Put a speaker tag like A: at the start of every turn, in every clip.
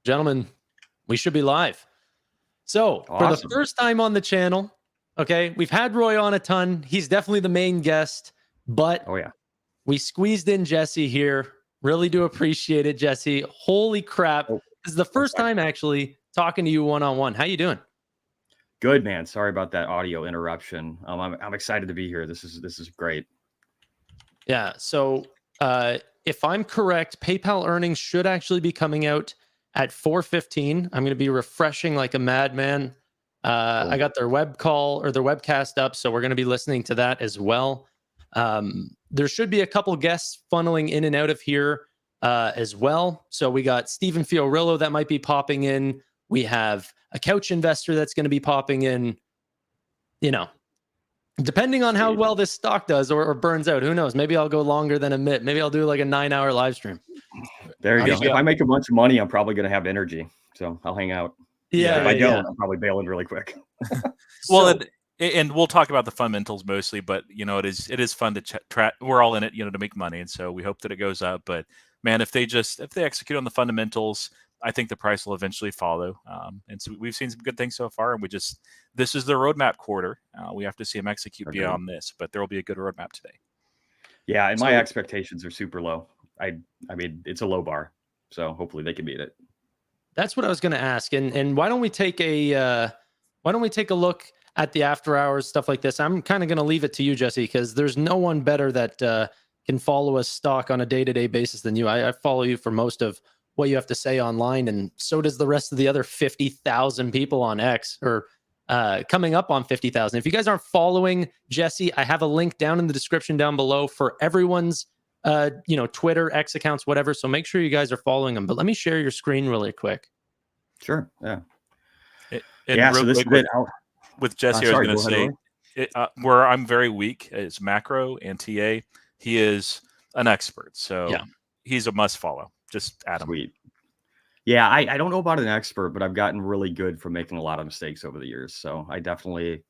A: Gentlemen, we should be live. So, for the
B: Awesome.
A: first time on the channel, okay, we've had Roy on a ton. He's definitely the main guest, but
B: Oh yeah.
A: we squeezed in Jesse here. Really do appreciate it, Jesse. Holy crap.
B: Oh,
A: This is the first time actually talking to you one-on-one. How you doing?
B: good, man. Sorry about that audio interruption. I'm excited to be here. This is great.
A: Yeah. So, if I'm correct, PayPal earnings should actually be coming out at 4:15. I'm going to be refreshing like a madman. I got their web call or their webcast up, so we're going to be listening to that as well. There should be a couple guests funneling in and out of here as well. So we got Stephen Fiorillo that might be popping in. We have a couch investor that's going to be popping in. You know, depending on how well this stock does or burns out, who knows? Maybe I'll go longer than a minute. Maybe I'll do like a 9-hour live stream.
B: There you go. If I make a bunch of money, I'm probably going to have energy, so I'll hang out.
A: Yeah.
B: If I don't, I'm probably bailing really quick.
C: Well, and we'll talk about the fundamentals mostly, but you know, it is fun to we're all in it, you know, to make money, and so we hope that it goes up. But man, if they execute on the fundamentals, I think the price will eventually follow. And so we've seen some good things so far, and this is the roadmap quarter. We have to see them execute beyond this, but there will be a good roadmap today.
B: Yeah, and my expectations are super low. I mean, it's a low bar, so hopefully they can beat it.
A: That's what I was going to ask. And why don't we take a look at the after hours stuff like this? I'm kind of going to leave it to you, Jesse, because there's no one better that can follow a stock on a day-to-day basis than you. I follow you for most of what you have to say online, and so does the rest of the other 50,000 people on X, or coming up on 50,000. If you guys aren't following Jesse, I have a link down in the description down below for everyone's Twitter, X accounts, whatever. So make sure you guys are following them. But let me share your screen really quick.
B: Sure. Yeah.
C: So this with Jesse, I was going to say where I'm very weak is macro and TA. He is an expert, so he's a must follow. Just add him.
B: Sweet. Yeah, I don't know about an expert, but I've gotten really good from making a lot of mistakes over the years. So I definitely,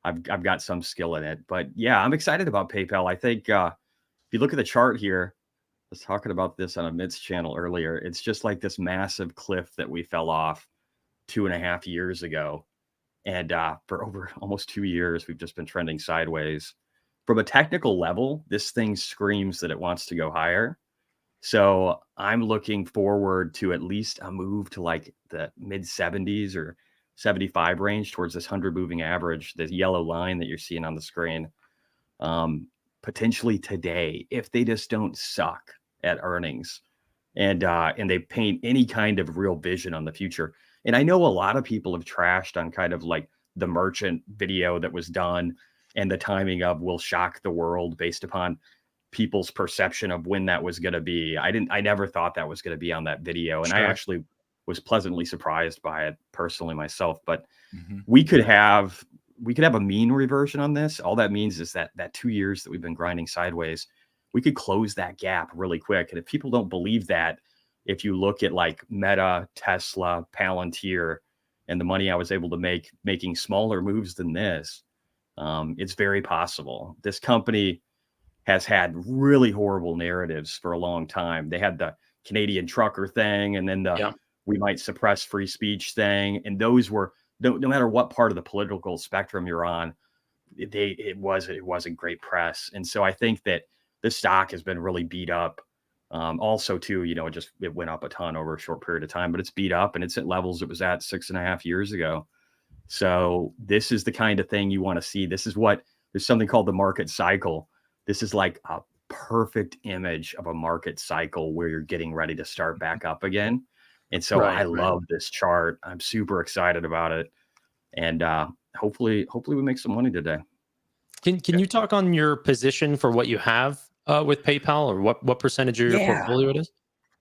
B: I've got some skill in it. But yeah, I'm excited about PayPal. I think if you look at the chart here, I was talking about this on a Mids channel earlier. It's just like this massive cliff that we fell off 2.5 years ago. And for over almost 2 years, we've just been trending sideways. From a technical level, this thing screams that it wants to go higher. So I'm looking forward to at least a move to like the mid 70s or 75 range towards this 100 moving average, the yellow line that you're seeing on the screen. Potentially today, if they just don't suck at earnings and they paint any kind of real vision on the future. And I know a lot of people have trashed on kind of like the merchant video that was done and the timing of will shock the world based upon people's perception of when that was going to be. I never thought that was going to be on that video. And I actually was pleasantly surprised by it personally myself, but we could have a mean reversion on this. All that means is that 2 years that we've been grinding sideways, we could close that gap really quick. And if people don't believe that, if you look at like Meta, Tesla, Palantir, and the money I was able to make making smaller moves than this, it's very possible. This company has had really horrible narratives for a long time. They had the Canadian trucker thing, and then we might suppress free speech thing. And those were, no matter what part of the political spectrum you're on, it wasn't great press. And so I think that the stock has been really beat up. Also too, it went up a ton over a short period of time, but it's beat up and it's at levels it was at 6.5 years ago. So this is the kind of thing you want to see. There's something called the market cycle. This is like a perfect image of a market cycle where you're getting ready to start back up again. And so I love this chart. I'm super excited about it. And hopefully we make some money today.
A: Can you talk on your position for what you have with PayPal, or what percentage of your portfolio it is?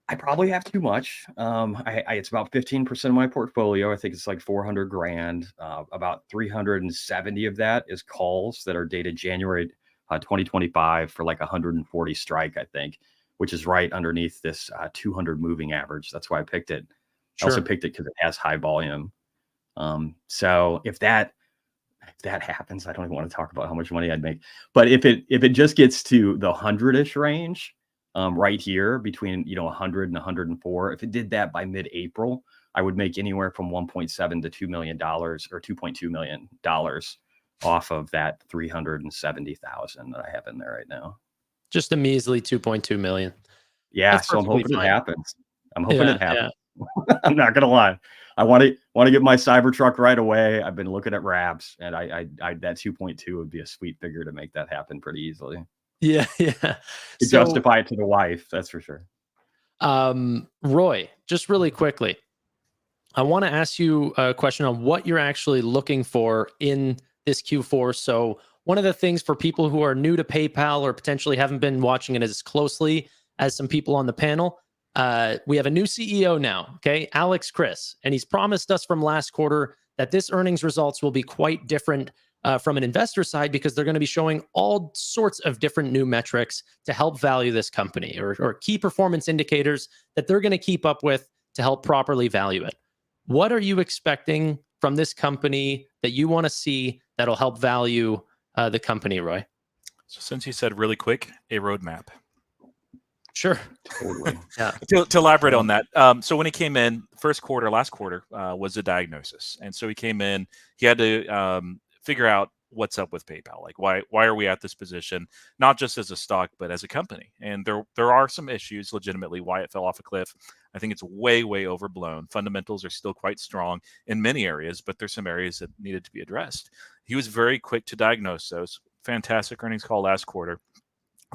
B: I probably have too much. It's about 15% of my portfolio. I think it's like 400 grand. About 370 of that is calls that are dated January 2025 for like 140 strike, I think, which is right underneath this 200 moving average. That's why I picked it. I also picked it because it has high volume. So if that happens, I don't even want to talk about how much money I'd make. But if it just gets to the 100-ish range, right here between 100 and 104. If it did that by mid-April, I would make anywhere from $1.7 to $2 million or $2.2 million off of that 370,000 that I have in there right now.
A: Just a measly 2.2 million.
B: Yeah,
A: That's
B: so I'm hoping
A: perfectly
B: it
A: fine.
B: happens. I'm hoping it
A: Yeah,
B: happens. I'm not gonna lie. I want to get my Cybertruck right away. I've been looking at wraps, and I that 2.2 would be a sweet figure to make that happen pretty easily.
A: yeah.
B: To
A: So,
B: justify it to the wife, that's for sure.
A: Roy, just really quickly, I want to ask you a question on what you're actually looking for in this Q4. So, one of the things for people who are new to PayPal or potentially haven't been watching it as closely as some people on the panel, we have a new CEO now, okay, Alex Chris, and he's promised us from last quarter that this earnings results will be quite different from an investor side because they're going to be showing all sorts of different new metrics to help value this company or key performance indicators that they're going to keep up with to help properly value it. What are you expecting from this company that you want to see that'll help value the company, Roy?
C: So since you said really quick, a roadmap.
A: Sure.
B: Totally.
A: Yeah.
C: To elaborate on that, so when he came in, last quarter was a diagnosis, and so he came in. He had to figure out what's up with PayPal. Like, why are we at this position? Not just as a stock, but as a company. And there are some issues, legitimately, why it fell off a cliff. I think it's way overblown. Fundamentals are still quite strong in many areas, but there's some areas that needed to be addressed. He was very quick to diagnose those. Fantastic earnings call last quarter.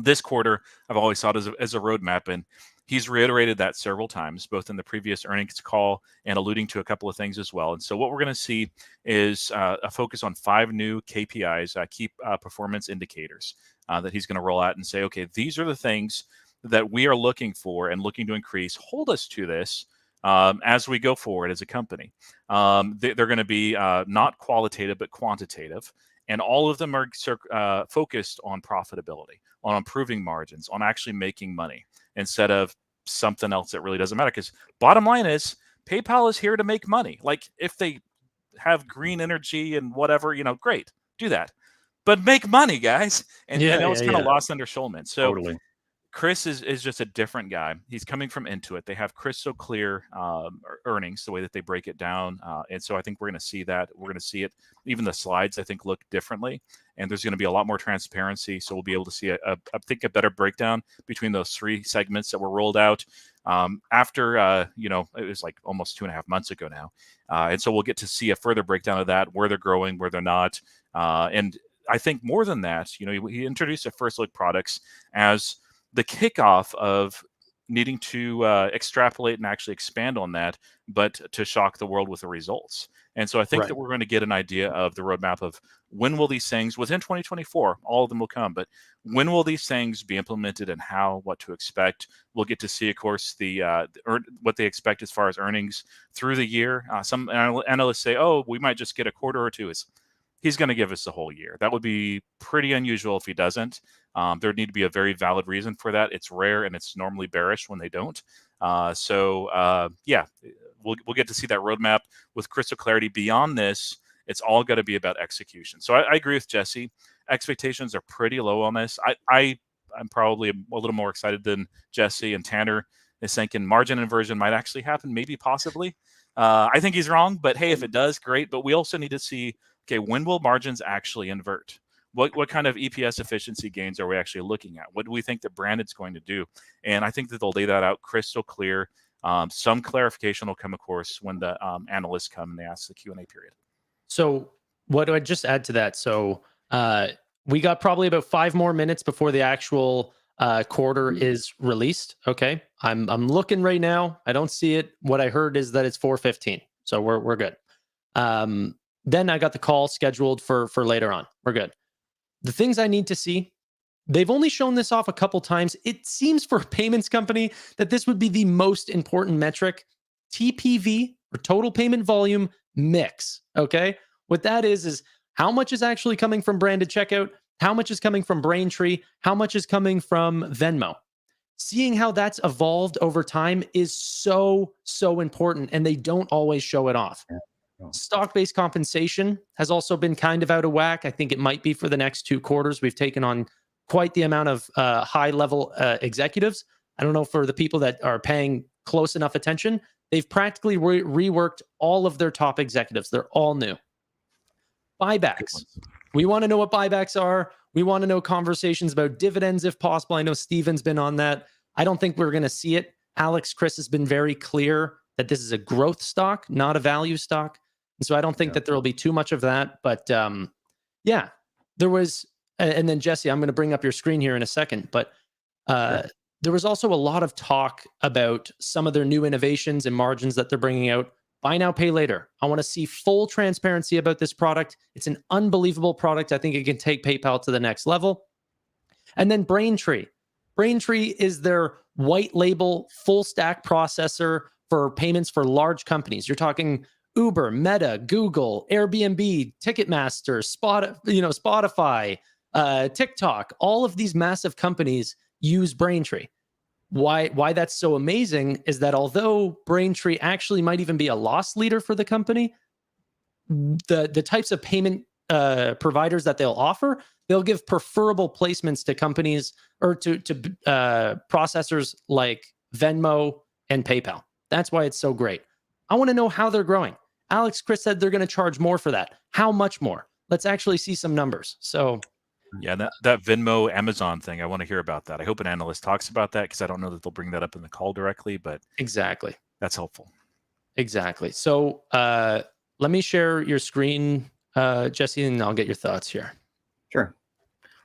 C: This quarter, I've always thought as a roadmap, and he's reiterated that several times, both in the previous earnings call and alluding to a couple of things as well. And so what we're going to see is a focus on 5 new KPIs, key performance indicators that he's going to roll out and say, okay, these are the things that we are looking for and looking to increase. Hold us to this as we go forward as a company. They're going to be not qualitative, but quantitative. And all of them are focused on profitability, on improving margins, on actually making money instead of something else that really doesn't matter. Because bottom line is PayPal is here to make money. Like, if they have green energy and whatever, great, do that. But make money, guys. And that was kind of lost under Schulman. So
B: Totally.
C: Chris is just a different guy. He's coming from Intuit. They have crystal clear earnings, the way that they break it down. And so I think we're going to see that. We're going to see it. Even the slides, I think, look differently. And there's going to be a lot more transparency. So we'll be able to see, I think, a better breakdown between those 3 segments that were rolled out after, it was like almost 2.5 months ago now. And so we'll get to see a further breakdown of that, where they're growing, where they're not. And I think more than that, he introduced the first look products as the kickoff of needing to extrapolate and actually expand on that, but to shock the world with the results. And so I think that we're going to get an idea of the roadmap of when will these things, within 2024, all of them will come, but when will these things be implemented and how, what to expect. We'll get to see, of course, what they expect as far as earnings through the year. Some analysts say, oh, we might just get a quarter or two. He's going to give us the whole year. That would be pretty unusual if he doesn't. There'd need to be a very valid reason for that. It's rare, and it's normally bearish when they don't. We'll get to see that roadmap with crystal clarity. Beyond this, it's all got to be about execution. So I agree with Jesse. Expectations are pretty low on this. I'm probably a little more excited than Jesse, and Tannor is thinking margin inversion might actually happen, maybe, possibly. I think he's wrong, but hey, if it does, great. But we also need to see, okay, when will margins actually invert? What kind of EPS efficiency gains are we actually looking at? What do we think that branded's going to do? And I think that they'll lay that out crystal clear. Some clarification will come, of course, when the analysts come and they ask the Q&A period.
A: So what do I just add to that? So we got probably about 5 more minutes before the actual quarter is released. Okay, I'm looking right now. I don't see it. What I heard is that it's 4:15, so we're good. Then I got the call scheduled for later on. We're good. The things I need to see, they've only shown this off a couple times. It seems for a payments company that this would be the most important metric. TPV, or total payment volume, mix. Okay, what that is how much is actually coming from branded checkout, how much is coming from Braintree, how much is coming from Venmo. Seeing how that's evolved over time is so important, and they don't always show it off. Stock-based compensation has also been kind of out of whack. I think it might be for the next 2 quarters. We've taken on quite the amount of high-level executives. I don't know for the people that are paying close enough attention. They've practically reworked all of their top executives. They're all new. Buybacks. We want to know what buybacks are. We want to know conversations about dividends if possible. I know Steven's been on that. I don't think we're going to see it. Alex Chris has been very clear that this is a growth stock, not a value stock. And so I don't think that there will be too much of that. But yeah, there was, and then Jesse, I'm going to bring up your screen here in a second, but there was also a lot of talk about some of their new innovations and margins that they're bringing out. Buy now, pay later. I want to see full transparency about this product. It's an unbelievable product. I think it can take PayPal to the next level. And then Braintree. Braintree is their white label full stack processor for payments for large companies. You're talking Uber, Meta, Google, Airbnb, Ticketmaster, Spotify, TikTok. All of these massive companies use Braintree. Why that's so amazing is that although Braintree actually might even be a loss leader for the company, the types of payment providers that they'll offer, they'll give preferable placements to companies or to processors like Venmo and PayPal. That's why it's so great. I want to know how they're growing. Alex Chris said they're going to charge more for that. How much more? Let's actually see some numbers. So
C: yeah, that Venmo Amazon thing, I want to hear about that. I hope an analyst talks about that because I don't know that they'll bring that up in the call directly, but
A: exactly,
C: that's helpful.
A: Exactly. So let me share your screen, Jesse, and I'll get your thoughts here.
B: Sure.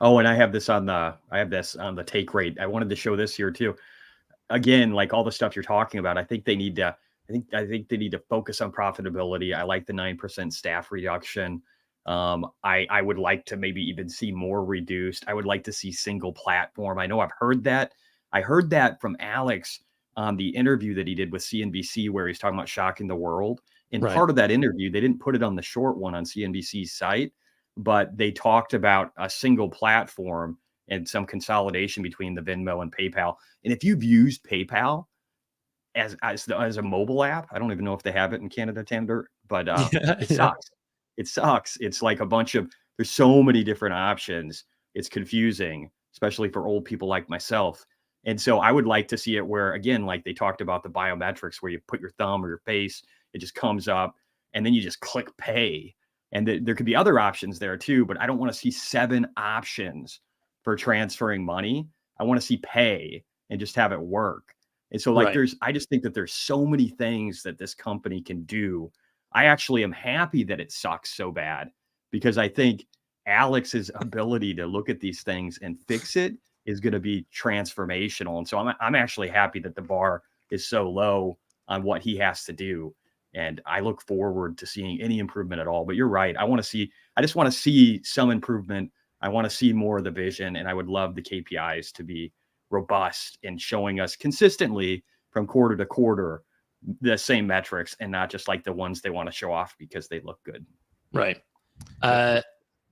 B: Oh, and I have this on the take rate. I wanted to show this here too. Again, like all the stuff you're talking about, I think they need to focus on profitability. I like the 9% staff reduction. I would like to maybe even see more reduced. I would like to see single platform. I know I've heard that. I heard that from Alex on the interview that he did with CNBC, where he's talking about shocking the world. And part of that interview, they didn't put it on the short one on CNBC's site, but they talked about a single platform and some consolidation between the Venmo and PayPal. And if you've used PayPal as a mobile app, I don't even know if they have it in Canada, Tannor, but it sucks. It sucks. It's like there's so many different options. It's confusing, especially for old people like myself. And so I would like to see it where, again, like they talked about the biometrics, where you put your thumb or your face, it just comes up and then you just click pay. And there could be other options there too, but I don't want to see 7 options for transferring money. I want to see pay and just have it work. And so I just think that there's so many things that this company can do. I actually am happy that it sucks so bad, because I think Alex's ability to look at these things and fix it is going to be transformational. And so I'm actually happy that the bar is so low on what he has to do. And I look forward to seeing any improvement at all. But you're right. I just want to see some improvement. I want to see more of the vision, and I would love the KPIs to be robust and showing us consistently from quarter to quarter the same metrics, and not just like the ones they want to show off because they look good.
A: Right.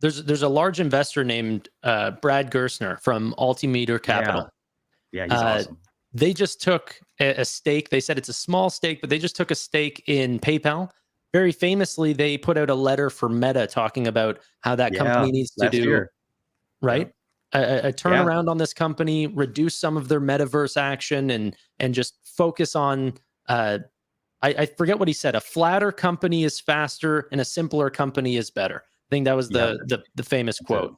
A: There's a large investor named Brad Gerstner from Altimeter Capital.
B: Yeah, he's awesome.
A: They just took a stake. They said it's a small stake, but they just took a stake in PayPal. Very famously, they put out a letter for Meta talking about how that company needs to do a turnaround on this company, reduce some of their metaverse action, and just focus on. I forget what he said. A flatter company is faster, and a simpler company is better. I think that was the famous quote.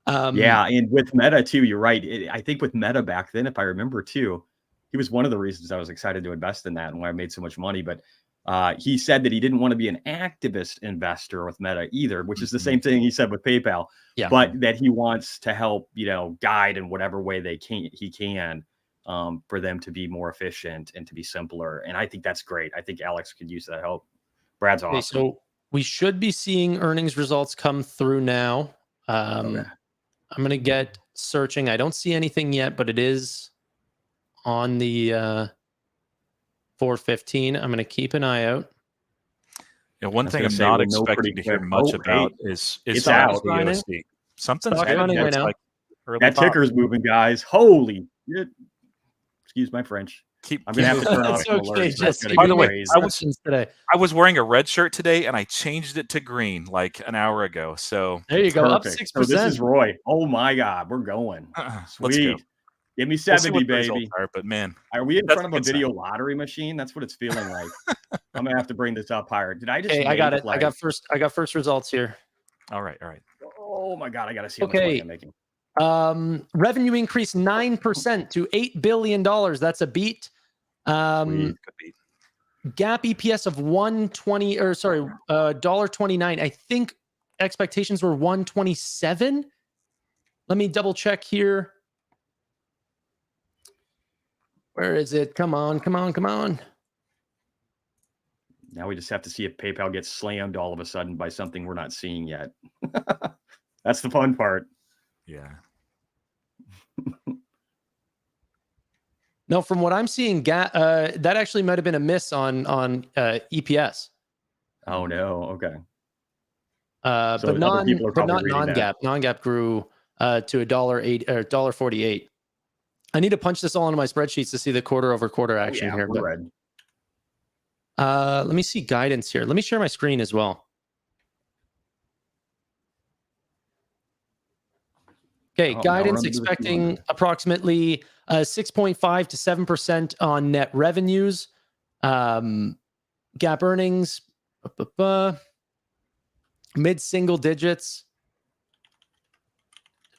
B: And with Meta too, you're right. I think with Meta back then, if I remember too, he was one of the reasons I was excited to invest in that and why I made so much money. But he said that he didn't want to be an activist investor with Meta either, which is the same thing he said with PayPal. Yeah. But that he wants to help, guide in whatever way he can for them to be more efficient and to be simpler. And I think that's great. I think Alex could use that help. Brad's awesome.
A: So we should be seeing earnings results come through now. I'm going to get searching. I don't see anything yet, but it is on the 415. I'm going to keep an eye out.
C: Yeah, one thing I'm not expecting to hear much about is
B: it's out.
C: The USD. Something's
A: running right now.
B: That ticker's moving, guys. Holy shit. Excuse my French. I'm gonna have to turn off
A: It's
B: some
A: okay,
B: alerts. That's
A: Jesse.
B: gonna
C: By the
B: get
C: way,
B: crazy.
A: Today.
C: I was wearing a red shirt today, and I changed it to green like an hour ago. So
A: There you go, up
B: Perfect.
A: 6%.
B: So this is Roy. Oh my God, we're going.
C: let's go.
B: Sweet. Give me
C: We'll see
B: 70,
C: what the results
B: baby.
C: are, but man,
B: Are we in
C: that's
B: front of
C: a
B: a
C: good sign.
B: video lottery machine? That's what it's feeling like. I'm gonna have to bring this up higher. Did I just?
A: Okay, I got
B: make,
A: it.
B: Like,
A: I got first results here.
C: All right.
B: oh my God, I gotta see how much money I'm making.
A: Revenue increased 9% to $8 billion. That's a beat.
C: Sweet. Good beat.
A: GAAP EPS of $1.29. I think expectations were 127. Let me double check here. Where is it? Come on.
B: Now we just have to see if PayPal gets slammed all of a sudden by something we're not seeing yet. That's the fun part.
C: Yeah.
A: No, from what I'm seeing, that actually might have been a miss on EPS.
B: Oh no. Okay.
A: But
B: other
A: not
B: people are probably reading that.
A: non-GAAP. Non-GAAP grew to $1.08 or $1.48. I need to punch this all into my spreadsheets to see the quarter-over-quarter action here.
B: We're
A: But
B: red.
A: let me see guidance here. Let me share my screen as well. Okay, guidance expecting approximately 6.5 to 7% on net revenues. GAAP earnings, mid-single digits.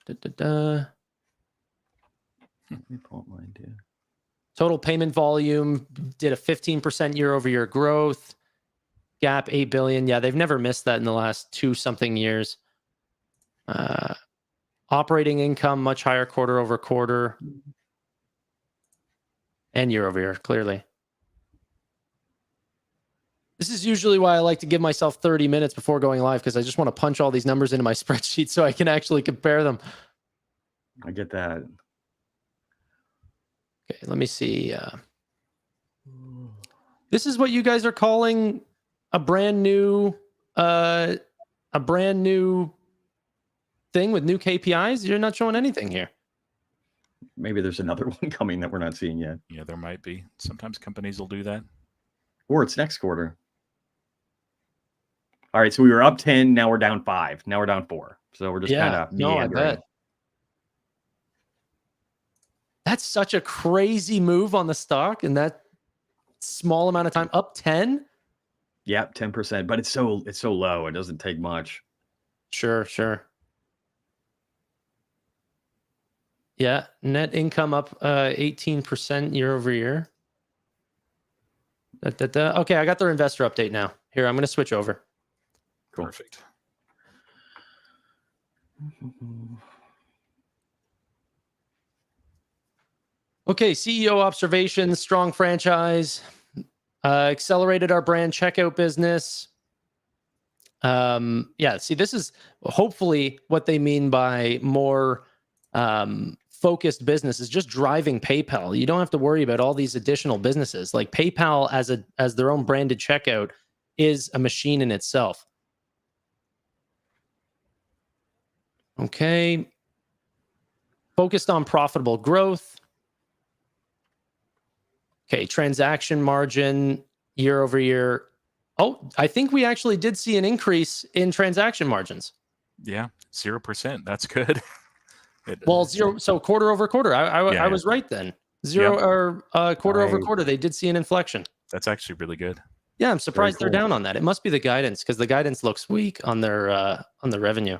B: Let me pull up mine too.
A: Total payment volume did a 15% year-over-year growth. GAAP 8 billion. Yeah, they've never missed that in the last 2-something years. Operating income much higher quarter-over-quarter and year-over-year, clearly. This is usually why I like to give myself 30 minutes before going live, because I just want to punch all these numbers into my spreadsheet so I can actually compare them.
B: I get that.
A: Okay, let me see. This is what you guys are calling a brand new thing with new KPIs. You're not showing anything here.
B: Maybe there's another one coming that we're not seeing yet.
C: Yeah, there might be. Sometimes companies will do that.
B: Or it's next quarter. All right, so we were up 10, now we're down 5. Now we're down 4. So we're just kind of meandering.
A: I bet. That's such a crazy move on the stock in that small amount of time. Up 10?
B: Yeah, 10%, but it's so low. It doesn't take much.
A: Sure. Yeah, net income up 18% year over year. Okay, I got their investor update now. Here, I'm going to switch over.
B: Cool.
C: Perfect.
A: Okay, CEO observations, strong franchise, accelerated our brand checkout business. Yeah, see, this is hopefully what they mean by more focused business is just driving PayPal. You don't have to worry about all these additional businesses. Like PayPal as their own branded checkout is a machine in itself. Okay. Focused on profitable growth. Okay, transaction margin year over year. Oh, I think we actually did see an increase in transaction margins.
C: Yeah, 0%. That's good.
A: Well, 0. So quarter over quarter, I was right then. 0 or quarter over quarter, they did see an inflection.
C: That's actually really good.
A: Yeah, I'm surprised they're down on that. It must be the guidance, because the guidance looks weak on their revenue.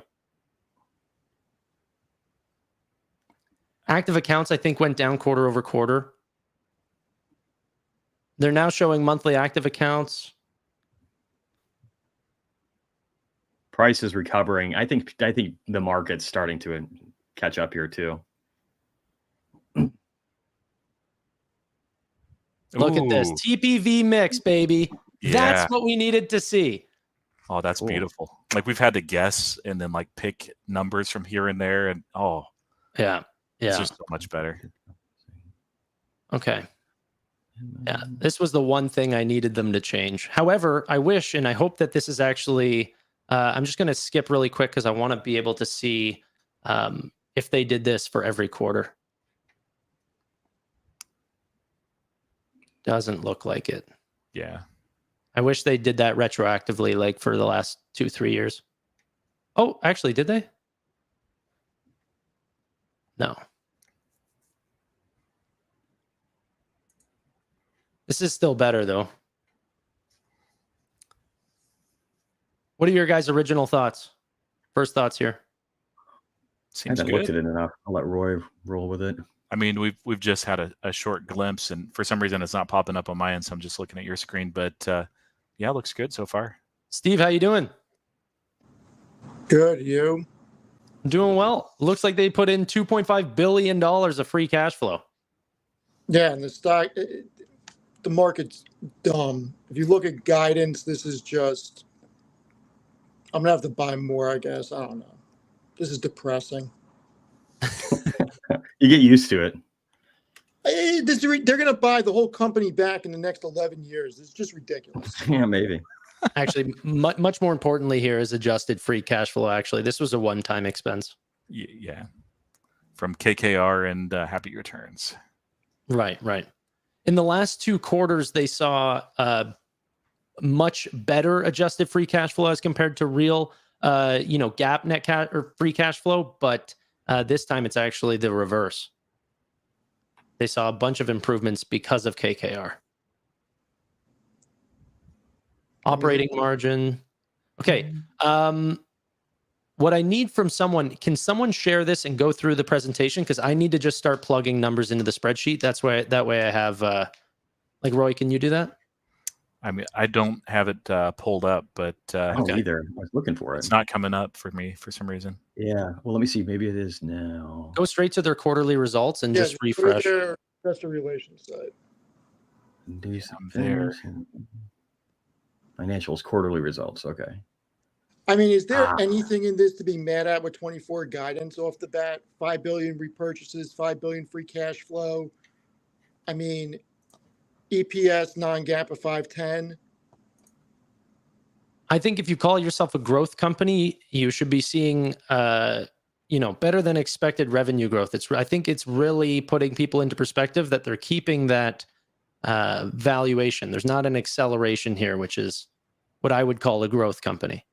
A: Active accounts, I think, went down quarter over quarter. They're now showing monthly active accounts.
B: Price is recovering. I think the market's starting to catch up here too.
A: Look at this TPV mix, baby.
C: Yeah.
A: That's what we needed to see.
C: Oh, that's beautiful. Like we've had to guess and then like pick numbers from here and there, and
A: yeah,
C: it's just so much better.
A: Okay. Yeah, this was the one thing I needed them to change. However, I wish and I hope that this is actually. I'm just going to skip really quick because I want to be able to see if they did this for every quarter. Doesn't look like it.
C: Yeah.
A: I wish they did that retroactively, like for the last 2-3 years. Oh, actually, did they? No. This is still better, though. What are your guys' original thoughts? First thoughts here.
B: I
C: Seems
B: haven't looked
C: good.
B: at it enough. I'll let Roy roll with it.
C: I mean, we've just had a short glimpse, and for some reason it's not popping up on my end, so I'm just looking at your screen. But yeah, it looks good so far.
A: Steve, how you doing?
D: Good, you?
A: I'm doing well. Looks like they put in $2.5 billion of free cash flow.
D: Yeah, and the stock, the market's dumb. If you look at guidance, this is just, I'm going to have to buy more, I guess. I don't know. This is depressing.
B: You get used to it.
D: They're going to buy the whole company back in the next 11 years. It's just ridiculous.
B: Yeah, maybe.
A: Actually, much more importantly here is adjusted free cash flow. Actually, this was a one-time expense.
C: Yeah. From KKR and Happy Returns.
A: Right. In the last 2 quarters, they saw much better adjusted free cash flow as compared to real, GAAP net cash or free cash flow. But this time, it's actually the reverse. They saw a bunch of improvements because of KKR. Operating margin. Okay. What I need from someone, can someone share this and go through the presentation? Because I need to just start plugging numbers into the spreadsheet. That way I have, like, Roy, can you do that?
C: I mean, I don't have it pulled up, but
B: I don't either. I was looking for it.
C: it's not coming up for me for some reason.
B: Yeah. Well, let me see. Maybe it is now.
A: Go straight to their quarterly results and
D: Yeah,
A: just refresh.
D: Their investor relations side.
B: Do some
C: I'm there.
B: things. Financials, quarterly results. Okay.
D: I mean, is there anything in this to be mad at with 24 guidance off the bat? 5 billion repurchases, 5 billion free cash flow. I mean, EPS non-GAAP of 510.
A: I think if you call yourself a growth company, you should be seeing, better than expected revenue growth. I think it's really putting people into perspective that they're keeping that valuation. There's not an acceleration here, which is what I would call a growth company.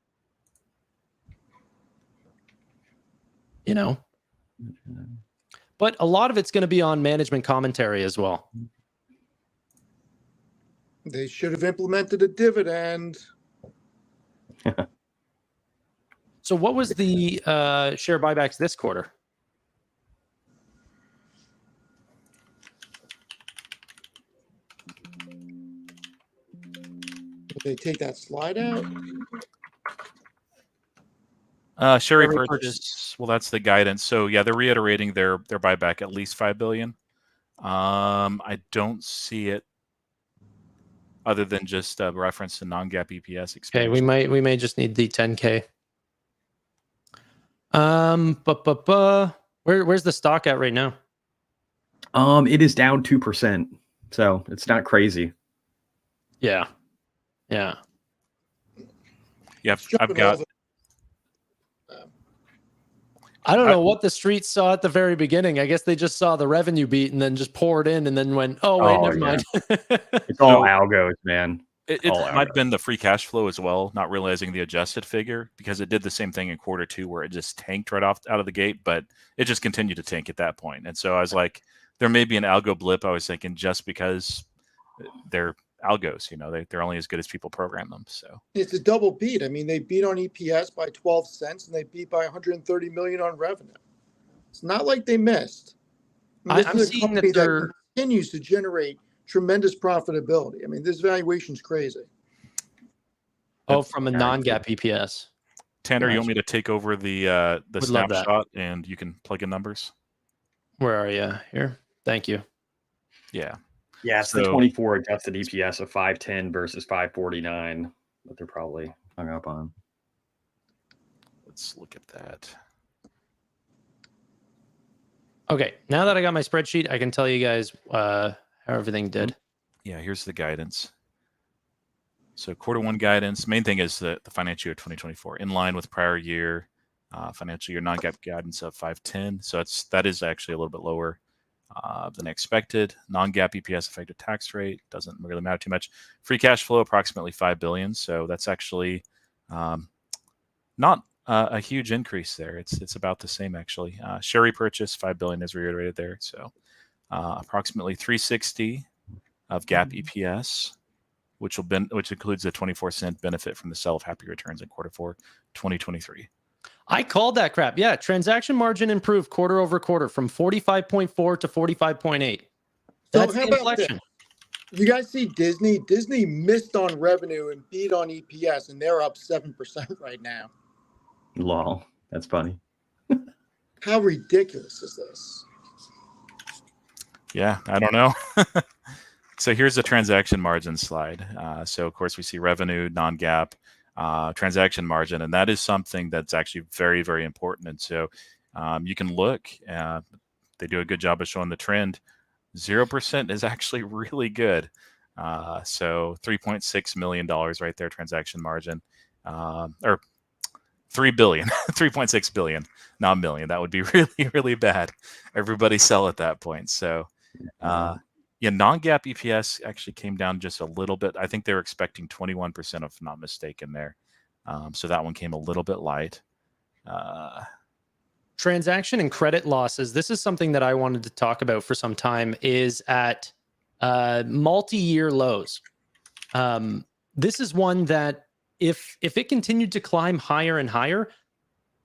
A: But a lot of it's going to be on management commentary as well.
D: They should have implemented a dividend.
A: So what was the share buybacks this quarter?
D: Did they take that slide out?
C: Share repurchase. Well, that's the guidance. So yeah, they're reiterating their buyback at least 5 billion. I don't see it other than just a reference to non-GAAP EPS expansion.
A: Okay, we may just need the 10K. Where's the stock at right now?
B: It is down 2%, so it's not crazy.
A: Yeah.
C: Yep, I've got.
A: I don't know what the street saw at the very beginning. I guess they just saw the revenue beat and then just poured in and then went, oh, wait, never mind.
B: It's all algos, man.
C: It might have been the free cash flow as well, not realizing the adjusted figure, because it did the same thing in quarter 2 where it just tanked right out of the gate, but it just continued to tank at that point. And so I was like, there may be an algo blip. I was thinking just because they're algos, they're only as good as people program them. So
D: it's a double beat. I mean, they beat on EPS by 12 cents and they beat by 130 million on revenue. It's not like they missed.
A: I'm seeing that
D: continues to generate tremendous profitability. I mean, this valuation's crazy.
A: Oh, from a non-GAAP EPS.
C: Tannor, you want me to take over the snapshot and you can plug in numbers?
A: Where are you? Here. Thank you.
C: Yeah.
B: Yeah, it's the 24 adjusted EPS of 510 versus 549 that they're probably hung up on.
C: Let's look at that.
A: Okay, now that I got my spreadsheet, I can tell you guys how everything did.
C: Yeah, here's the guidance. So Q1 guidance, main thing is the financial year 2024, in line with prior year, financial year non-GAAP guidance of 510. So that is actually a little bit lower. than expected. Non-GAAP EPS effective tax rate doesn't really matter too much. Free cash flow approximately $5 billion. So that's actually not a huge increase there. It's about the same actually. Share repurchase $5 billion is reiterated there. So approximately 360 of GAAP EPS, which includes a 24-cent benefit from the sale of Happy Returns in Q4 2023.
A: I called that crap. Yeah, transaction margin improved quarter over quarter from 45.4 to 45.8. That's
D: So how
A: the
D: about
A: inflection.
D: that? You guys see Disney? Disney missed on revenue and beat on EPS, and they're up 7% right now.
B: Lol, that's funny.
D: How ridiculous is this?
C: Yeah, I don't know. So here's the transaction margin slide. So of course we see revenue, non-GAAP, transaction margin, and that is something that's actually very, very important. And so you can look, they do a good job of showing the trend. 0% is actually really good. So $3.6 million right there, transaction margin, or 3 billion, 3.6 billion, not million. That would be really, really bad. Everybody sell at that point. So yeah, non-GAAP EPS actually came down just a little bit. I think they were expecting 21%, if not mistaken there. So that one came a little bit light.
A: Transaction and credit losses. This is something that I wanted to talk about for some time, is at multi-year lows. This is one that if it continued to climb higher and higher,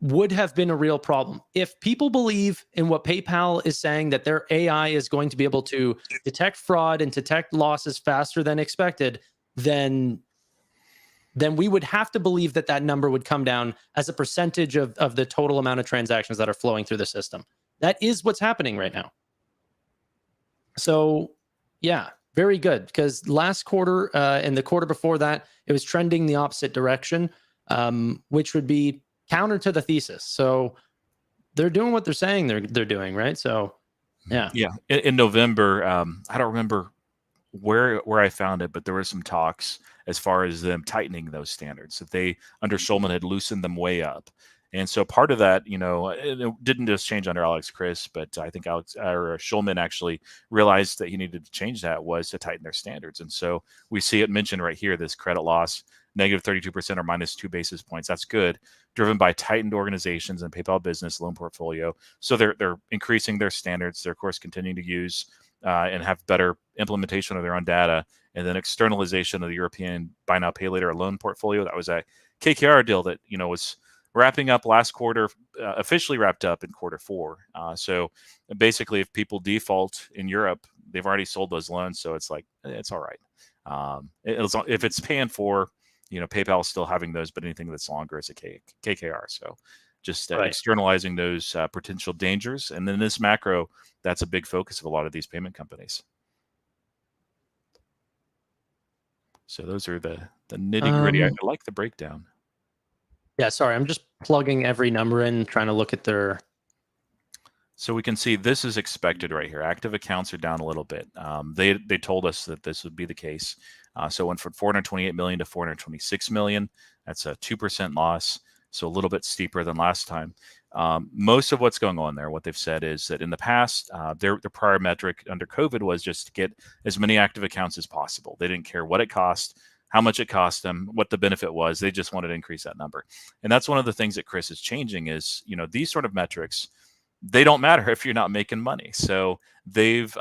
A: would have been a real problem. If people believe in what PayPal is saying, that their AI is going to be able to detect fraud and detect losses faster than expected, then we would have to believe that that number would come down as a percentage of the total amount of transactions that are flowing through the system. That is what's happening right now. So yeah, very good, because last quarter and the quarter before that, it was trending the opposite direction, which would be counter to the thesis. So they're doing what they're saying they're doing, right? So yeah.
C: In November, I don't remember where I found it, but there were some talks as far as them tightening those standards, that they under Schulman had loosened them way up. And so part of that, it didn't just change under Alex Chris, but I think Schulman actually realized that he needed to change that, was to tighten their standards. And so we see it mentioned right here, this credit loss, negative 32% or minus 2 basis points. That's good, driven by tightened organizations and PayPal Business loan portfolio. So they're increasing their standards. They're of course continuing to use and have better implementation of their own data, and then externalization of the European buy now pay later loan portfolio. That was a KKR deal that was wrapping up last quarter, officially wrapped up in Q4. So basically, if people default in Europe, they've already sold those loans, so it's like it's all right. If it's paying for, PayPal is still having those, but anything that's longer is a KKR. So just externalizing those potential dangers, and then this macro, that's a big focus of a lot of these payment companies. So those are the nitty gritty. I like the breakdown.
A: Yeah, sorry, I'm just plugging every number in, trying to look at their.
C: So we can see this is expected right here. Active accounts are down a little bit. They told us that this would be the case. So it went from 428 million to 426 million. That's a 2% loss. So a little bit steeper than last time. Most of what's going on there, what they've said is that in the past, their prior metric under COVID was just to get as many active accounts as possible. They didn't care what it cost, how much it cost them, what the benefit was. They just wanted to increase that number. And that's one of the things that Chris is changing is, these sort of metrics, they don't matter if you're not making money. So they've,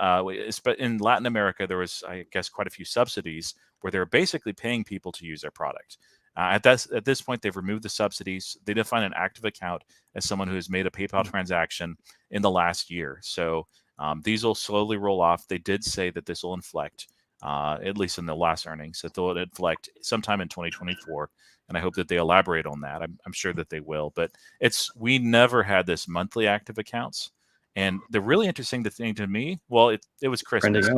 C: in Latin America, there was, I guess, quite a few subsidies where they're basically paying people to use their product. At this point, they've removed the subsidies. They define an active account as someone who has made a PayPal transaction in the last year. So these will slowly roll off. They did say that this will inflect, at least in the last earnings, that they'll inflect sometime in 2024. And I hope that they elaborate on that. I'm sure that they will. But we never had this monthly active accounts. And the really interesting thing to me, well, it was Christmas.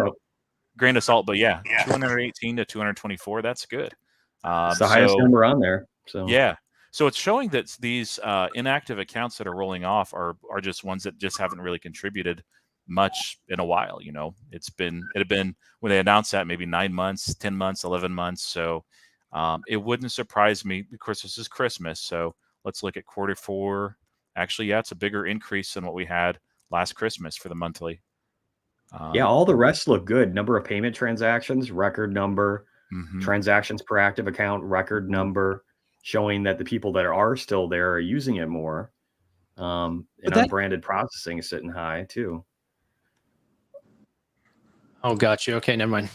C: Grain of salt, but yeah, 218 to 224, that's good.
B: It's the highest number on there. So
C: yeah, so it's showing that these inactive accounts that are rolling off are just ones that just haven't really contributed much in a while. It had been when they announced that maybe 9 months, 10 months, 11 months. So it wouldn't surprise me. Of course, this is Christmas, so let's look at Q4. Actually, yeah, it's a bigger increase than what we had last Christmas for the monthly.
B: Yeah, all the rest look good. Number of payment transactions, record number. Transactions per active account, record number, showing that the people that are still there are using it more. And unbranded processing is sitting high too.
A: Oh, got you. Okay, never mind.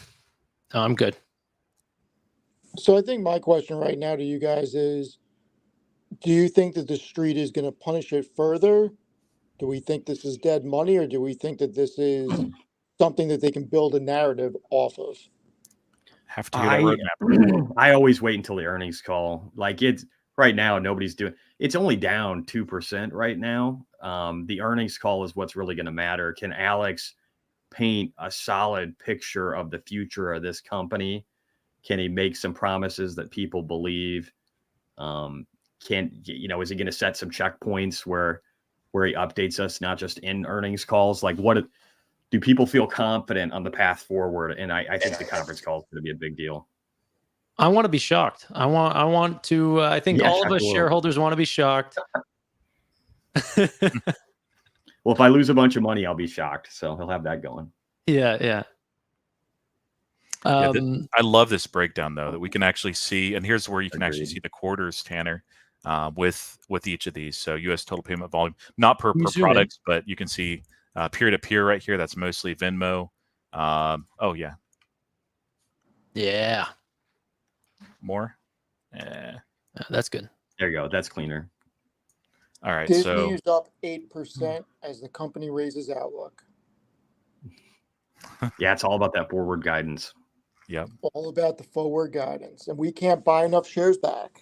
A: No, I'm good.
D: So I think my question right now to you guys is, do you think that the street is going to punish it further? Do we think this is dead money, or do we think that this is something that they can build a narrative off of?
C: Have to hear that roadmap.
B: I always wait until the earnings call. Like, it's right now, nobody's doing. It's only down 2% right now. The earnings call is what's really going to matter. Can Alex paint a solid picture of the future of this company? Can he make some promises that people believe? Is he going to set some checkpoints where he updates us, not just in earnings calls? Like, what do people feel confident on the path forward? And I think the conference call is going to be a big deal.
A: I want to be shocked. I want to. I think all of us shareholders want to be shocked.
B: Well, if I lose a bunch of money, I'll be shocked. So he'll have that going.
A: Yeah.
C: I love this breakdown though, that we can actually see, and here's where you can actually see the quarters, Tanner, with each of these. So U.S. total payment volume, not per products, but you can see peer to peer right here. That's mostly Venmo. Oh yeah.
A: Yeah.
C: More.
A: That's good.
B: There you go. That's cleaner.
C: All right.
D: Disney
C: So
D: is up 8% as the company raises outlook.
B: Yeah, it's all about that forward guidance.
C: Yep.
D: All about the forward guidance, and we can't buy enough shares back.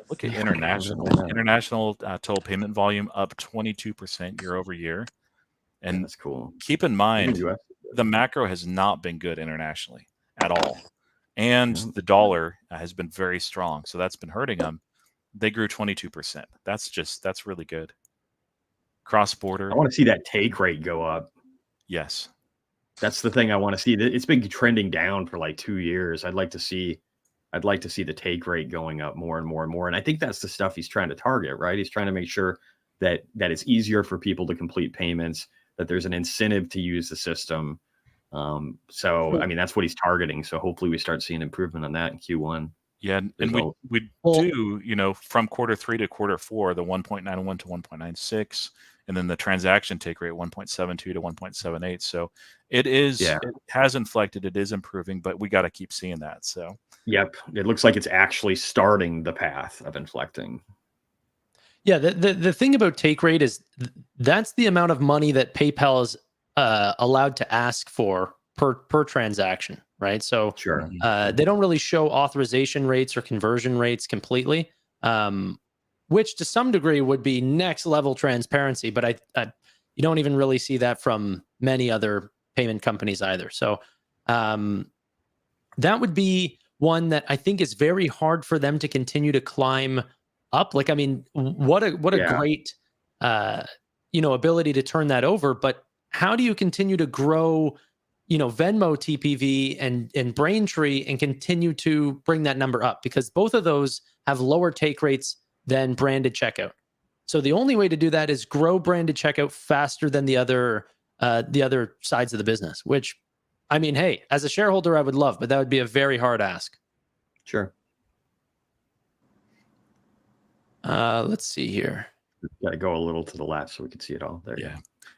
C: Look at international total payment volume up 22% year over year, and
B: that's cool.
C: Keep in mind, the macro has not been good internationally at all, and the dollar has been very strong, so that's been hurting them. They grew 22%. That's really good. Cross border.
B: I want to see that take rate go up.
C: Yes.
B: That's the thing I want to see. It's been trending down for like 2 years. I'd like to see the take rate going up more and more and more. And I think that's the stuff he's trying to target, right? He's trying to make sure that it's easier for people to complete payments, that there's an incentive to use the system. So I mean, that's what he's targeting. So hopefully we start seeing improvement on that in Q1.
C: Yeah, and we do, from quarter 3 to quarter 4, the 1.91 to 1.96, and then the transaction take rate 1.72 to 1.78. So it has inflected, it is improving, but we got to keep seeing that. So
B: yep, it looks like it's actually starting the path of inflecting.
A: Yeah, the thing about take rate is that's the amount of money that PayPal is allowed to ask for per transaction, right? So
B: sure,
A: they don't really show authorization rates or conversion rates completely, which to some degree would be next level transparency. But you don't even really see that from many other payment companies either. So that would be one that I think is very hard for them to continue to climb up. Like, I mean, what a great ability to turn that over. But how do you continue to grow Venmo TPV and Braintree and continue to bring that number up? Because both of those have lower take rates than branded checkout. So the only way to do that is grow branded checkout faster than the other sides of the business, which, I mean, hey, as a shareholder, I would love, but that would be a very hard ask.
B: Sure.
A: Let's see here.
B: Got to go a little to the left so we can see it all. There you go.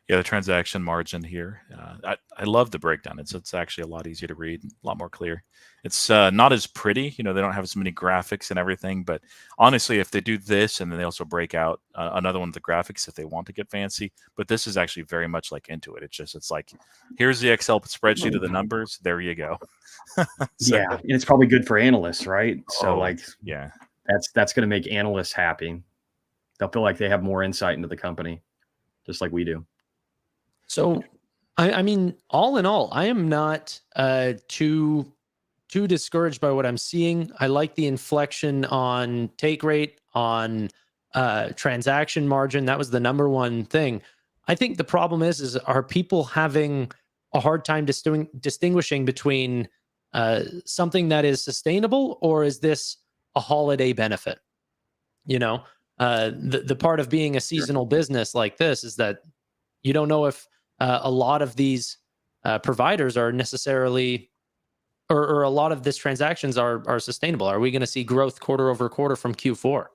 C: Yeah, the transaction margin here. I love the breakdown. It's actually a lot easier to read, a lot more clear. It's not as pretty. They don't have as many graphics and everything. But honestly, if they do this and then they also break out another one of the graphics if they want to get fancy. But this is actually very much like Intuit. It's like, here's the Excel spreadsheet of the numbers. There you go.
B: Yeah, and it's probably good for analysts, right? So
C: yeah,
B: that's going to make analysts happy. They'll feel like they have more insight into the company, just like we do.
A: So, I mean, all in all, I am not too discouraged by what I'm seeing. I like the inflection on take rate, on transaction margin. That was the number one thing. I think the problem is are people having a hard time distinguishing between something that is sustainable, or is this a holiday benefit? The part of being a seasonal business like this is that you don't know if a lot of these providers are necessarily, or a lot of these transactions are sustainable. Are we going to see growth quarter over quarter from Q4?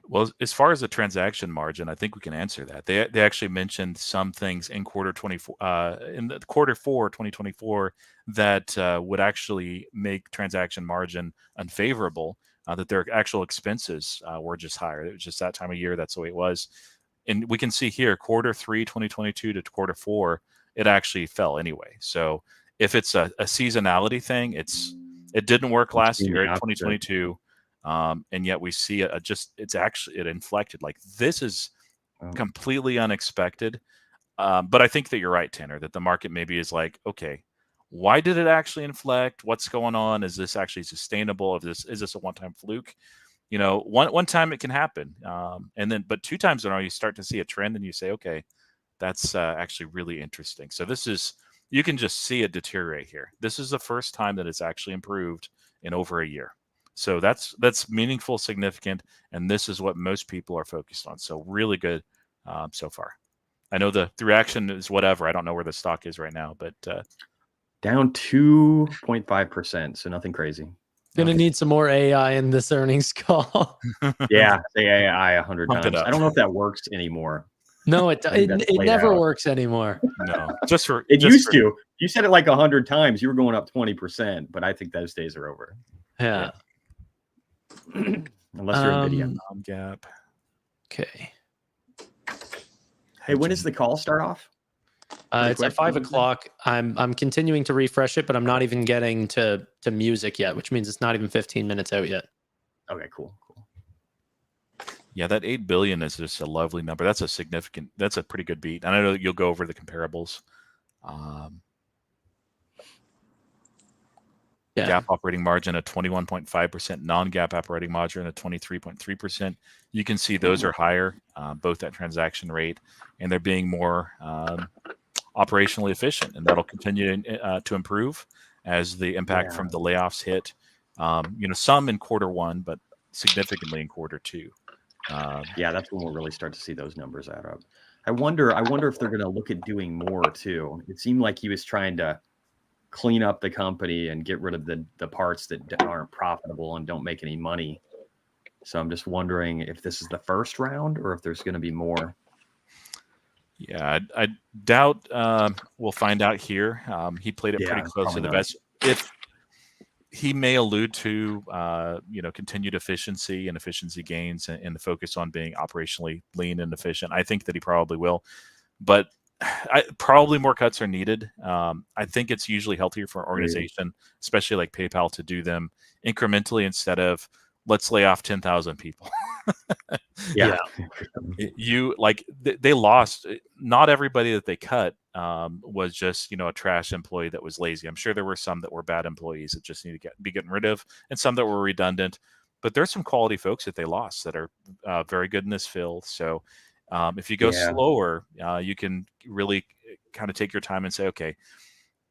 C: Well, as far as the transaction margin, I think we can answer that. They actually mentioned some things in quarter 24, in the quarter 4, 2024, that would actually make transaction margin unfavorable. That their actual expenses were just higher. It was just that time of year. That's the way it was. And we can see here, quarter 3, 2022 to quarter 4, it actually fell anyway. So if it's a seasonality thing, it didn't work last year in 2022. And yet we see it inflected. Like, this is completely unexpected. But I think that you're right, Tanner, that the market maybe is like, okay, why did it actually inflect? What's going on? Is this actually sustainable? Is this a one-time fluke? You know, one time it can happen. But 2 times in a row, you start to see a trend and you say, okay, that's actually really interesting. So you can just see it deteriorate here. This is the first time that it's actually improved in over a year. So that's meaningful, significant, and this is what most people are focused on. So really good so far. I know the reaction is whatever. I don't know where the stock is right now, but
B: down 2.5%. So nothing crazy.
A: Gonna need some more AI in this earnings call.
B: Yeah, say AI 100
C: Pump it
B: times.
C: up.
B: I don't know if that works anymore.
A: No, it never works anymore.
C: No,
B: it used to. You said it like 100 times. You were going up 20%, but I think those days are over.
A: Yeah.
B: Unless you're NVIDIA.
C: Gap.
A: Okay.
B: Hey, when does the call start off?
A: It's at 5 o'clock. I'm continuing to refresh it, but I'm not even getting to music yet, which means it's not even 15 minutes out yet.
B: Okay, cool.
C: Yeah, that 8 billion is just a lovely number. That's a pretty good beat. And I know that you'll go over the comparables. GAAP operating margin at 21.5%, non-GAAP operating margin at 23.3%. You can see those are higher, both at transaction rate, and they're being more operationally efficient, and that'll continue to improve as the impact from the layoffs hit. Some in quarter 1, but significantly in quarter 2.
B: That's when we'll really start to see those numbers add up. I wonder if they're going to look at doing more too. It seemed like he was trying to clean up the company and get rid of the parts that aren't profitable and don't make any money. So I'm just wondering if this is the first round or if there's going to be more.
C: Yeah, I doubt we'll find out here. He played it pretty close to the vest. If he may allude to continued efficiency and efficiency gains and the focus on being operationally lean and efficient. I think that he probably will, but probably more cuts are needed. I think it's usually healthier for an organization, especially like PayPal, to do them incrementally instead of let's lay off 10,000 people. They lost. Not everybody that they cut was just a trash employee that was lazy. I'm sure there were some that were bad employees that just need to be getting rid of, and some that were redundant. But there's some quality folks that they lost that are very good in this field. So if you go slower, you can really kind of take your time and say, okay,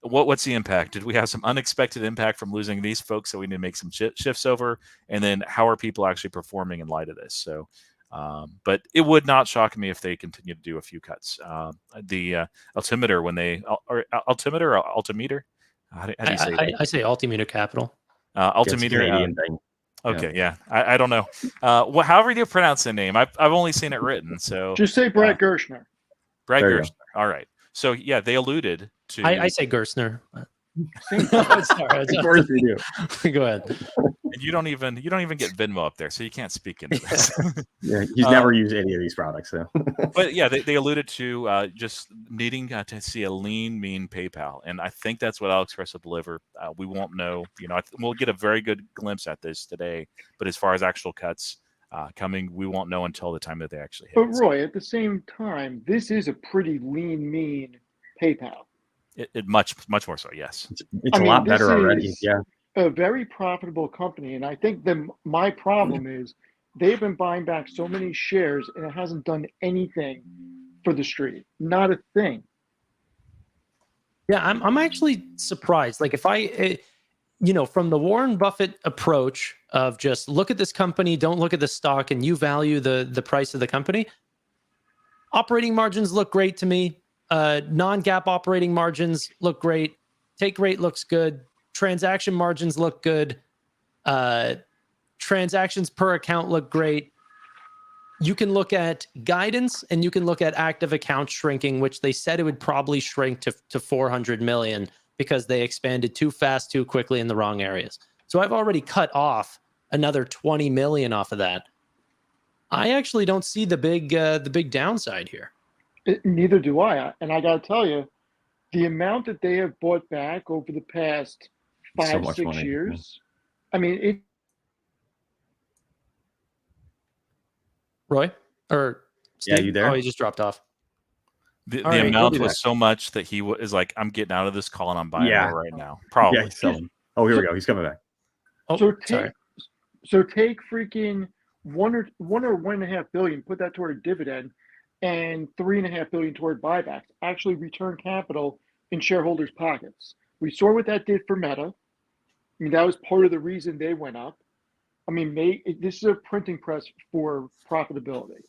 C: what's the impact? Did we have some unexpected impact from losing these folks that we need to make some shifts over? And then how are people actually performing in light of this? So, but it would not shock me if they continue to do a few cuts. The altimeter, altimeter, how do you say that?
A: I say Altimeter Capital.
C: Altimeter. Okay, yeah. I don't know. However do you pronounce the name? I've only seen it written. So
D: just say Brad Gershner.
C: Brad Gershner. All right. So yeah, they alluded to.
A: I say Gerstner.
B: Sorry, of course you do.
A: Go ahead.
C: And you don't even get Venmo up there, so you can't speak into this.
B: He's never used any of these products, so.
C: But yeah, they alluded to just needing to see a lean, mean PayPal, and I think that's what AliExpress will deliver. We won't know. We'll get a very good glimpse at this today, but as far as actual cuts coming, we won't know until the time that they actually hit.
D: But Roy, at the same time, this is a pretty lean, mean PayPal.
C: It much more so, yes.
B: It's a lot better already. Yeah.
D: A very profitable company, and I think my problem is they've been buying back so many shares and it hasn't done anything for the street. Not a thing.
A: Yeah, I'm actually surprised. Like if from the Warren Buffett approach of just look at this company, don't look at the stock, and you value the price of the company. Operating margins look great to me. non-GAAP operating margins look great. Take rate looks good. Transaction margins look good. Transactions per account look great. You can look at guidance and you can look at active account shrinking, which they said it would probably shrink to 400 million because they expanded too fast, too quickly in the wrong areas. So I've already cut off another 20 million off of that. I actually don't see the big downside here.
D: Neither do I. And I got to tell you, the amount that they have bought back over the past
B: So
D: 5,
B: much
D: 6
B: money.
D: years, I mean, it.
A: Roy or Steve?
B: Yeah, you there?
A: Oh, he just dropped off.
C: The
A: All right,
C: amount
A: he'll be
C: was
A: back.
C: so much that he is like, I'm getting out of this call and I'm buying
B: Yeah.
C: more right now. Probably.
B: Yeah, he's selling. Oh, here we go. He's coming back.
A: Oh,
D: So
A: sorry.
D: take freaking one or 1.5 billion, put that toward a dividend, and 3.5 billion toward buybacks. Actually, return capital in shareholders' pockets. We saw what that did for Meta. I mean, that was part of the reason they went up. I mean, this is a printing press for profitability.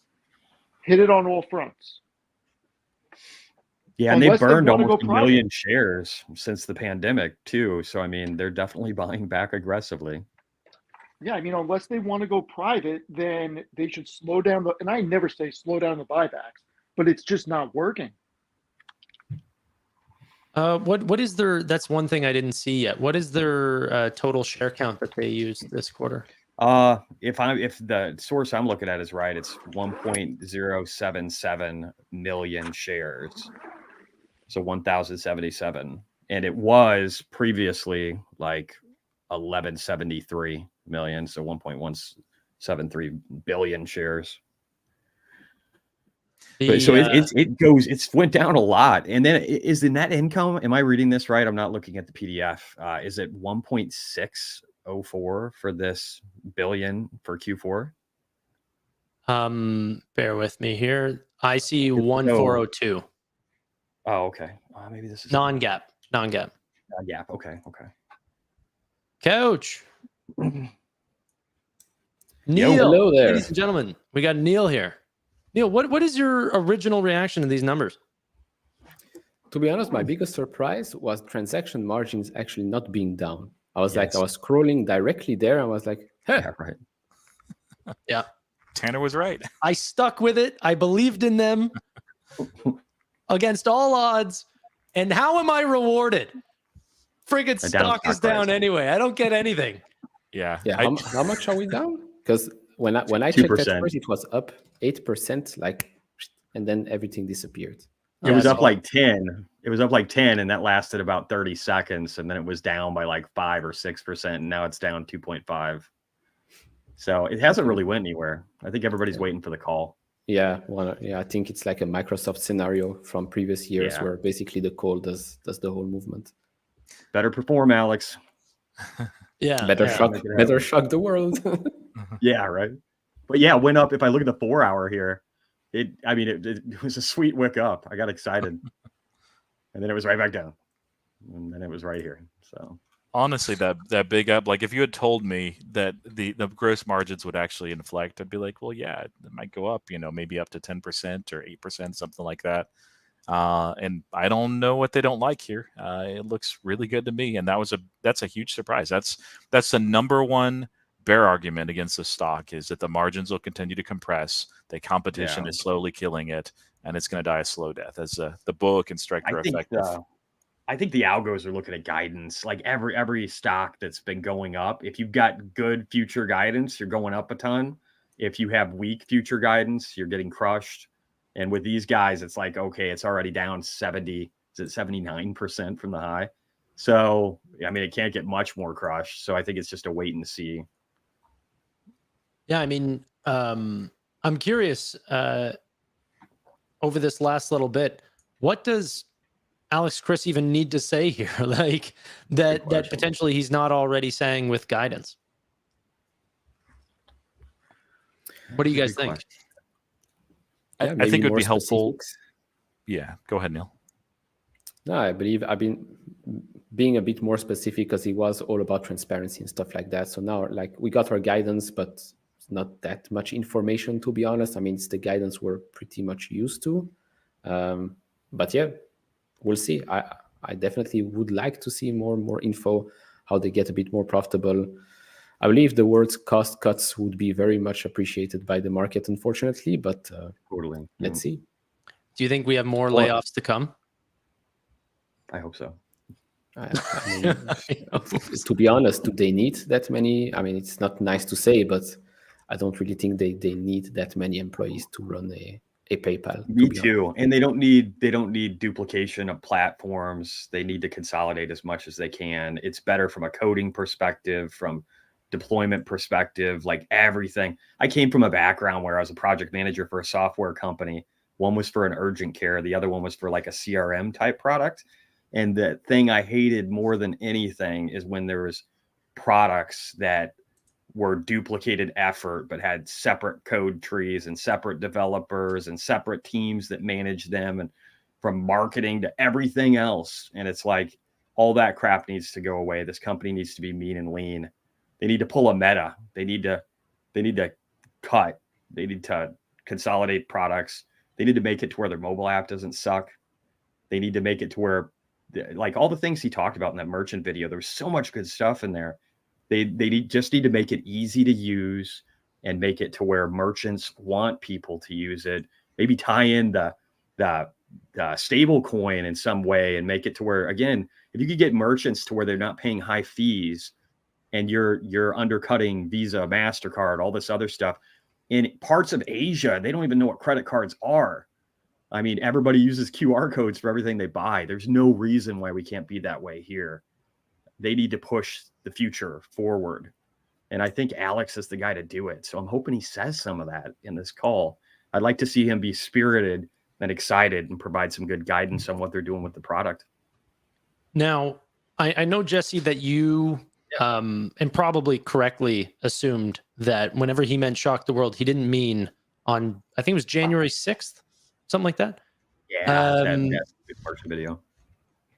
D: Hit it on all fronts.
B: Yeah, and they
D: Unless they
B: burned
D: wanna
B: almost
D: go
B: 1 million
D: private.
B: shares since the pandemic too. So I mean, they're definitely buying back aggressively.
D: Yeah, I mean, unless they want to go private, then they should slow down and I never say slow down the buybacks, but it's just not working.
A: What is their? That's one thing I didn't see yet. What is their total share count that they used this quarter?
B: If the source I'm looking at is right, it's 1.077 million shares. So 1,077. And it was previously like 1173 million, so 1.173 billion shares. So it went down a lot. And then is the net income, am I reading this right? I'm not looking at the PDF. Is it 1.604 for this billion for Q4?
A: Bear with me here. I see 1402.
B: Oh, okay. Maybe this is
A: Non-GAAP.
B: yeah. Okay.
A: Coach.
B: Yo.
A: Neal,
E: hello there.
A: ladies and gentlemen, we got Neal here. Neal, what is your original reaction to these numbers?
E: To be honest, my biggest surprise was transaction margins actually not being down. I was
B: Yes.
E: I was scrolling directly there. I was like, hey.
B: Yeah, right.
A: Yeah.
C: Tannor was right.
A: I stuck with it. I believed in them against all odds. And how am I rewarded? Friggin' stock is down anyway. I don't get anything.
C: Yeah.
E: How much are we down? Because when I checked at
B: 2%.
E: first, it was up 8%, and then everything disappeared.
B: It was up like 10. It was up like 10, and that lasted about 30 seconds, and then it was down by like 5 or 6%, and now it's down 2.5. So it hasn't really went anywhere. I think everybody's waiting for the call.
E: Yeah, I think it's like a Microsoft scenario from previous years where basically the call does the whole movement.
B: Better perform, Alex.
A: Yeah.
E: Better shock the world.
B: Yeah, right. But yeah, it went up. If I look at the 4-hour here, it was a sweet wick up. I got excited. And then it was right back down. And then it was right here. So
C: honestly, that big up, like if you had told me that the gross margins would actually inflect, I'd be like, well, yeah, it might go up, maybe up to 10% or 8%, something like that. And I don't know what they don't like here. It looks really good to me. And that's a huge surprise. That's the number one bear argument against the stock, is that the margins will continue to compress. The competition is slowly killing it, and it's going to die a slow death as the book and strike are effective.
B: I think the algos are looking at guidance. Like every stock that's been going up, if you've got good future guidance, you're going up a ton. If you have weak future guidance, you're getting crushed. And with these guys, it's like, okay, it's already down 79% from the high. So, I mean, it can't get much more crushed. So I think it's just a wait and see.
A: Yeah, I mean, I'm curious over this last little bit, what does Alex Chris even need to say here? Like that potentially he's not already saying with guidance. What do you guys think?
E: Yeah,
C: I think it would be helpful.
E: Specifics.
C: Yeah, go ahead, Neal.
E: No, I believe I've been being a bit more specific because it was all about transparency and stuff like that. So now, like, we got our guidance, but it's not that much information, to be honest. I mean, it's the guidance we're pretty much used to. But yeah, we'll see. I definitely would like to see more info, how they get a bit more profitable. I believe the words cost cuts would be very much appreciated by the market, unfortunately, but
B: Totally.
E: let's see.
A: Do you think we have more
B: Well,
A: layoffs to come?
B: I hope so.
E: I mean, to be honest, do they need that many? I mean, it's not nice to say, but I don't really think they need that many employees to run a PayPal.
B: Me too. And they don't need duplication of platforms. They need to consolidate as much as they can. It's better from a coding perspective, from deployment perspective, like everything. I came from a background where I was a project manager for a software company. One was for an urgent care, the other one was for like a CRM type product. And the thing I hated more than anything is when there was products that were duplicated effort, but had separate code trees and separate developers and separate teams that managed them, and from marketing to everything else. And it's like, all that crap needs to go away. This company needs to be mean and lean. They need to pull a Meta. They need to cut. They need to consolidate products. They need to make it to where their mobile app doesn't suck. They need to make it to where, like all the things he talked about in that merchant video, there's so much good stuff in there. They just need to make it easy to use and make it to where merchants want people to use it. Maybe tie in the stable coin in some way and make it to where, again, if you could get merchants to where they're not paying high fees and you're undercutting Visa, MasterCard, all this other stuff. In parts of Asia, they don't even know what credit cards are. I mean, everybody uses QR codes for everything they buy. There's no reason why we can't be that way here. They need to push the future forward. And I think Alex is the guy to do it. So I'm hoping he says some of that in this call. I'd like to see him be spirited and excited and provide some good guidance on what they're doing with the product.
A: Now, I know, Jesse, that you and probably correctly assumed that whenever he meant shock the world, he didn't mean on, I think it was January 6th, something like that.
B: Yeah, that's a good part of the video.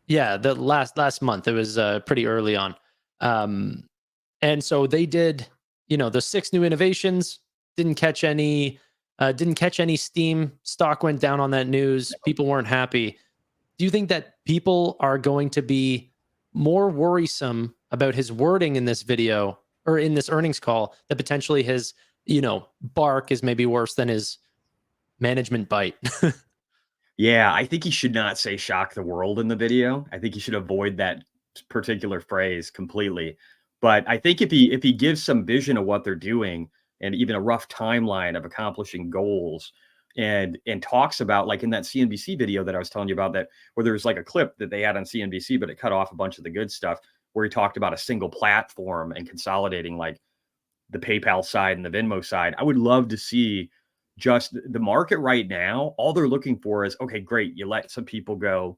A: Yeah, the last month. It was pretty early on. And so they did, the 6 new innovations, didn't catch any steam. Stock went down on that news. People weren't happy. Do you think that people are going to be more worrisome about his wording in this video or in this earnings call, that potentially his, bark is maybe worse than his management bite?
B: Yeah, I think he should not say shock the world in the video. I think he should avoid that particular phrase completely. But I think if he gives some vision of what they're doing and even a rough timeline of accomplishing goals, and talks about, like in that CNBC video that I was telling you about, that where there was like a clip that they had on CNBC, but it cut off a bunch of the good stuff, where he talked about a single platform and consolidating like the PayPal side and the Venmo side. I would love to see just the market right now. All they're looking for is, okay, great, you let some people go.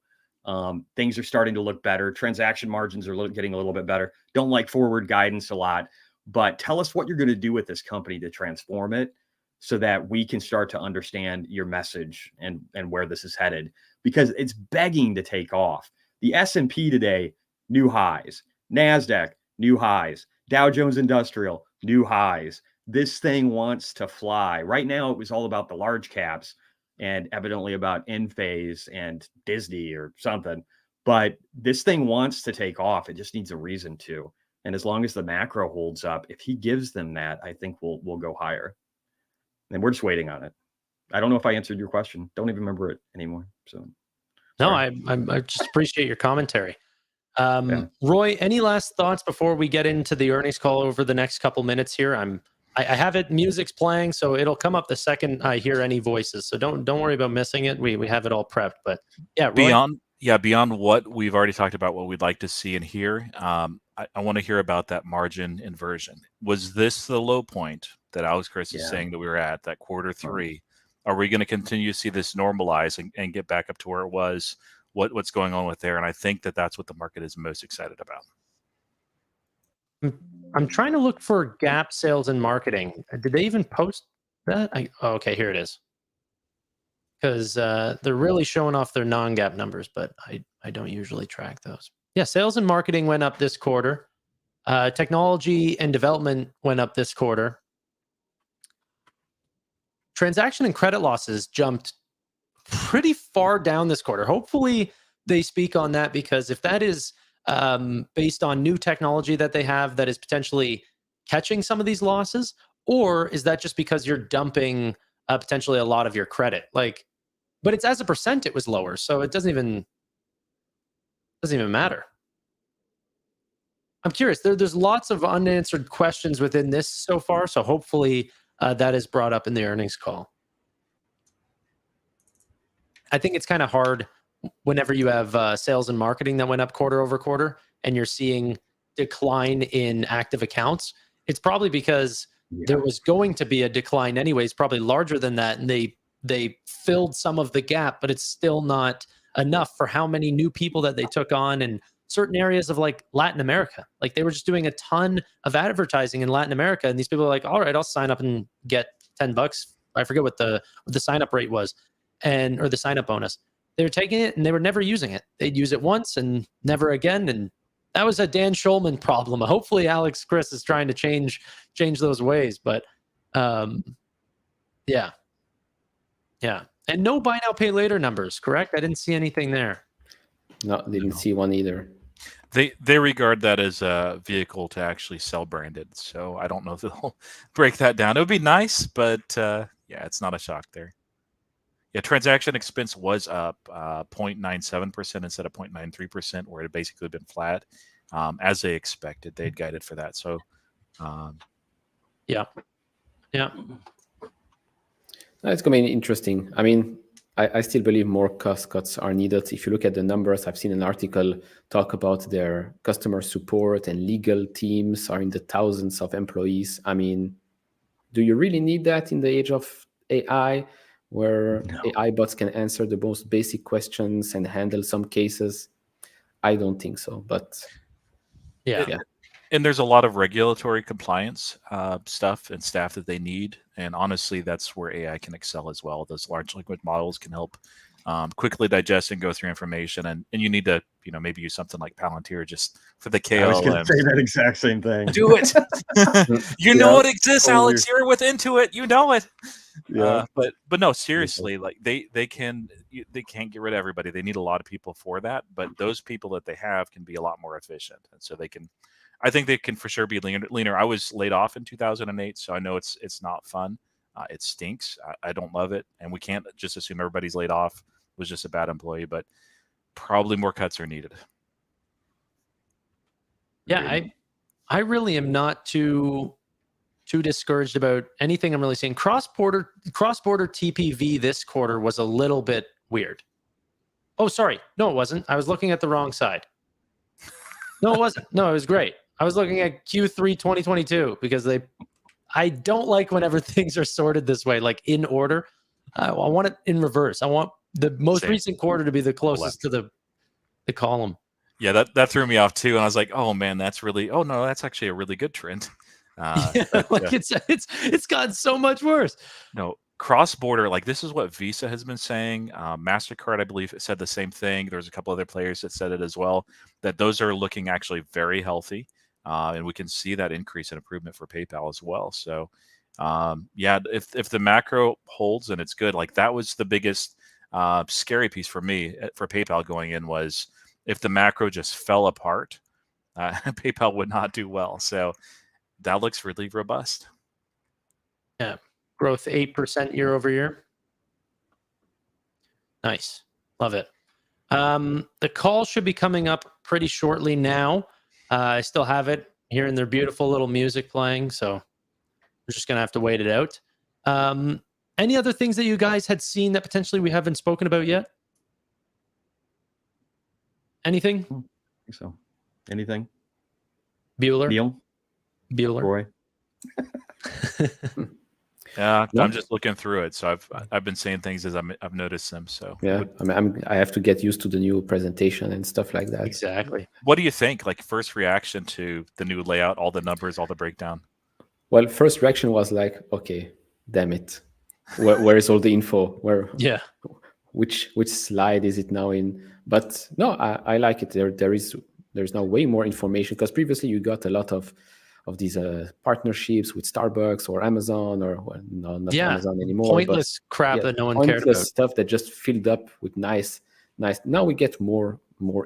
B: Things are starting to look better. Transaction margins are getting a little bit better. Don't like forward guidance a lot, but tell us what you're going to do with this company to transform it, so that we can start to understand your message and where this is headed, because it's begging to take off. The S&P today, new highs. NASDAQ, new highs. Dow Jones Industrial, new highs. This thing wants to fly. Right now, it was all about the large caps and evidently about Enphase and Disney or something. But this thing wants to take off. It just needs a reason to. And as long as the macro holds up, if he gives them that, I think we'll go higher. And we're just waiting on it. I don't know if I answered your question. Don't even remember it anymore. So,
A: no, I just appreciate your commentary. Roy, any last thoughts before we get into the earnings call over the next couple minutes here? I have it. Music's playing, so it'll come up the second I hear any voices. So don't worry about missing it. We have it all prepped. But yeah, Roy?
C: Beyond what we've already talked about, what we'd like to see and hear, I want to hear about that margin inversion. Was this the low point that Alex Chris is saying that we were at, that quarter 3? Are we going to continue to see this normalize and get back up to where it was? What's going on with there? And I think that's what the market is most excited about.
A: I'm trying to look for Gap sales and marketing. Did they even post that? Okay, here it is. Because they're really showing off their non-Gap numbers, but I don't usually track those. Yeah, sales and marketing went up this quarter. Technology and development went up this quarter. Transaction and credit losses jumped pretty far down this quarter. Hopefully they speak on that, because if that is based on new technology that they have that is potentially catching some of these losses, or is that just because you're dumping potentially a lot of your credit? Like, but it's as a percent, it was lower, so it doesn't even matter. I'm curious. There's lots of unanswered questions within this so far, so hopefully that is brought up in the earnings call. I think it's kind of hard whenever you have sales and marketing that went up quarter over quarter, and you're seeing decline in active accounts. It's probably because there was going to be a decline anyways, probably larger than that, and they filled some of the gap, but it's still not enough for how many new people that they took on in certain areas of like Latin America. Like they were just doing a ton of advertising in Latin America, and these people are like, all right, I'll sign up and get $10. I forget what the sign up rate was, or the sign up bonus. They were taking it and they were never using it. They'd use it once and never again. And that was a Dan Schulman problem. Hopefully Alex Chris is trying to change those ways, but yeah. And no buy now, pay later numbers, correct? I didn't see anything there.
E: No, didn't see one either.
C: They regard that as a vehicle to actually sell branded. So I don't know if they'll break that down. It would be nice, but yeah, it's not a shock there. Yeah, transaction expense was up 0.97% instead of 0.93%, where it had basically been flat, as they expected. They'd guided for that. So,
A: yeah.
E: It's going to be interesting. I mean, I still believe more cost cuts are needed. If you look at the numbers, I've seen an article talk about their customer support and legal teams are in the thousands of employees. I mean, do you really need that in the age of AI, where AI bots can answer the most basic questions and handle some cases? I don't think so, but
A: yeah.
C: And there's a lot of regulatory compliance stuff and staff that they need. And honestly, that's where AI can excel as well. Those large language models can help quickly digest and go through information. And you need to, maybe use something like Palantir just for the KLM.
B: I was going to say that exact same thing.
C: Do it. You know it exists, Alex. You're with Intuit. You know it.
B: Yeah.
C: But no, seriously, like they can't get rid of everybody. They need a lot of people for that. But those people that they have can be a lot more efficient, and so I think they can for sure be leaner. I was laid off in 2008, so I know it's not fun. It stinks. I don't love it, and we can't just assume everybody's laid off was just a bad employee. But probably more cuts are needed.
A: Yeah, I really am not too discouraged about anything I'm really seeing. Cross-border TPV this quarter was a little bit weird. Oh, sorry. No, it wasn't. I was looking at the wrong side. No, it wasn't. No, it was great. I was looking at Q3 2022 because I don't like whenever things are sorted this way, like in order. I want it in reverse. I want the most recent quarter to be the closest to the column.
C: Yeah, that threw me off too, and I was like, "Oh man, that's actually a really good trend."
A: It's gotten so much worse.
C: No, cross-border, like this is what Visa has been saying. MasterCard, I believe, said the same thing. There's a couple other players that said it as well, that those are looking actually very healthy. And we can see that increase in improvement for PayPal as well. So, if the macro holds and it's good, like that was the biggest scary piece for me for PayPal going in, was if the macro just fell apart, PayPal would not do well. So that looks really robust.
A: Yeah. Growth 8% year over year. Nice. Love it. The call should be coming up pretty shortly now. I still have it hearing their beautiful little music playing, so we're just going to have to wait it out. Any other things that you guys had seen that potentially we haven't spoken about yet? Anything?
B: I think so. Anything?
A: Bueller?
B: Neal?
A: Bueller?
B: Roy?
C: Yeah, I'm just looking through it. So I've been saying things as I've noticed them. So
E: yeah, I have to get used to the new presentation and stuff like that.
A: Exactly.
C: What do you think? Like first reaction to the new layout, all the numbers, all the breakdown?
E: Well, first reaction was like, okay, damn it, where is all the info? Which slide is it now in? But no, I like it. There's now way more information, because previously you got a lot of these partnerships with Starbucks or Amazon, or well, no, not Amazon anymore.
A: Pointless crap that no one cared
E: pointless
A: about.
E: stuff that just filled up with nice. Now we get more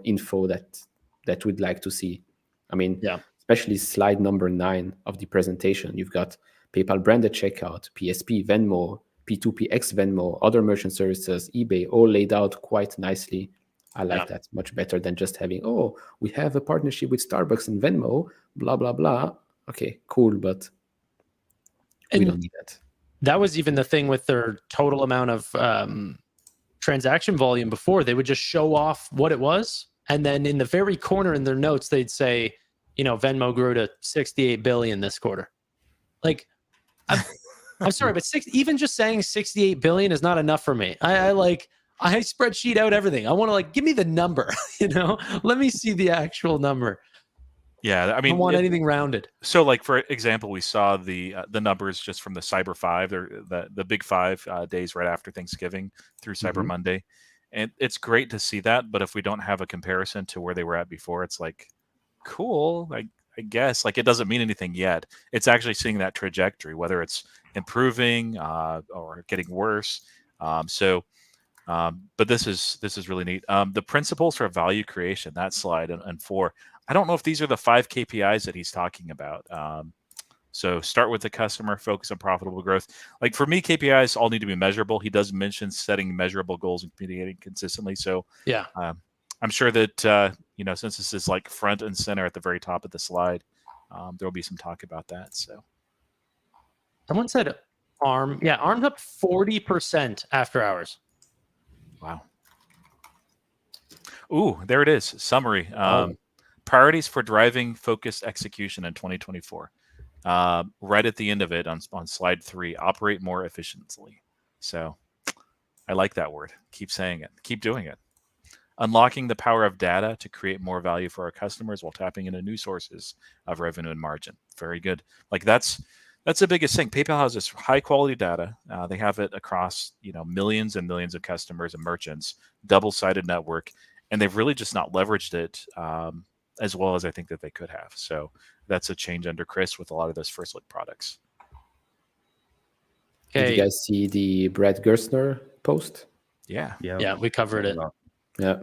E: info that we'd like to see. I mean, especially slide number 9 of the presentation. You've got PayPal branded checkout, PSP, Venmo, P2P ex Venmo, other merchant services, eBay, all laid out quite nicely. I like that much better than just having, we have a partnership with Starbucks and Venmo, blah, blah, blah. Okay, cool, but we don't need that.
A: That was even the thing with their total amount of transaction volume before. They would just show off what it was. And then in the very corner in their notes, they'd say, Venmo grew to 68 billion this quarter. Like, I'm sorry, but even just saying 68 billion is not enough for me. I spreadsheet out everything. I want to give me the number, let me see the actual number.
C: Yeah, I mean,
A: I don't want anything rounded.
C: So, for example, we saw the numbers just from the Cyber 5, the big 5 days right after Thanksgiving through Cyber Monday, and it's great to see that. But if we don't have a comparison to where they were at before, it's cool. I guess it doesn't mean anything yet. It's actually seeing that trajectory, whether it's improving or getting worse. But this is really neat. The principles for value creation, that slide and 4. I don't know if these are the 5 KPIs that he's talking about. So start with the customer, focus on profitable growth. For me, KPIs all need to be measurable. He does mention setting measurable goals and communicating consistently. So I'm sure that since this is front and center at the very top of the slide, there will be some talk about that. So
A: someone said ARM. Yeah, ARM's up 40% after hours.
C: Wow. Ooh, there it is. Summary. Priorities for driving focused execution in 2024. Right at the end of it on slide 3, operate more efficiently. So I like that word. Keep saying it. Keep doing it. Unlocking the power of data to create more value for our customers while tapping into new sources of revenue and margin. Very good. That's the biggest thing. PayPal has this high quality data. They have it across millions and millions of customers and merchants, double-sided network, and they've really just not leveraged it as well as I think that they could have. So that's a change under Chris with a lot of those first look products.
E: Okay. Did you guys see the Brad Gerstner post?
C: Yeah,
A: we covered it.
E: Yeah,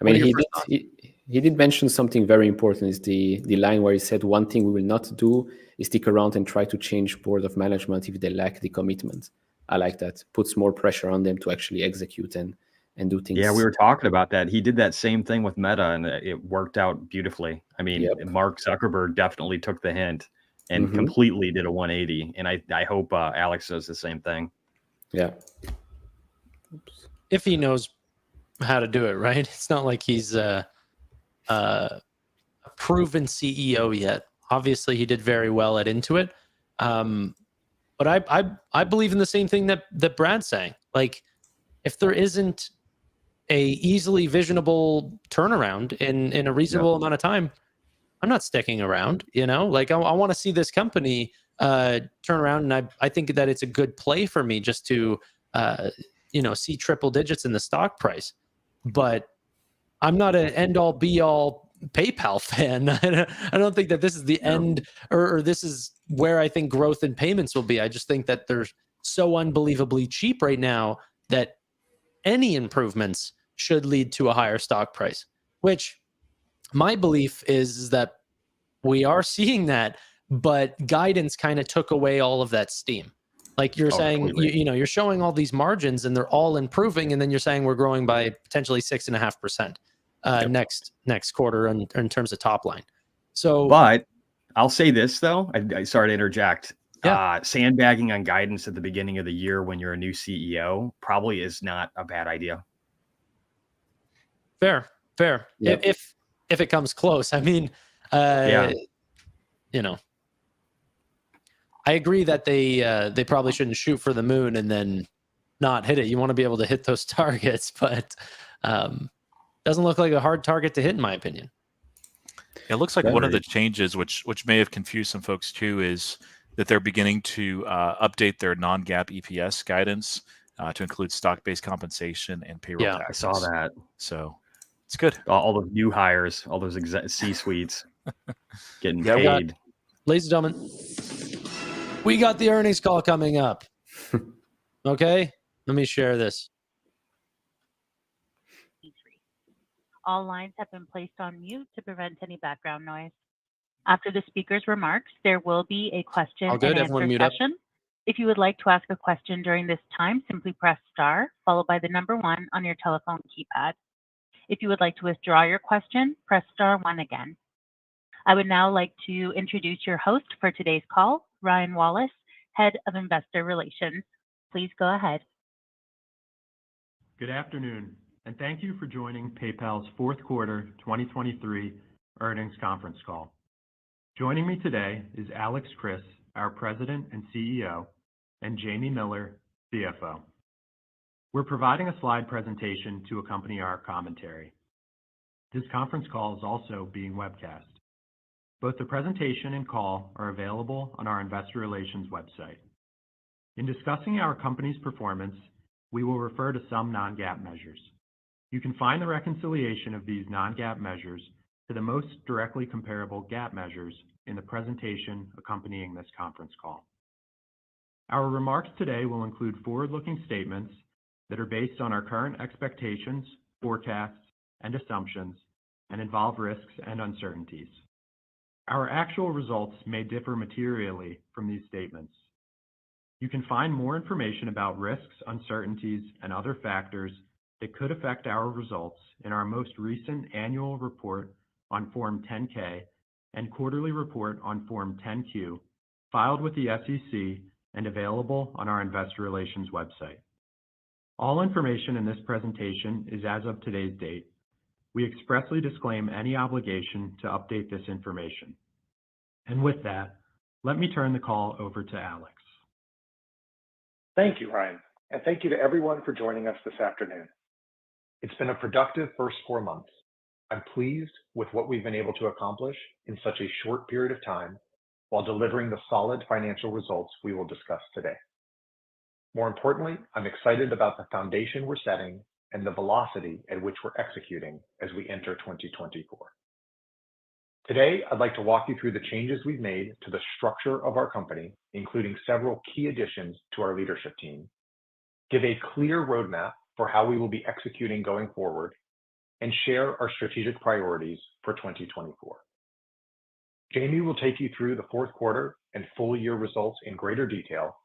E: I mean, he did mention something very important. Is the line where he said, one thing we will not do is stick around and try to change board of management if they lack the commitment. I like that. Puts more pressure on them to actually execute and do things.
B: Yeah, we were talking about that. He did that same thing with Meta, and it worked out beautifully. I mean, Mark Zuckerberg definitely took the hint and completely did a 180. And I hope Alex does the same thing.
E: Yeah.
A: If he knows how to do it, right? It's not like he's a proven CEO yet. Obviously, he did very well at Intuit. But I believe in the same thing that Brad's saying. If there isn't a easily visionable turnaround in a reasonable amount of time, I'm not sticking around. I want to see this company turn around, and I think that it's a good play for me just to see triple digits in the stock price. But I'm not an end-all, be-all PayPal fan. I don't think that this is the end, or this is where I think growth in payments will be. I just think that they're so unbelievably cheap right now that any improvements should lead to a higher stock price, which my belief is that we are seeing that, but guidance kind of took away all of that steam. You're saying, you're showing all these margins and they're all improving, and then you're saying we're growing by potentially 6.5% next quarter in terms of top line. So,
B: but I'll say this though, I sorry to interject. Sandbagging on guidance at the beginning of the year when you're a new CEO probably is not a bad idea.
A: Fair. Yep. If it comes close, I mean, I agree that they probably shouldn't shoot for the moon and then not hit it. You want to be able to hit those targets, but doesn't look like a hard target to hit, in my opinion.
C: It looks like one of the changes, which may have confused some folks too, is that they're beginning to update their non-GAAP EPS guidance to include stock-based compensation and payroll taxes.
B: I saw that.
C: So it's good.
B: All the new hires, all those C-suites getting paid.
A: Ladies and gentlemen, we got the earnings call coming up. Okay, let me share this.
F: All lines have been placed on mute to prevent any background noise. After the speaker's remarks, there will be a question
A: All good.
F: and
A: Everyone
F: answer
A: mute up.
F: session. If you would like to ask a question during this time, simply press star followed by the number 1 on your telephone keypad. If you would like to withdraw your question, press star 1 again. I would now like to introduce your host for today's call, Ryan Wallace, Head of Investor Relations. Please go ahead.
G: Good afternoon, and thank you for joining PayPal's fourth quarter 2023 earnings conference call. Joining me today is Alex Chriss, our President and CEO, and Jamie Miller, CFO. We're providing a slide presentation to accompany our commentary. This conference call is also being webcast. Both the presentation and call are available on our investor relations website. In discussing our company's performance, we will refer to some non-GAAP measures. You can find the reconciliation of these non-GAAP measures to the most directly comparable GAAP measures in the presentation accompanying this conference call. Our remarks today will include forward-looking statements that are based on our current expectations, forecasts, and assumptions, and involve risks and uncertainties. Our actual results may differ materially from these statements. You can find more information about risks, uncertainties, and other factors that could affect our results in our most recent annual report on Form 10-K and quarterly report on Form 10-Q, filed with the SEC and available on our investor relations website. All information in this presentation is as of today's date. We expressly disclaim any obligation to update this information. And with that, let me turn the call over to Alex.
H: Thank you, Ryan, and thank you to everyone for joining us this afternoon. It's been a productive first 4 months. I'm pleased with what we've been able to accomplish in such a short period of time while delivering the solid financial results we will discuss today. More importantly, I'm excited about the foundation we're setting and the velocity at which we're executing as we enter 2024. Today, I'd like to walk you through the changes we've made to the structure of our company, including several key additions to our leadership team, give a clear roadmap for how we will be executing going forward, and share our strategic priorities for 2024. Jamie will take you through the fourth quarter and full year results in greater detail,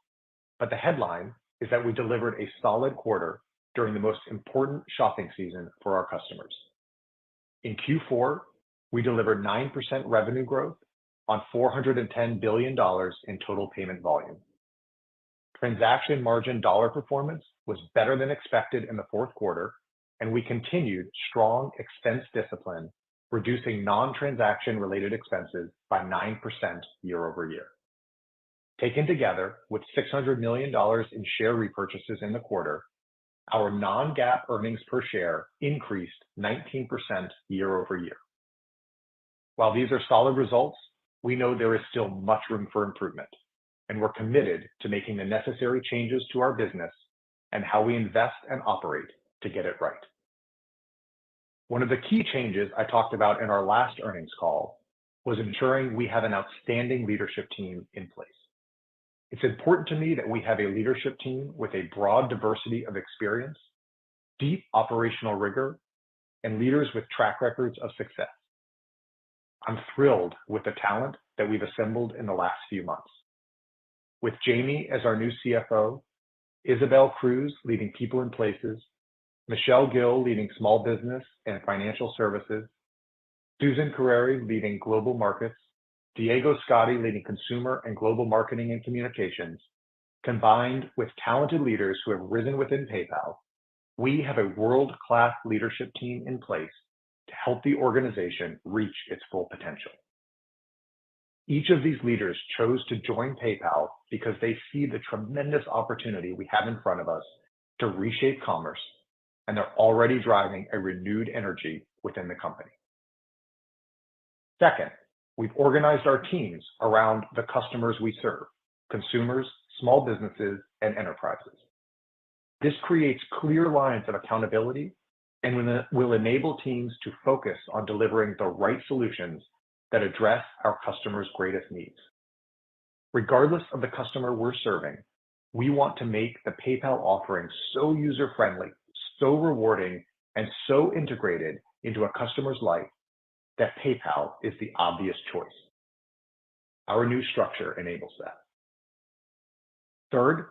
H: but the headline is that we delivered a solid quarter during the most important shopping season for our customers. In Q4, we delivered 9% revenue growth on $410 billion in total payment volume. Transaction margin dollar performance was better than expected in the fourth quarter, and we continued strong expense discipline, reducing non-transaction related expenses by 9% year-over-year. Taken together with $600 million in share repurchases in the quarter, our non-GAAP earnings per share increased 19% year-over-year. While these are solid results, we know there is still much room for improvement, and we're committed to making the necessary changes to our business and how we invest and operate to get it right. One of the key changes I talked about in our last earnings call was ensuring we have an outstanding leadership team in place. It's important to me that we have a leadership team with a broad diversity of experience, deep operational rigor, and leaders with track records of success. I'm thrilled with the talent that we've assembled in the last few months. With Jamie as our new CFO, Isabel Cruz leading People and Places, Michelle Gill leading Small Business and Financial Services, Susan Carreri leading Global Markets, Diego Scotti leading Consumer and Global Marketing and Communications, combined with talented leaders who have risen within PayPal, we have a world-class leadership team in place to help the organization reach its full potential. Each of these leaders chose to join PayPal because they see the tremendous opportunity we have in front of us to reshape commerce, and they're already driving a renewed energy within the company. Second, we've organized our teams around the customers we serve, consumers, small businesses, and enterprises. This creates clear lines of accountability and will enable teams to focus on delivering the right solutions that address our customers' greatest needs. Regardless of the customer we're serving, we want to make the PayPal offering so user-friendly, so rewarding, and so integrated into a customer's life that PayPal is the obvious choice. Our new structure enables that. Third,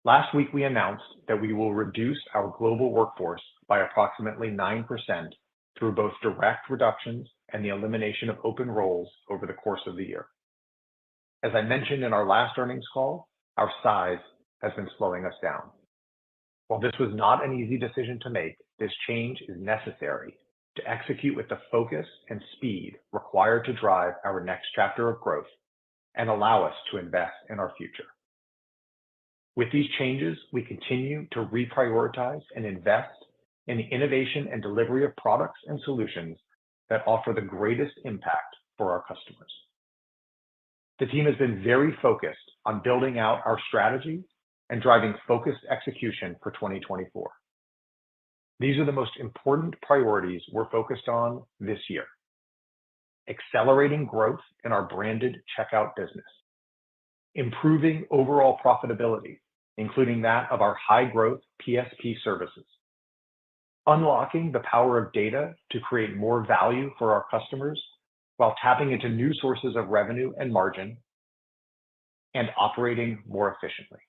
H: last week we announced that we will reduce our global workforce by approximately 9% through both direct reductions and the elimination of open roles over the course of the year. As I mentioned in our last earnings call, our size has been slowing us down. While this was not an easy decision to make, this change is necessary to execute with the focus and speed required to drive our next chapter of growth and allow us to invest in our future. With these changes, we continue to reprioritize and invest in the innovation and delivery of products and solutions that offer the greatest impact for our customers. The team has been very focused on building out our strategy and driving focused execution for 2024. These are the most important priorities we're focused on this year. Accelerating growth in our branded checkout business. Improving overall profitability, including that of our high-growth PSP services. Unlocking the power of data to create more value for our customers while tapping into new sources of revenue and margin, and operating more efficiently.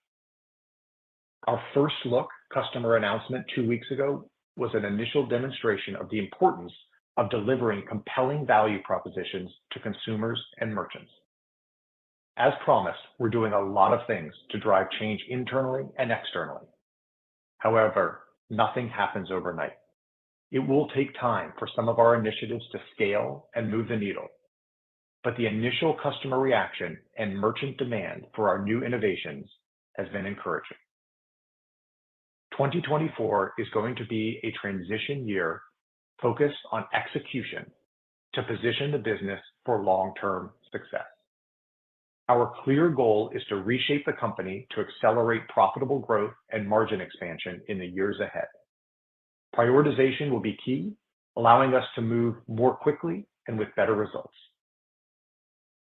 H: Our first look customer announcement 2 weeks ago was an initial demonstration of the importance of delivering compelling value propositions to consumers and merchants. As promised, we're doing a lot of things to drive change internally and externally. However, nothing happens overnight. It will take time for some of our initiatives to scale and move the needle, but the initial customer reaction and merchant demand for our new innovations has been encouraging. 2024 is going to be a transition year focused on execution to position the business for long-term success. Our clear goal is to reshape the company to accelerate profitable growth and margin expansion in the years ahead. Prioritization will be key, allowing us to move more quickly and with better results.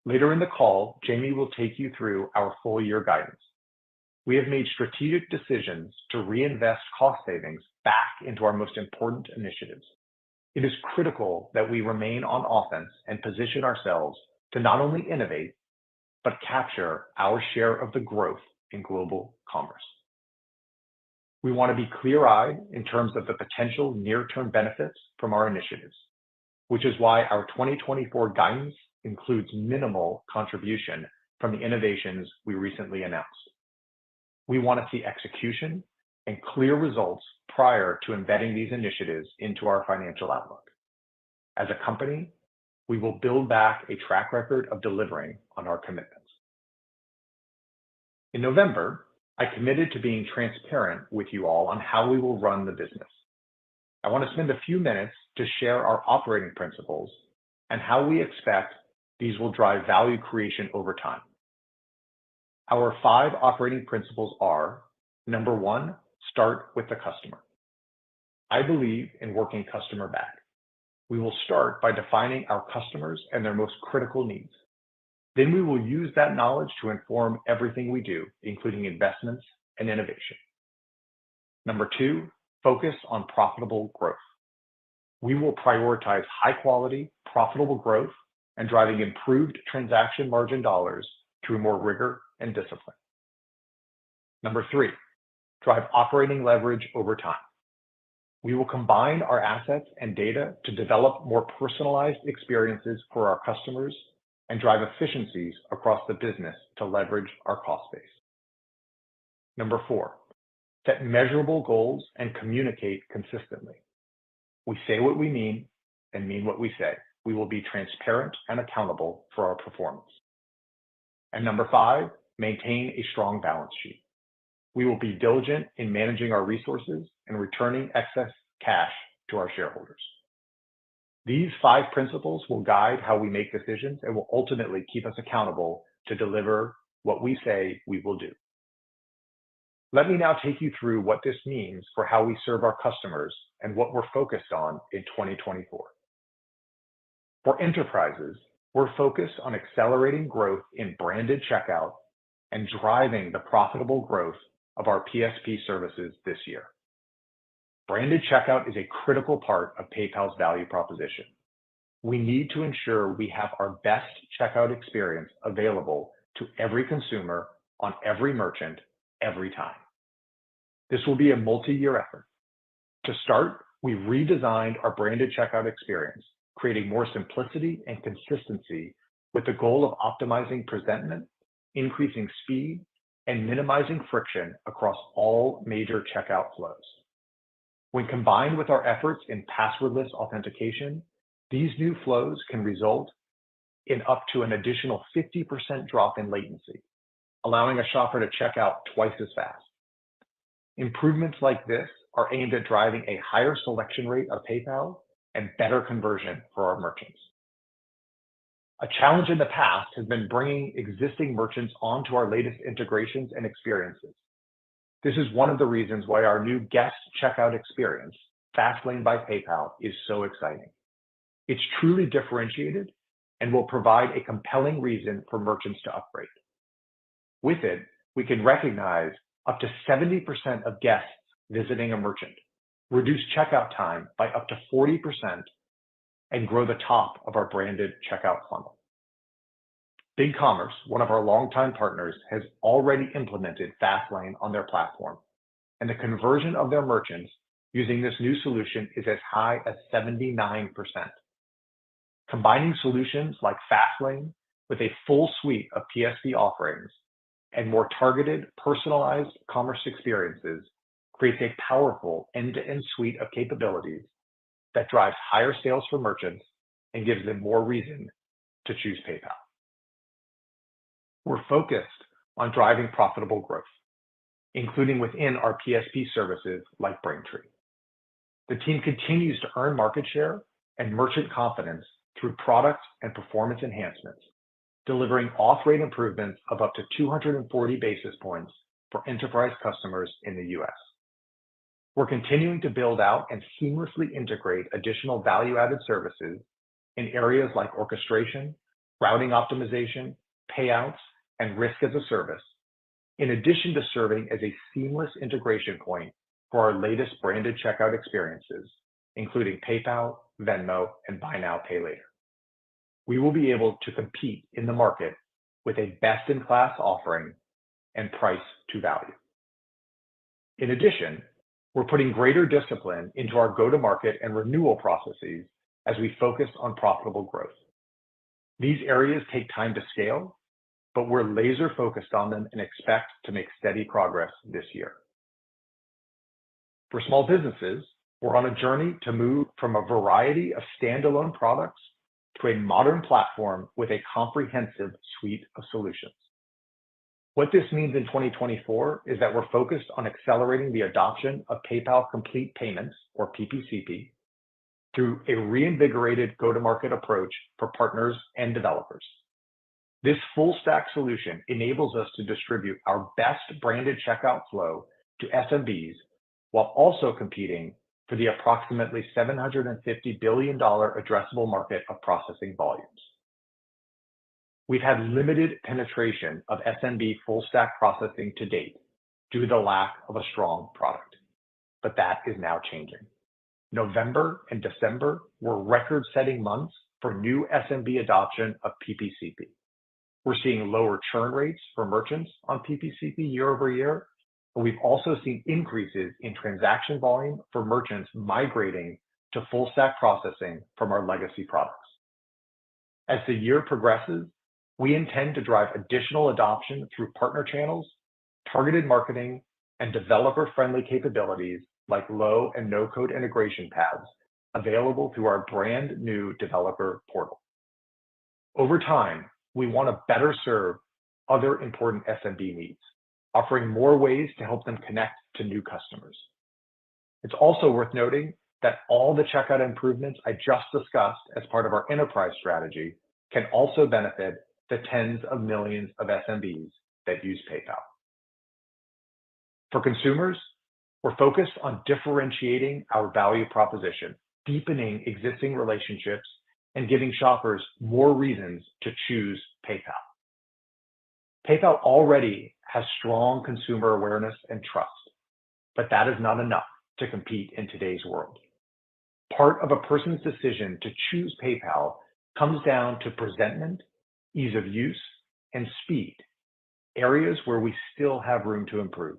H: Later in the call, Jamie will take you through our full year guidance. We have made strategic decisions to reinvest cost savings back into our most important initiatives. It is critical that we remain on offense and position ourselves to not only innovate, but capture our share of the growth in global commerce. We want to be clear-eyed in terms of the potential near-term benefits from our initiatives, which is why our 2024 guidance includes minimal contribution from the innovations we recently announced. We want to see execution and clear results prior to embedding these initiatives into our financial outlook. As a company, we will build back a track record of delivering on our commitments. In November, I committed to being transparent with you all on how we will run the business. I want to spend a few minutes to share our operating principles and how we expect these will drive value creation over time. Our 5 operating principles are: number 1, start with the customer. I believe in working customer back. We will start by defining our customers and their most critical needs. Then we will use that knowledge to inform everything we do, including investments and innovation. Number 2, focus on profitable growth. We will prioritize high-quality, profitable growth and driving improved transaction margin dollars through more rigor and discipline. Number 3, drive operating leverage over time. We will combine our assets and data to develop more personalized experiences for our customers and drive efficiencies across the business to leverage our cost base. Number 4, set measurable goals and communicate consistently. We say what we mean and mean what we say. We will be transparent and accountable for our performance. And number 5, maintain a strong balance sheet. We will be diligent in managing our resources and returning excess cash to our shareholders. These 5 principles will guide how we make decisions and will ultimately keep us accountable to deliver what we say we will do. Let me now take you through what this means for how we serve our customers and what we're focused on in 2024. For enterprises, we're focused on accelerating growth in branded checkout and driving the profitable growth of our PSP services this year. Branded checkout is a critical part of PayPal's value proposition. We need to ensure we have our best checkout experience available to every consumer on every merchant every time. This will be a multi-year effort. To start, we redesigned our branded checkout experience, creating more simplicity and consistency with the goal of optimizing presentment, increasing speed, and minimizing friction across all major checkout flows. When combined with our efforts in passwordless authentication, these new flows can result in up to an additional 50% drop in latency, allowing a shopper to check out twice as fast. Improvements like this are aimed at driving a higher selection rate of PayPal and better conversion for our merchants. A challenge in the past has been bringing existing merchants onto our latest integrations and experiences. This is one of the reasons why our new guest checkout experience, Fastlane by PayPal, is so exciting. It's truly differentiated and will provide a compelling reason for merchants to upgrade. With it, we can recognize up to 70% of guests visiting a merchant, reduce checkout time by up to 40%, and grow the top of our branded checkout funnel. BigCommerce, one of our longtime partners, has already implemented Fastlane on their platform, and the conversion of their merchants using this new solution is as high as 79%. Combining solutions like Fastlane with a full suite of PSP offerings and more targeted, personalized commerce experiences creates a powerful end-to-end suite of capabilities that drives higher sales for merchants and gives them more reason to choose PayPal. We're focused on driving profitable growth, including within our PSP services like Braintree. The team continues to earn market share and merchant confidence through product and performance enhancements, delivering auth rate improvements of up to 240 basis points for enterprise customers in the US. We're continuing to build out and seamlessly integrate additional value-added services in areas like orchestration, routing optimization, payouts, and risk as a service, in addition to serving as a seamless integration point for our latest branded checkout experiences, including PayPal, Venmo, and Buy Now, Pay Later. We will be able to compete in the market with a best-in-class offering and price to value. In addition, we're putting greater discipline into our go-to-market and renewal processes as we focus on profitable growth. These areas take time to scale, but we're laser-focused on them and expect to make steady progress this year. For small businesses, we're on a journey to move from a variety of standalone products to a modern platform with a comprehensive suite of solutions. What this means in 2024 is that we're focused on accelerating the adoption of PayPal Complete Payments, or PPCP, through a reinvigorated go-to-market approach for partners and developers. This full-stack solution enables us to distribute our best branded checkout flow to SMBs while also competing for the approximately $750 billion addressable market of processing volumes. We've had limited penetration of SMB full-stack processing to date due to the lack of a strong product, but that is now changing. November and December were record-setting months for new SMB adoption of PPCP. We're seeing lower churn rates for merchants on PPCP year over year, but we've also seen increases in transaction volume for merchants migrating to full-stack processing from our legacy products. As the year progresses, we intend to drive additional adoption through partner channels, targeted marketing, and developer-friendly capabilities like low and no-code integration paths available through our brand new developer portal. Over time, we want to better serve other important SMB needs, offering more ways to help them connect to new customers. It's also worth noting that all the checkout improvements I just discussed as part of our enterprise strategy can also benefit the tens of millions of SMBs that use PayPal. For consumers, we're focused on differentiating our value proposition, deepening existing relationships, and giving shoppers more reasons to choose PayPal. PayPal already has strong consumer awareness and trust, but that is not enough to compete in today's world. Part of a person's decision to choose PayPal comes down to presentment, ease of use, and speed, areas where we still have room to improve.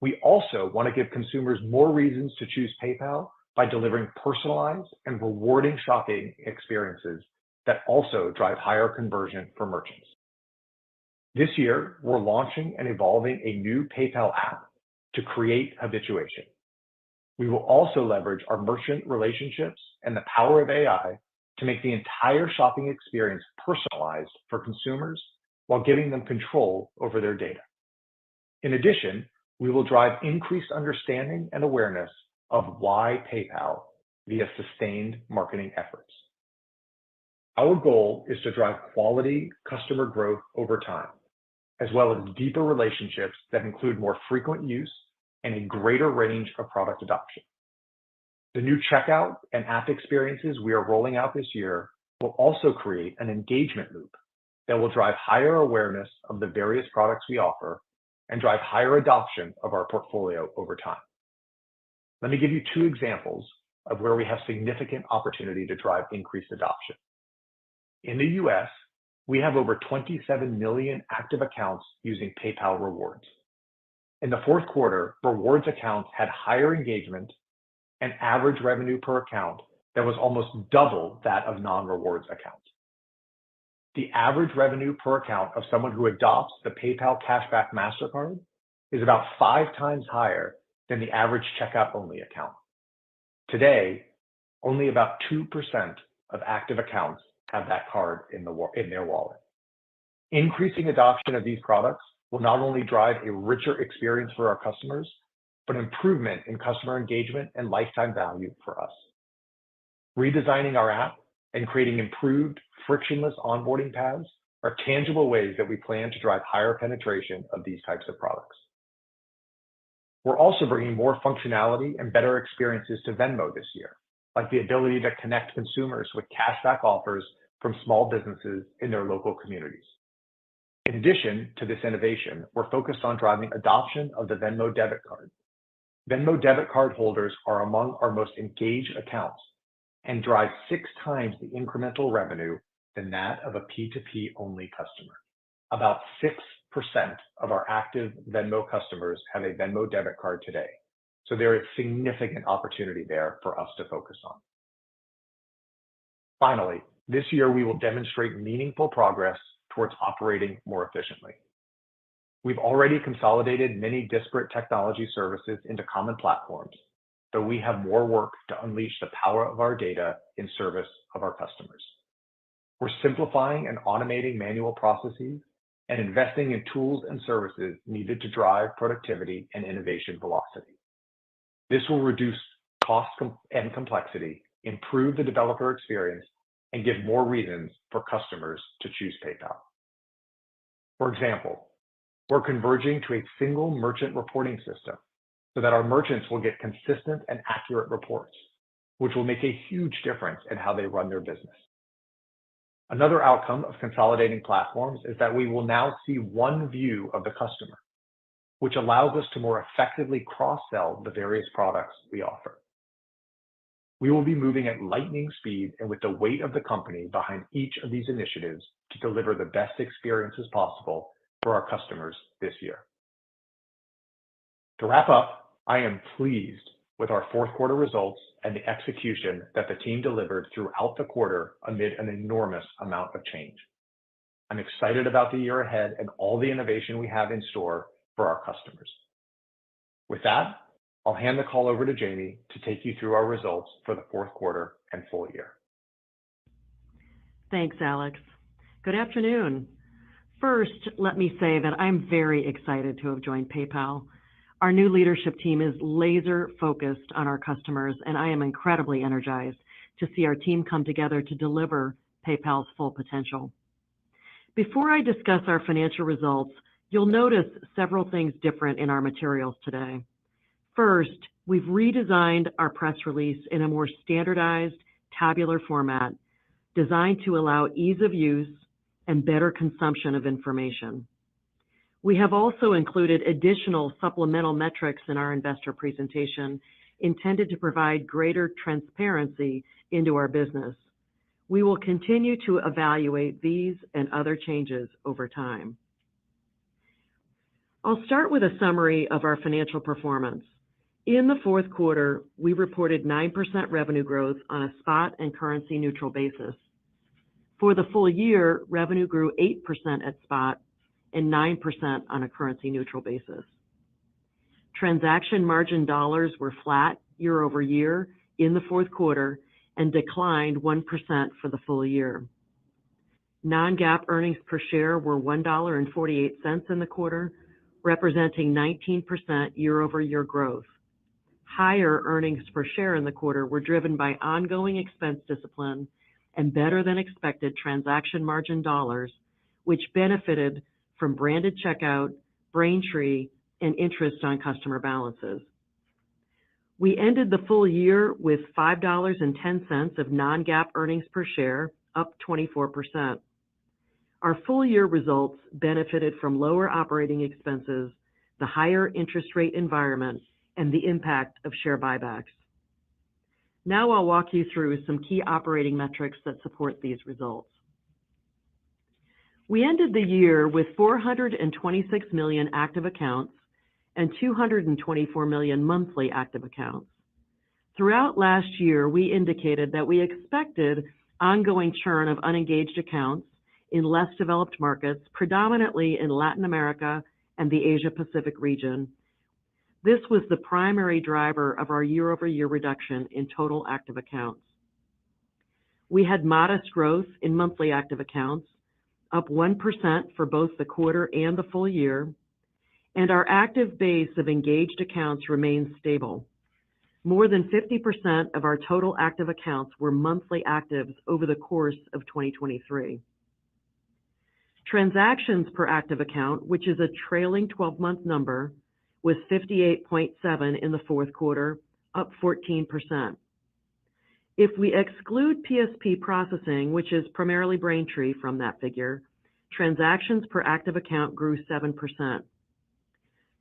H: We also want to give consumers more reasons to choose PayPal by delivering personalized and rewarding shopping experiences that also drive higher conversion for merchants. This year, we're launching and evolving a new PayPal app to create habituation. We will also leverage our merchant relationships and the power of AI to make the entire shopping experience personalized for consumers while giving them control over their data. In addition, we will drive increased understanding and awareness of why PayPal via sustained marketing efforts. Our goal is to drive quality customer growth over time, as well as deeper relationships that include more frequent use and a greater range of product adoption. The new checkout and app experiences we are rolling out this year will also create an engagement loop that will drive higher awareness of the various products we offer and drive higher adoption of our portfolio over time. Let me give you two examples of where we have significant opportunity to drive increased adoption. In the US, we have over 27 million active accounts using PayPal Rewards. In the fourth quarter, Rewards accounts had higher engagement and average revenue per account that was almost double that of non-Rewards accounts. The average revenue per account of someone who adopts the PayPal Cashback MasterCard is about 5 times higher than the average checkout-only account. Today, only about 2% of active accounts have that card in their wallet. Increasing adoption of these products will not only drive a richer experience for our customers, but improvement in customer engagement and lifetime value for us. Redesigning our app and creating improved, frictionless onboarding paths are tangible ways that we plan to drive higher penetration of these types of products. We're also bringing more functionality and better experiences to Venmo this year, like the ability to connect consumers with cashback offers from small businesses in their local communities. In addition to this innovation, we're focused on driving adoption of the Venmo debit card. Venmo debit card holders are among our most engaged accounts and drive 6 times the incremental revenue than that of a P2P only customer. About 6% of our active Venmo customers have a Venmo debit card today, so there is significant opportunity there for us to focus on. Finally, this year we will demonstrate meaningful progress towards operating more efficiently. We've already consolidated many disparate technology services into common platforms, though we have more work to unleash the power of our data in service of our customers. We're simplifying and automating manual processes and investing in tools and services needed to drive productivity and innovation velocity. This will reduce cost and complexity, improve the developer experience, and give more reasons for customers to choose PayPal. For example, we're converging to a single merchant reporting system so that our merchants will get consistent and accurate reports, which will make a huge difference in how they run their business. Another outcome of consolidating platforms is that we will now see one view of the customer, which allows us to more effectively cross-sell the various products we offer. We will be moving at lightning speed and with the weight of the company behind each of these initiatives to deliver the best experiences possible for our customers this year. To wrap up, I am pleased with our fourth quarter results and the execution that the team delivered throughout the quarter amid an enormous amount of change. I'm excited about the year ahead and all the innovation we have in store for our customers. With that, I'll hand the call over to Jamie to take you through our results for the fourth quarter and full year.
I: Thanks, Alex. Good afternoon. First, let me say that I'm very excited to have joined PayPal. Our new leadership team is laser focused on our customers, and I am incredibly energized to see our team come together to deliver PayPal's full potential. Before I discuss our financial results, you'll notice several things different in our materials today. First, we've redesigned our press release in a more standardized tabular format designed to allow ease of use and better consumption of information. We have also included additional supplemental metrics in our investor presentation intended to provide greater transparency into our business. We will continue to evaluate these and other changes over time. I'll start with a summary of our financial performance. In the fourth quarter, we reported 9% revenue growth on a spot and currency neutral basis. For the full year, revenue grew 8% at spot and 9% on a currency neutral basis. Transaction margin dollars were flat year over year in the fourth quarter and declined 1% for the full year. Non-GAAP earnings per share were $1.48 in the quarter, representing 19% year-over-year growth. Higher earnings per share in the quarter were driven by ongoing expense discipline and better than expected transaction margin dollars, which benefited from branded checkout, Braintree, and interest on customer balances. We ended the full year with $5.10 of non-GAAP earnings per share, up 24%. Our full year results benefited from lower operating expenses, the higher interest rate environment, and the impact of share buybacks. Now I'll walk you through some key operating metrics that support these results. We ended the year with 426 million active accounts and 224 million monthly active accounts. Throughout last year, we indicated that we expected ongoing churn of unengaged accounts in less developed markets, predominantly in Latin America and the Asia Pacific region. This was the primary driver of our year-over-year reduction in total active accounts. We had modest growth in monthly active accounts, up 1% for both the quarter and the full year, and our active base of engaged accounts remains stable. More than 50% of our total active accounts were monthly actives over the course of 2023. Transactions per active account, which is a trailing 12-month number, was 58.7 in the fourth quarter, up 14%. If we exclude PSP processing, which is primarily Braintree from that figure, transactions per active account grew 7%.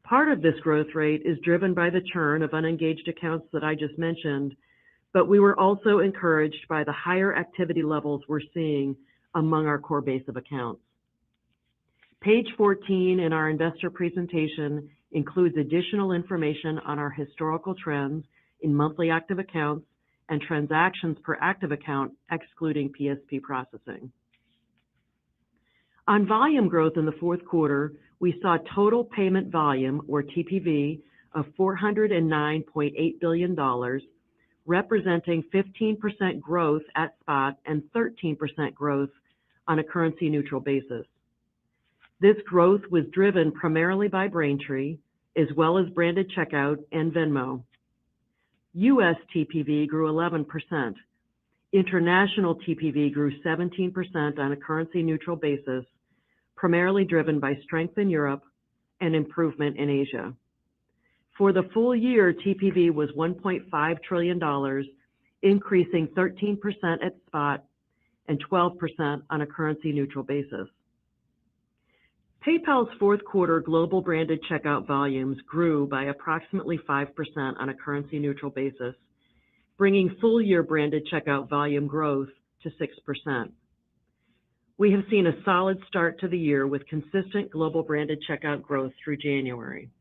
I: Part of this growth rate is driven by the churn of unengaged accounts that I just mentioned, but we were also encouraged by the higher activity levels we're seeing among our core base of accounts. Page 14 in our investor presentation includes additional information on our historical trends in monthly active accounts and transactions per active account, excluding PSP processing. On volume growth in the fourth quarter, we saw total payment volume, or TPV, of $409.8 billion, representing 15% growth at spot and 13% growth on a currency-neutral basis. This growth was driven primarily by Braintree, as well as branded checkout and Venmo. U.S. TPV grew 11%. International TPV grew 17% on a currency-neutral basis, primarily driven by strength in Europe and improvement in Asia. For the full year, TPV was $1.5 trillion, increasing 13% at spot and 12% on a currency-neutral basis. PayPal's fourth quarter global branded checkout volumes grew by approximately 5% on a currency-neutral basis, bringing full-year branded checkout volume growth to 6%. We have seen a solid start to the year with consistent global branded checkout growth through January.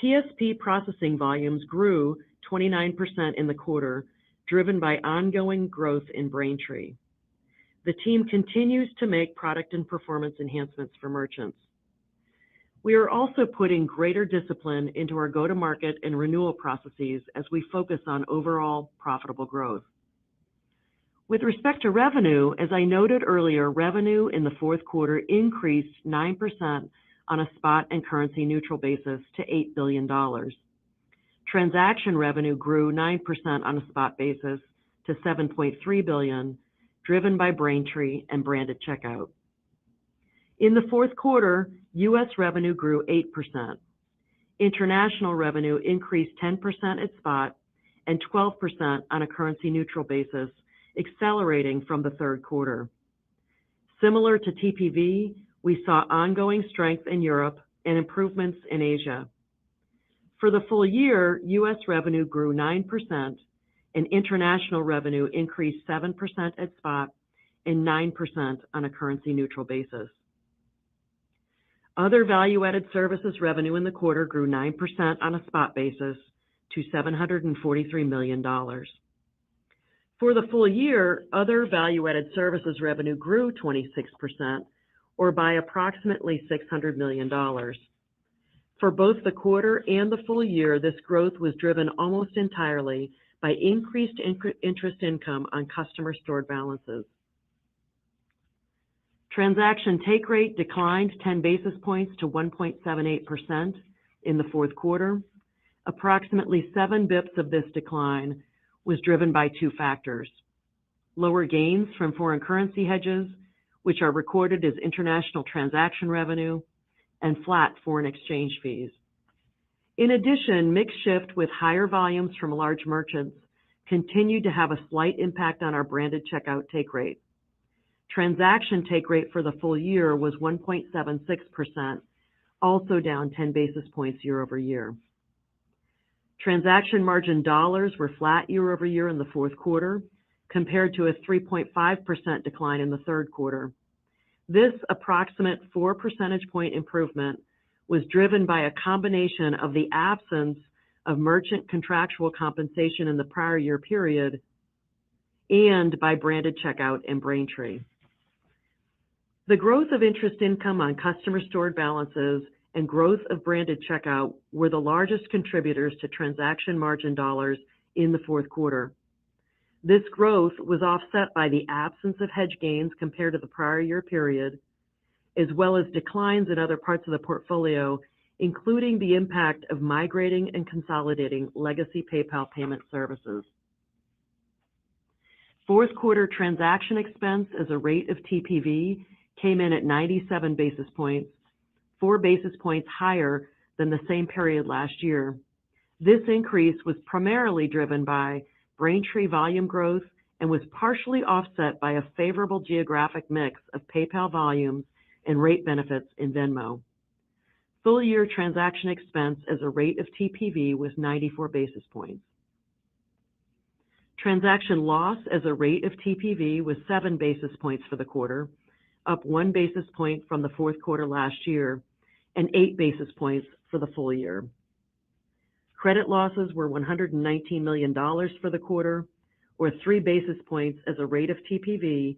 I: PSP processing volumes grew 29% in the quarter, driven by ongoing growth in Braintree. The team continues to make product and performance enhancements for merchants. We are also putting greater discipline into our go-to-market and renewal processes as we focus on overall profitable growth. With respect to revenue, as I noted earlier, revenue in the fourth quarter increased 9% on a spot and currency neutral basis to $8 billion. Transaction revenue grew 9% on a spot basis to $7.3 billion, driven by Braintree and branded checkout. In the fourth quarter, U.S. revenue grew 8%. International revenue increased 10% at spot and 12% on a currency neutral basis accelerating from the third quarter. Similar to TPV, we saw ongoing strength in Europe and improvements in Asia. For the full year, U.S. revenue grew 9%, and international revenue increased 7% at spot and 9% on a currency-neutral basis. Other value-added services revenue in the quarter grew 9% on a spot basis to $743 million. For the full year, other value-added services revenue grew 26%, or by approximately $600 million. For both the quarter and the full year, this growth was driven almost entirely by increased interest income on customer stored balances. Transaction take rate declined 10 basis points to 1.78% in the fourth quarter. Approximately 7 bips of this decline was driven by two factors: lower gains from foreign currency hedges, which are recorded as international transaction revenue, and flat foreign exchange fees. In addition, mix shift with higher volumes from large merchants continued to have a slight impact on our branded checkout take rate. Transaction take rate for the full year was 1.76%, also down 10 basis points year over year. Transaction margin dollars were flat year over year in the fourth quarter, compared to a 3.5% decline in the third quarter. This approximate 4 percentage point improvement was driven by a combination of the absence of merchant contractual compensation in the prior year period and by branded checkout and Braintree. The growth of interest income on customer stored balances and growth of branded checkout were the largest contributors to transaction margin dollars in the fourth quarter. This growth was offset by the absence of hedge gains compared to the prior year period, as well as declines in other parts of the portfolio, including the impact of migrating and consolidating legacy PayPal payment services. Fourth quarter transaction expense as a rate of TPV came in at 97 basis points, 4 basis points higher than the same period last year. This increase was primarily driven by Braintree volume growth and was partially offset by a favorable geographic mix of PayPal volumes and rate benefits in Venmo. Full year transaction expense as a rate of TPV was 94 basis points. Transaction loss as a rate of TPV was 7 basis points for the quarter, up 1 basis point from the fourth quarter last year, and 8 basis points for the full year. Credit losses were $119 million for the quarter, or 3 basis points as a rate of TPV,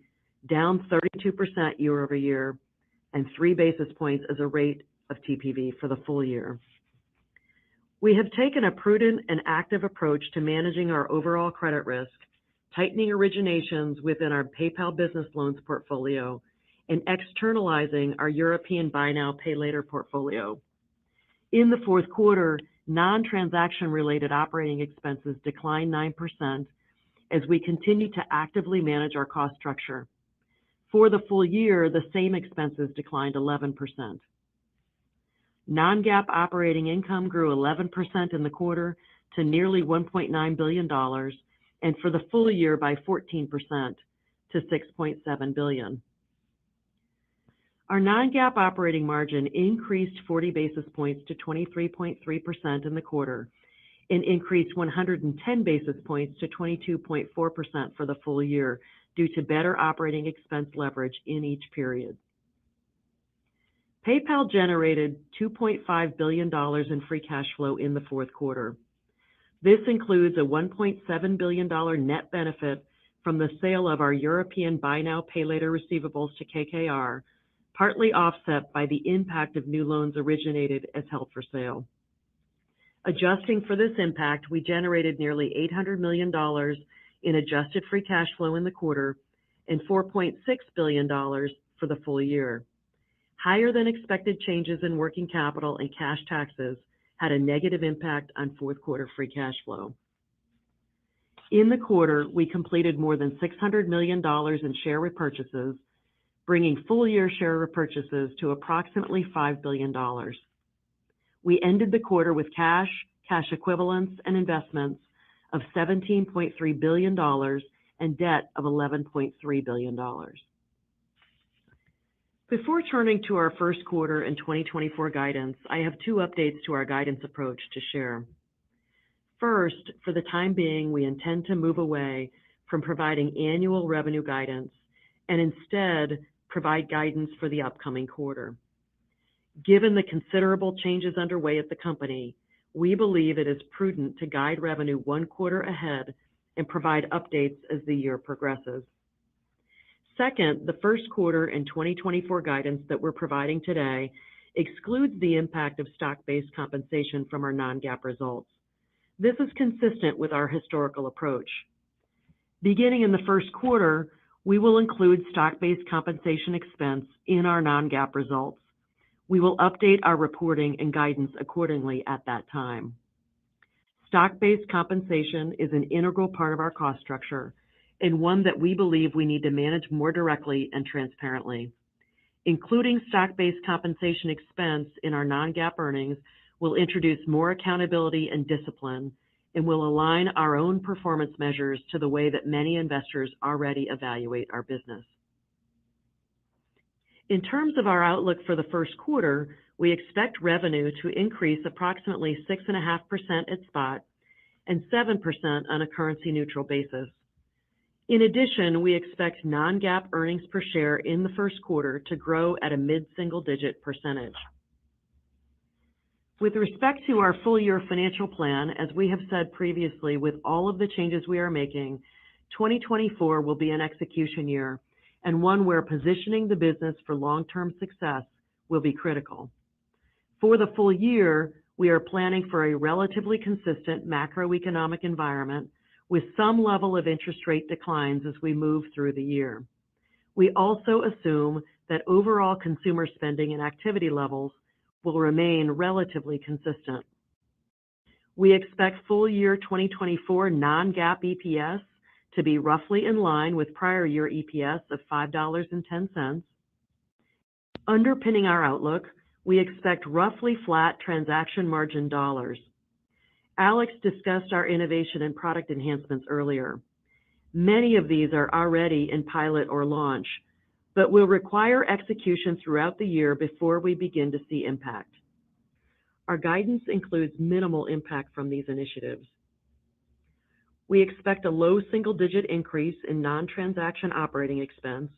I: down 32% year over year, and 3 basis points as a rate of TPV for the full year. We have taken a prudent and active approach to managing our overall credit risk, tightening originations within our PayPal business loans portfolio, and externalizing our European buy now, pay later portfolio. In the fourth quarter, non-transaction related operating expenses declined 9% as we continue to actively manage our cost structure. For the full year, the same expenses declined 11%. Non-GAAP operating income grew 11% in the quarter to nearly $1.9 billion, and for the full year by 14% to $6.7 billion. Our non-GAAP operating margin increased 40 basis points to 23.3% in the quarter and increased 110 basis points to 22.4% for the full year due to better operating expense leverage in each period. PayPal generated $2.5 billion in free cash flow in the fourth quarter. This includes a $1.7 billion net benefit from the sale of our European buy now, pay later receivables to KKR, partly offset by the impact of new loans originated as held for sale. Adjusting for this impact, we generated nearly $800 million in adjusted free cash flow in the quarter and $4.6 billion for the full year. Higher than expected changes in working capital and cash taxes had a negative impact on fourth quarter free cash flow. In the quarter, we completed more than $600 million in share repurchases, bringing full year share repurchases to approximately $5 billion. We ended the quarter with cash, cash equivalents, and investments of $17.3 billion and debt of $11.3 billion. Before turning to our first quarter and 2024 guidance, I have two updates to our guidance approach to share. First, for the time being, we intend to move away from providing annual revenue guidance and instead provide guidance for the upcoming quarter. Given the considerable changes underway at the company, we believe it is prudent to guide revenue one quarter ahead and provide updates as the year progresses. Second, the first quarter and 2024 guidance that we're providing today excludes the impact of stock-based compensation from our non-GAAP results. This is consistent with our historical approach. Beginning in the first quarter, we will include stock-based compensation expense in our non-GAAP results. We will update our reporting and guidance accordingly at that time. Stock-based compensation is an integral part of our cost structure and one that we believe we need to manage more directly and transparently. Including stock-based compensation expense in our non-GAAP earnings will introduce more accountability and discipline and will align our own performance measures to the way that many investors already evaluate our business. In terms of our outlook for the first quarter, we expect revenue to increase approximately 6.5% at spot and 7% on a currency-neutral basis. In addition, we expect non-GAAP earnings per share in the first quarter to grow at a mid-single-digit percentage. With respect to our full-year financial plan, as we have said previously, with all of the changes we are making, 2024 will be an execution year and one where positioning the business for long-term success will be critical. For the full year, we are planning for a relatively consistent macroeconomic environment with some level of interest rate declines as we move through the year. We also assume that overall consumer spending and activity levels will remain relatively consistent. We expect full year 2024 non-GAAP EPS to be roughly in line with prior year EPS of $5.10. Underpinning our outlook, we expect roughly flat transaction margin dollars. Alex discussed our innovation and product enhancements earlier. Many of these are already in pilot or launch, but will require execution throughout the year before we begin to see impact. Our guidance includes minimal impact from these initiatives. We expect a low single-digit increase in non-transaction operating expense.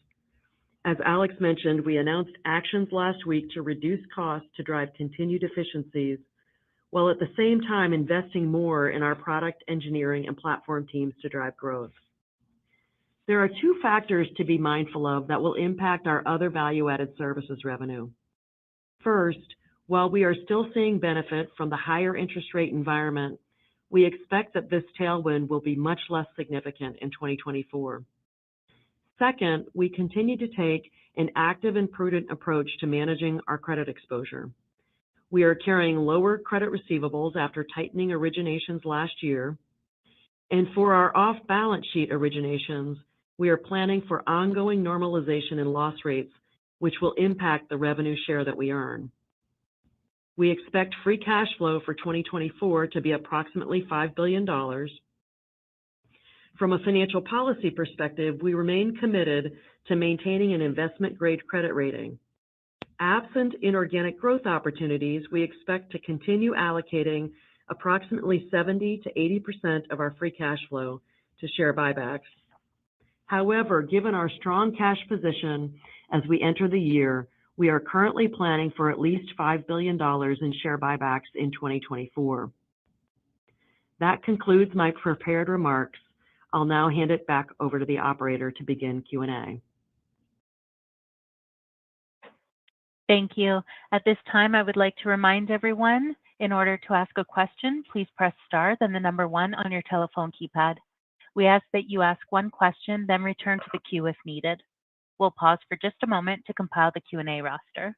I: As Alex mentioned, we announced actions last week to reduce costs to drive continued efficiencies, while at the same time investing more in our product engineering and platform teams to drive growth. There are two factors to be mindful of that will impact our other value-added services revenue. First, while we are still seeing benefit from the higher interest rate environment, we expect that this tailwind will be much less significant in 2024. Second, we continue to take an active and prudent approach to managing our credit exposure. We are carrying lower credit receivables after tightening originations last year. And for our off-balance sheet originations, we are planning for ongoing normalization in loss rates, which will impact the revenue share that we earn. We expect free cash flow for 2024 to be approximately $5 billion. From a financial policy perspective, we remain committed to maintaining an investment-grade credit rating. Absent inorganic growth opportunities, we expect to continue allocating approximately 70 to 80% of our free cash flow to share buybacks. However, given our strong cash position as we enter the year, we are currently planning for at least $5 billion in share buybacks in 2024. That concludes my prepared remarks. I'll now hand it back over to the operator to begin Q&A.
F: Thank you. At this time, I would like to remind everyone, in order to ask a question, please press star, then the number 1 on your telephone keypad. We ask that you ask one question, then return to the queue if needed. We'll pause for just a moment to compile the Q&A roster.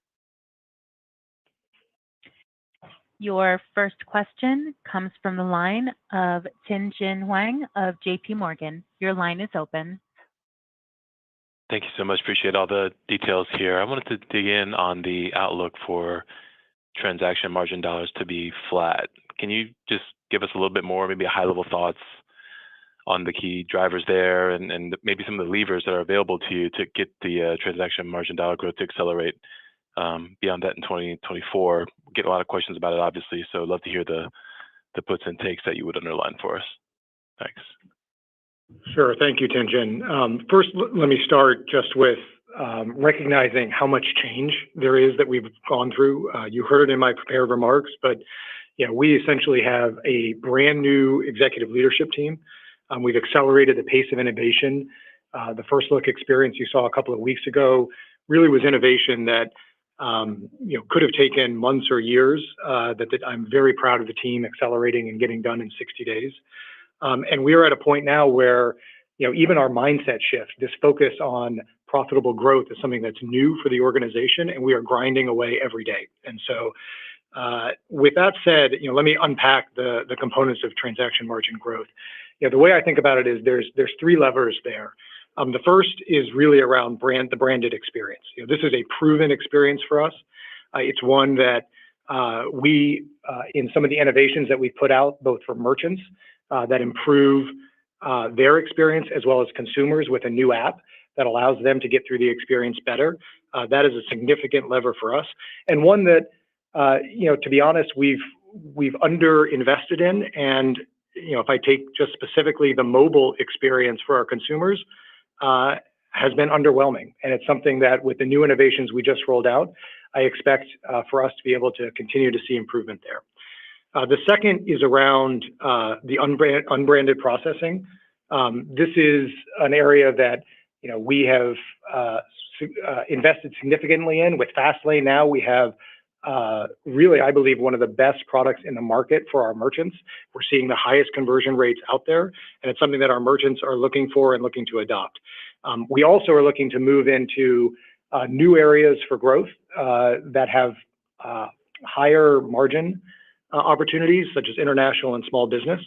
F: Your first question comes from the line of Tien-Tsin Huang of JP Morgan. Your line is open.
J: Thank you so much. Appreciate all the details here. I wanted to dig in on the outlook for transaction margin dollars to be flat. Can you just give us a little bit more, maybe high-level thoughts on the key drivers there, and maybe some of the levers that are available to you to get the transaction margin dollar growth to accelerate beyond that in 2024. We get a lot of questions about it, obviously, so I'd love to hear the puts and takes that you would underline for us. Thanks.
H: Sure. Thank you, Tien-Tsin. First, let me start just with recognizing how much change there is that we've gone through. You heard it in my prepared remarks, but we essentially have a brand new executive leadership team. We've accelerated the pace of innovation. The first look experience you saw a couple of weeks ago really was innovation that could have taken months or years. That I'm very proud of the team accelerating and getting done in 60 days. And we are at a point now where even our mindset shift, this focus on profitable growth, is something that's new for the organization, and we are grinding away every day. And so, with that said, let me unpack the components of transaction margin growth. The way I think about it is there's three levers there. The first is really around the branded experience. This is a proven experience for us. It's one that we, in some of the innovations that we put out, both for merchants that improve their experience, as well as consumers with a new app that allows them to get through the experience better. That is a significant lever for us, and one that, to be honest, we've underinvested in. And if I take just specifically the mobile experience for our consumers, has been underwhelming. And it's something that, with the new innovations we just rolled out, I expect for us to be able to continue to see improvement there. The second is around the unbranded processing. This is an area that we have invested significantly in. With Fastlane now, we have really, I believe, one of the best products in the market for our merchants. We're seeing the highest conversion rates out there, and it's something that our merchants are looking for and looking to adopt. We also are looking to move into new areas for growth that have higher margin opportunities, such as international and small business.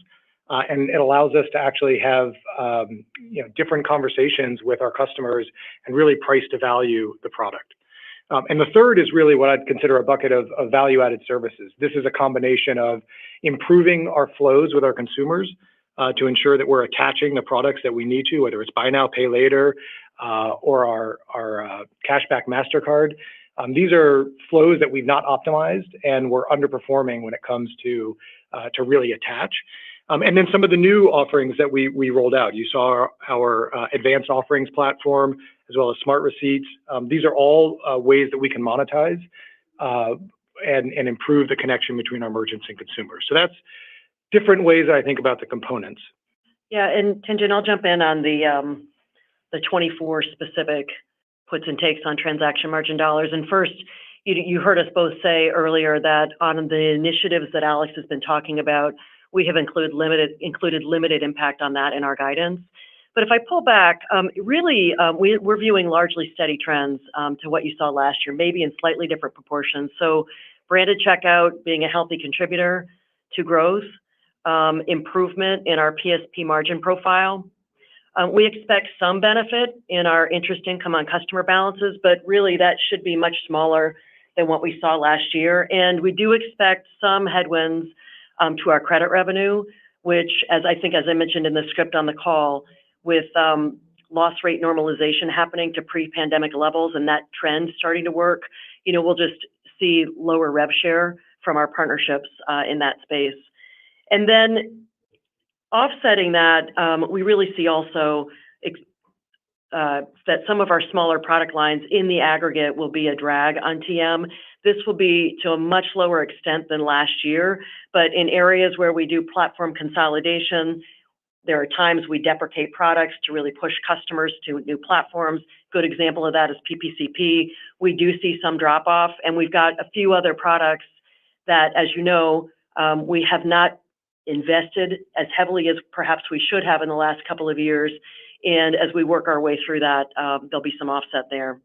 H: And it allows us to actually have different conversations with our customers and really price to value the product. And the third is really what I'd consider a bucket of value-added services. This is a combination of improving our flows with our consumers to ensure that we're attaching the products that we need to, whether it's buy now, pay later, or our cashback MasterCard. These are flows that we've not optimized, and we're underperforming when it comes to really attach. And then some of the new offerings that we rolled out. You saw our advanced offerings platform, as well as smart receipts. These are all ways that we can monetize and improve the connection between our merchants and consumers. So that's different ways that I think about the components.
I: Yeah, and Tien-Tsin, I'll jump in on the 24 specific puts and takes on transaction margin dollars. And first, you heard us both say earlier that on the initiatives that Alex has been talking about, we have included limited impact on that in our guidance. But if I pull back, really, we're viewing largely steady trends to what you saw last year, maybe in slightly different proportions. So branded checkout being a healthy contributor to growth, improvement in our PSP margin profile. We expect some benefit in our interest income on customer balances, but really that should be much smaller than what we saw last year. And we do expect some headwinds to our credit revenue, which, as I mentioned in the script on the call, with loss rate normalization happening to pre-pandemic levels and that trend starting to work, we'll just see lower rev share from our partnerships in that space. And then offsetting that, we really see also that some of our smaller product lines in the aggregate will be a drag on TM. This will be to a much lower extent than last year, but in areas where we do platform consolidation, there are times we deprecate products to really push customers to new platforms. Good example of that is PPCP. We do see some drop off, and we've got a few other products that, as you know, we have not invested as heavily as perhaps we should have in the last couple of years. And as we work our way through that, there'll be some offset there.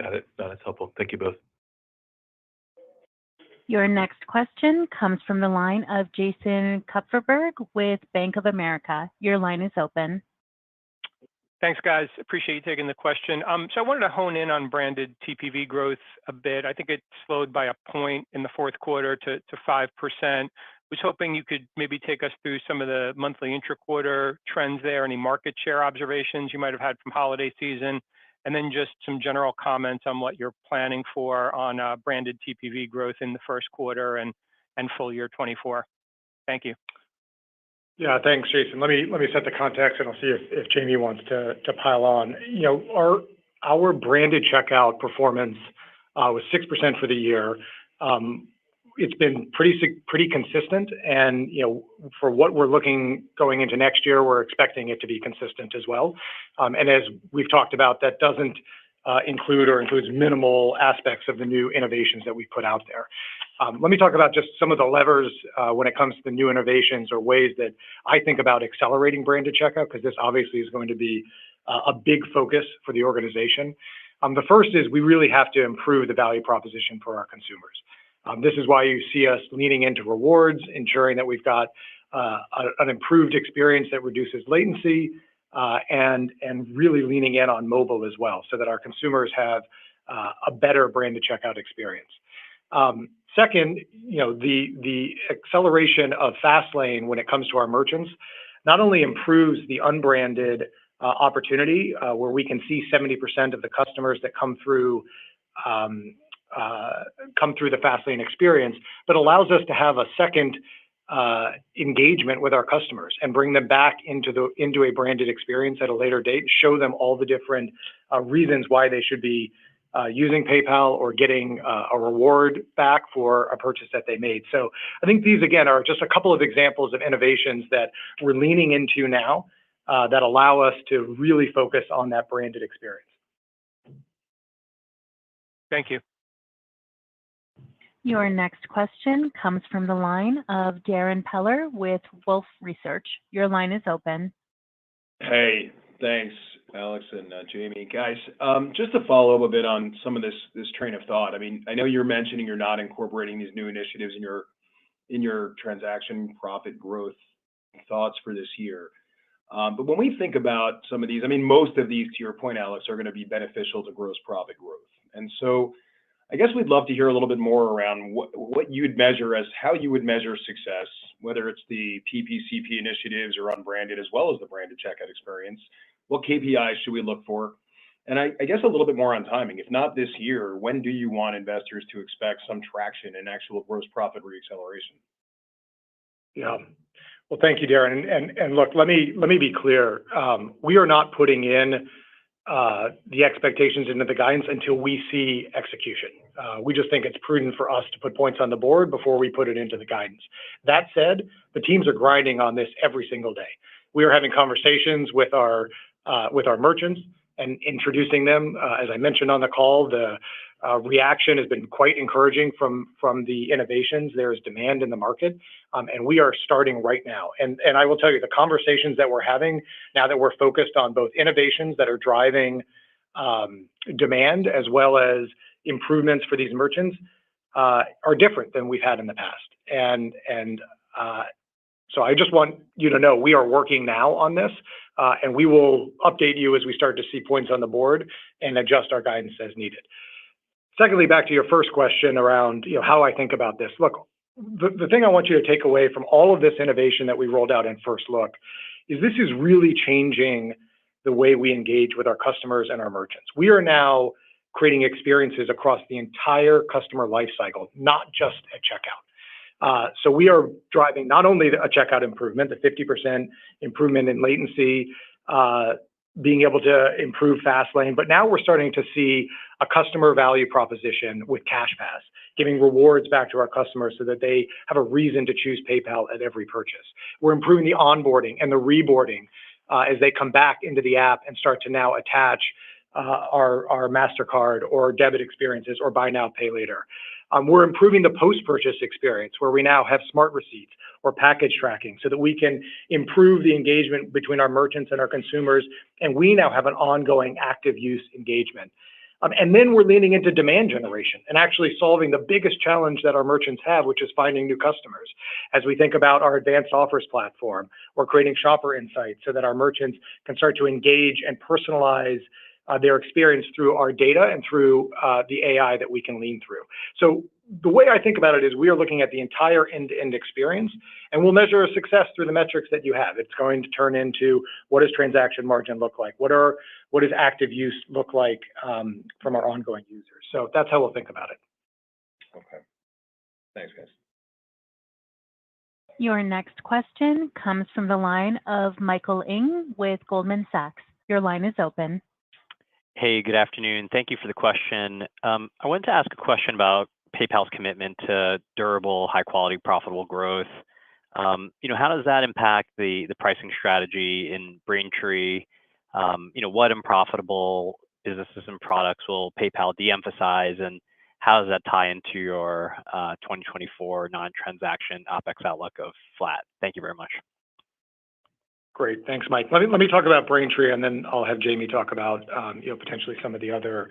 J: Got it. That's helpful. Thank you both.
F: Your next question comes from the line of Jason Kupferberg with Bank of America. Your line is open.
K: Thanks, guys. Appreciate you taking the question. So I wanted to hone in on branded TPV growth a bit. I think it slowed by a point in the fourth quarter to 5%. Was hoping you could maybe take us through some of the monthly intra-quarter trends there, any market share observations you might have had from holiday season, and then just some general comments on what you're planning for on branded TPV growth in the first quarter and full year 24. Thank you.
H: Yeah, thanks, Jason. Let me set the context, and I'll see if Jamie wants to pile on. You know, our branded checkout performance was 6% for the year. It's been pretty consistent, and you know, for what we're looking going into next year, we're expecting it to be consistent as well. And as we've talked about, that doesn't include or includes minimal aspects of the new innovations that we put out there. Let me talk about just some of the levers when it comes to the new innovations or ways that I think about accelerating branded checkout, because this obviously is going to be a big focus for the organization. The first is we really have to improve the value proposition for our consumers. This is why you see us leaning into rewards, ensuring that we've got an improved experience that reduces latency, and really leaning in on mobile as well, so that our consumers have a better branded checkout experience. Second, you know, the acceleration of Fastlane when it comes to our merchants not only improves the unbranded opportunity, where we can see 70% of the customers that come through the Fastlane experience, but allows us to have a second engagement with our customers and bring them back into a branded experience at a later date, show them all the different reasons why they should be using PayPal or getting a reward back for a purchase that they made. So I think these, again, are just a couple of examples of innovations that we're leaning into now that allow us to really focus on that branded experience.
K: Thank you.
F: Your next question comes from the line of Darrin Peller with Wolfe Research. Your line is open.
L: Hey, thanks, Alex and Jamie. Guys, just to follow up a bit on some of this train of thought. I mean, I know you're mentioning you're not incorporating these new initiatives in your transaction profit growth thoughts for this year. But when we think about some of these, I mean, most of these, to your point, Alex, are going to be beneficial to gross profit growth. And so I guess we'd love to hear a little bit more around what you'd measure as how you would measure success, whether it's the PPCP initiatives or unbranded, as well as the branded checkout experience. What KPIs should we look for? And I guess a little bit more on timing. If not this year, when do you want investors to expect some traction in actual gross profit reacceleration?
H: Yeah. Well, thank you, Darrin. And look, let me be clear. We are not putting in the expectations into the guidance until we see execution. We just think it's prudent for us to put points on the board before we put it into the guidance. That said, the teams are grinding on this every single day. We are having conversations with our merchants and introducing them. As I mentioned on the call, the reaction has been quite encouraging from the innovations. There is demand in the market, and we are starting right now. And I will tell you, the conversations that we're having now that we're focused on both innovations that are driving demand as well as improvements for these merchants are different than we've had in the past. And so I just want you to know we are working now on this, and we will update you as we start to see points on the board and adjust our guidance as needed. Secondly, back to your first question around how I think about this. Look, the thing I want you to take away from all of this innovation that we rolled out in First Look is this is really changing the way we engage with our customers and our merchants. We are now creating experiences across the entire customer lifecycle, not just at checkout. So we are driving not only a checkout improvement, the 50% improvement in latency, being able to improve Fastlane, but now we're starting to see a customer value proposition with CashPass, giving rewards back to our customers so that they have a reason to choose PayPal at every purchase. We're improving the onboarding and the reboarding as they come back into the app and start to now attach our MasterCard or debit experiences or buy now, pay later. We're improving the post-purchase experience where we now have smart receipts or package tracking so that we can improve the engagement between our merchants and our consumers. And we now have an ongoing active use engagement. And then we're leaning into demand generation and actually solving the biggest challenge that our merchants have, which is finding new customers. As we think about our advanced offers platform, we're creating shopper insights so that our merchants can start to engage and personalize their experience through our data and through the AI that we can lean through. So the way I think about it is we are looking at the entire end-to-end experience, and we'll measure a success through the metrics that you have. It's going to turn into what does transaction margin look like? What does active use look like from our ongoing users? So that's how we'll think about it.
L: Okay. Thanks, guys.
F: Your next question comes from the line of Michael Ng with Goldman Sachs. Your line is open.
M: Hey, good afternoon. Thank you for the question. I wanted to ask a question about PayPal's commitment to durable, high-quality, profitable growth. How does that impact the pricing strategy in Braintree? What unprofitable businesses and products will PayPal de-emphasize, and how does that tie into your 2024 non-transaction OpEx outlook of flat? Thank you very much.
H: Great. Thanks, Mike. Let me talk about Braintree, and then I'll have Jamie talk about potentially some of the other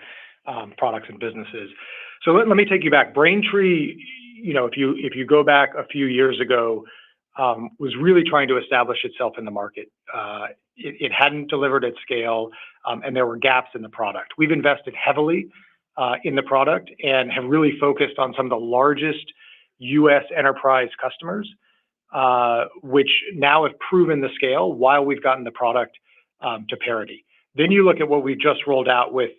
H: products and businesses. So let me take you back. Braintree, if you go back a few years ago, was really trying to establish itself in the market. It hadn't delivered at scale, and there were gaps in the product. We've invested heavily in the product and have really focused on some of the largest U.S. enterprise customers, which now have proven the scale while we've gotten the product to parity. Then you look at what we just rolled out with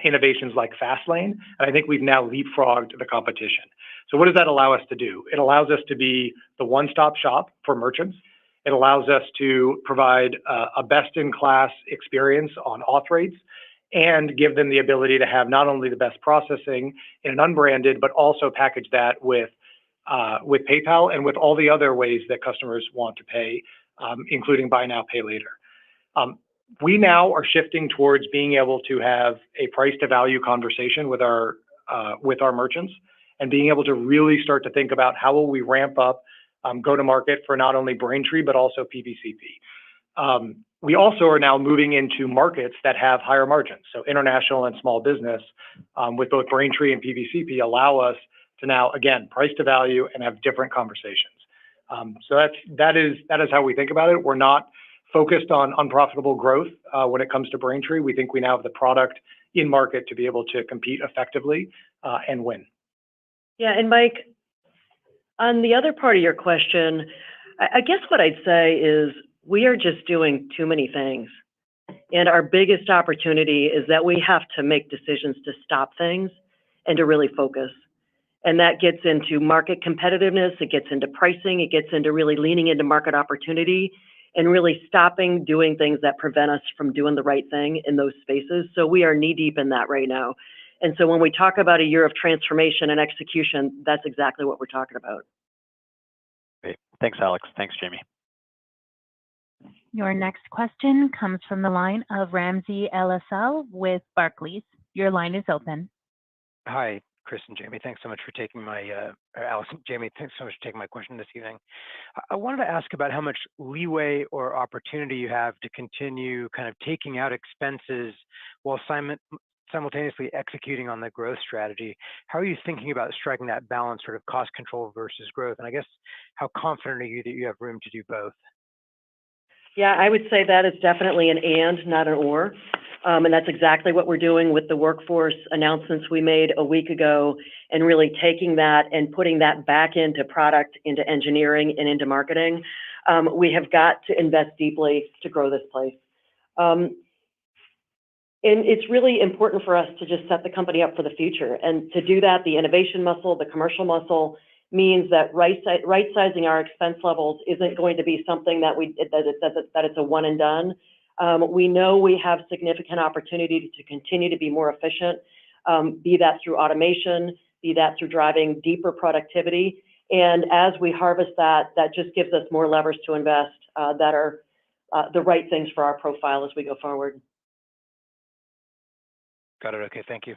H: innovations like Fastlane, and I think we've now leapfrogged the competition. So what does that allow us to do? It allows us to be the one-stop shop for merchants. It allows us to provide a best-in-class experience on auth rates and give them the ability to have not only the best processing in an unbranded, but also package that with PayPal and with all the other ways that customers want to pay, including buy now, pay later. We now are shifting towards being able to have a price to value conversation with our merchants and being able to really start to think about how will we ramp up go to market for not only Braintree, but also PPCP. We also are now moving into markets that have higher margins. So international and small business with both Braintree and PPCP allow us to now, again, price to value and have different conversations. So that is how we think about it. We're not focused on unprofitable growth when it comes to Braintree. We think we now have the product in market to be able to compete effectively and win.
I: Yeah, and Mike, on the other part of your question, I guess what I'd say is we are just doing too many things. And our biggest opportunity is that we have to make decisions to stop things and to really focus. And that gets into market competitiveness, it gets into pricing, it gets into really leaning into market opportunity and really stopping doing things that prevent us from doing the right thing in those spaces. So we are knee deep in that right now. And so when we talk about a year of transformation and execution, that's exactly what we're talking about.
M: Great. Thanks, Alex. Thanks, Jamie.
F: Your next question comes from the line of Ramsey El-Assal with Barclays. Your line is open.
N: Hi, Chris and Jamie. Thanks so much for taking my, Alex and Jamie, thanks so much for taking my question this evening. I wanted to ask about how much leeway or opportunity you have to continue kind of taking out expenses while simultaneously executing on the growth strategy. How are you thinking about striking that balance, sort of cost control versus growth? And I guess, how confident are you that you have room to do both?
I: Yeah, I would say that is definitely an and, not an or. And that's exactly what we're doing with the workforce announcements we made a week ago, and really taking that and putting that back into product, into engineering, and into marketing. We have got to invest deeply to grow this place. And it's really important for us to just set the company up for the future. And to do that, the innovation muscle, the commercial muscle, means that right-sizing our expense levels isn't going to be something that it's a one and done. We know we have significant opportunity to continue to be more efficient, be that through automation, be that through driving deeper productivity. And as we harvest that, that just gives us more levers to invest that are the right things for our profile as we go forward.
N: Got it. Okay, thank you.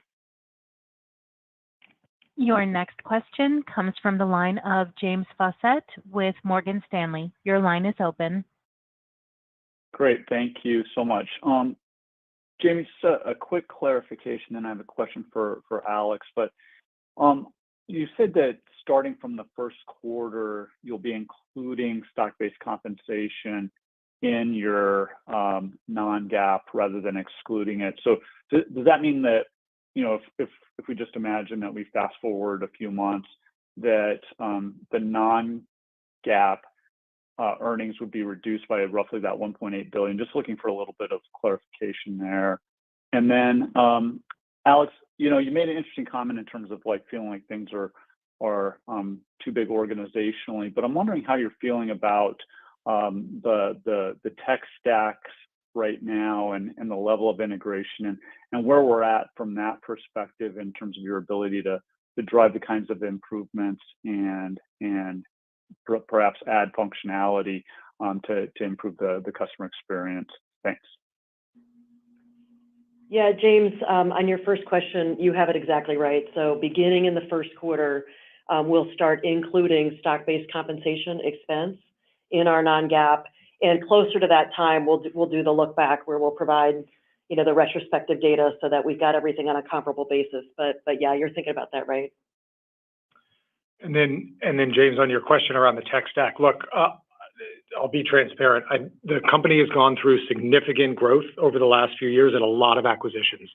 F: Your next question comes from the line of James Faucette with Morgan Stanley. Your line is open.
O: Great, thank you so much. Jamie, just a quick clarification, and I have a question for Alex. But you said that starting from the first quarter, you'll be including stock-based compensation in your non-GAAP rather than excluding it. So does that mean that if we just imagine that we fast forward a few months, that the non-GAAP earnings would be reduced by roughly that 1.8 billion. Just looking for a little bit of clarification there. And then, Alex, you made an interesting comment in terms of like feeling like things are too big organizationally, but I'm wondering how you're feeling about the tech stacks right now and the level of integration and where we're at from that perspective in terms of your ability to drive the kinds of improvements and perhaps add functionality to improve the customer experience. Thanks.
I: Yeah, James, on your first question, you have it exactly right. So beginning in the first quarter, we'll start including stock-based compensation expense in our non-GAAP. And closer to that time, we'll do the look back where we'll provide, the retrospective data so that we've got everything on a comparable basis. But yeah, you're thinking about that right.
H: And then James, on your question around the tech stack, look, I'll be transparent. The company has gone through significant growth over the last few years and a lot of acquisitions.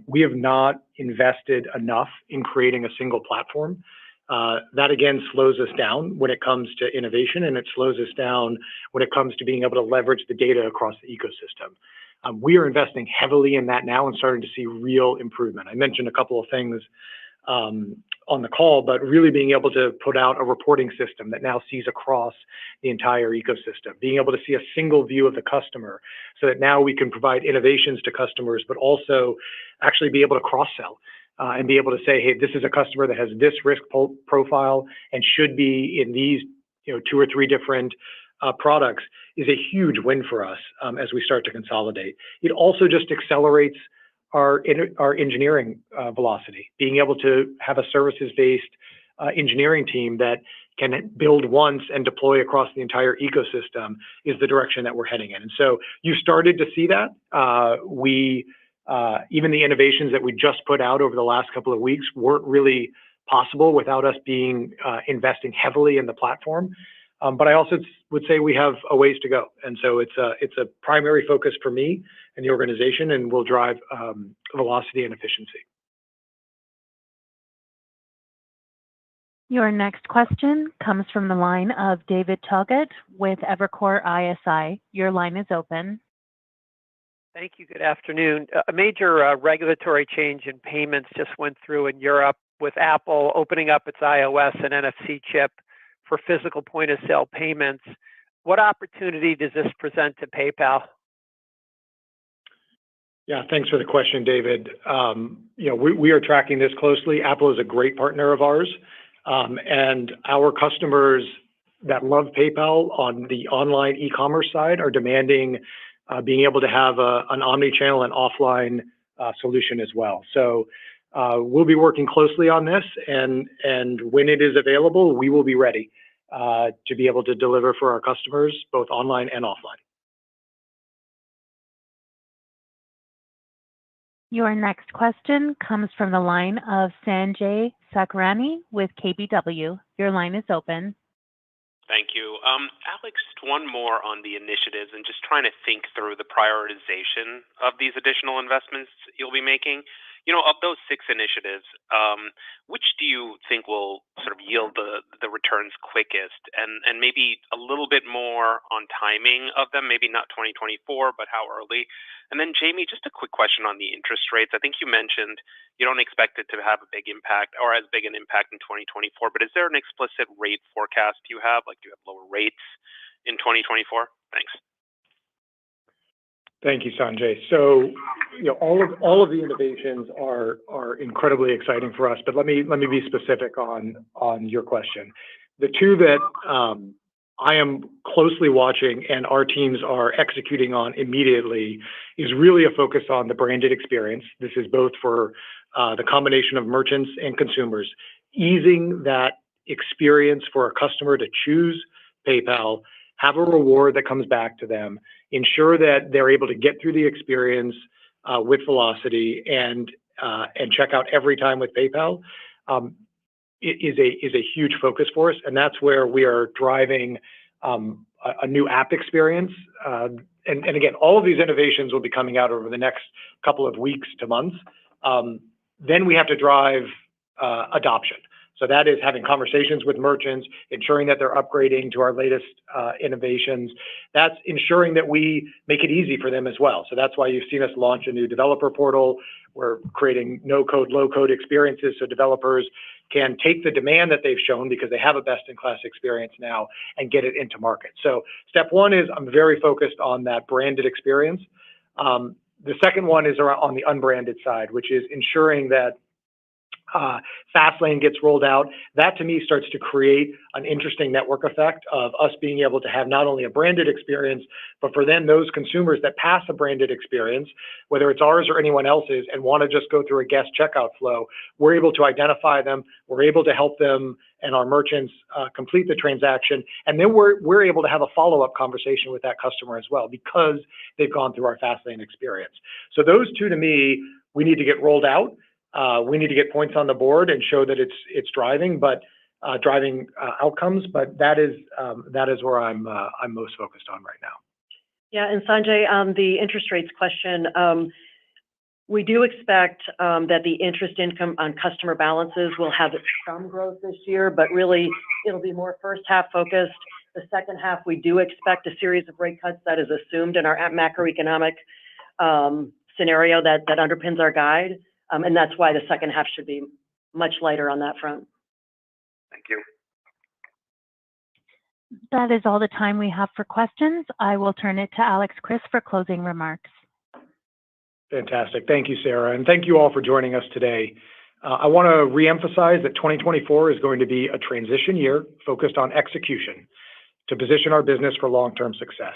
H: We have not invested enough in creating a single platform. That again slows us down when it comes to innovation, and it slows us down when it comes to being able to leverage the data across the ecosystem. We are investing heavily in that now and starting to see real improvement. I mentioned a couple of things on the call, but really being able to put out a reporting system that now sees across the entire ecosystem, being able to see a single view of the customer so that now we can provide innovations to customers, but also actually be able to cross-sell and be able to say, hey, this is a customer that has this risk profile and should be in these 2 or 3 different products is a huge win for us as we start to consolidate. It also just accelerates our engineering velocity. Being able to have a services-based engineering team that can build once and deploy across the entire ecosystem is the direction that we're heading in. And so you started to see that. Even the innovations that we just put out over the last couple of weeks weren't really possible without us investing heavily in the platform. But I also would say we have a ways to go. And so it's a primary focus for me and the organization, and will drive velocity and efficiency.
F: Your next question comes from the line of David Togut with Evercore ISI. Your line is open.
P: Thank you. Good afternoon. A major regulatory change in payments just went through in Europe with Apple opening up its iOS and NFC chip for physical point of sale payments. What opportunity does this present to PayPal?
H: Yeah, thanks for the question, David. We are tracking this closely. Apple is a great partner of ours, and our customers that love PayPal on the online e-commerce side are demanding being able to have an omni-channel and offline solution as well. So we'll be working closely on this, and when it is available, we will be ready to be able to deliver for our customers, both online and offline.
F: Your next question comes from the line of Sanjay Sakhrani with KBW. Your line is open.
Q: Thank you. Alex, one more on the initiatives and just trying to think through the prioritization of these additional investments you'll be making. Of those 6 initiatives, which do you think will sort of yield the returns quickest, and maybe a little bit more on timing of them, maybe not 2024, but how early? And then Jamie, just a quick question on the interest rates. I think you mentioned you don't expect it to have a big impact or as big an impact in 2024, but is there an explicit rate forecast you have? Like, do you have lower rates in 2024? Thanks.
H: Thank you, Sanjay. So, all of the innovations are incredibly exciting for us. But let me be specific on your question. The 2 that I am closely watching and our teams are executing on immediately is really a focus on the branded experience. This is both for the combination of merchants and consumers, easing that experience for a customer to choose PayPal, have a reward that comes back to them, ensure that they're able to get through the experience with velocity and check out every time with PayPal is a huge focus for us. And that's where we are driving a new app experience. And again, all of these innovations will be coming out over the next couple of weeks to months. Then we have to drive adoption. So that is having conversations with merchants, ensuring that they're upgrading to our latest innovations. That's ensuring that we make it easy for them as well. So that's why you've seen us launch a new developer portal. We're creating no-code, low-code experiences so developers can take the demand that they've shown because they have a best-in-class experience now and get it into market. So step one is I'm very focused on that branded experience. The second one is around on the unbranded side, which is ensuring that Fastlane gets rolled out. That to me starts to create an interesting network effect of us being able to have not only a branded experience, but for then those consumers that pass a branded experience, whether it's ours or anyone else's, and want to just go through a guest checkout flow, we're able to identify them. We're able to help them and our merchants complete the transaction. And then we're able to have a follow-up conversation with that customer as well because they've gone through our Fastlane experience. So those two to me, we need to get rolled out. We need to get points on the board and show that it's driving, but driving outcomes. But that is where I'm most focused on right now.
I: Yeah, and Sanjay, on the interest rates question, we do expect that the interest income on customer balances will have some growth this year, but really it'll be more first half focused. The second half, we do expect a series of rate cuts that is assumed in our macroeconomic scenario that underpins our guide. And that's why the second half should be much lighter on that front.
H: Thank you.
F: That is all the time we have for questions. I will turn it to Alex Chriss for closing remarks.
H: Fantastic. Thank you, Sarah. And thank you all for joining us today. I want to reemphasize that 2024 is going to be a transition year focused on execution to position our business for long-term success.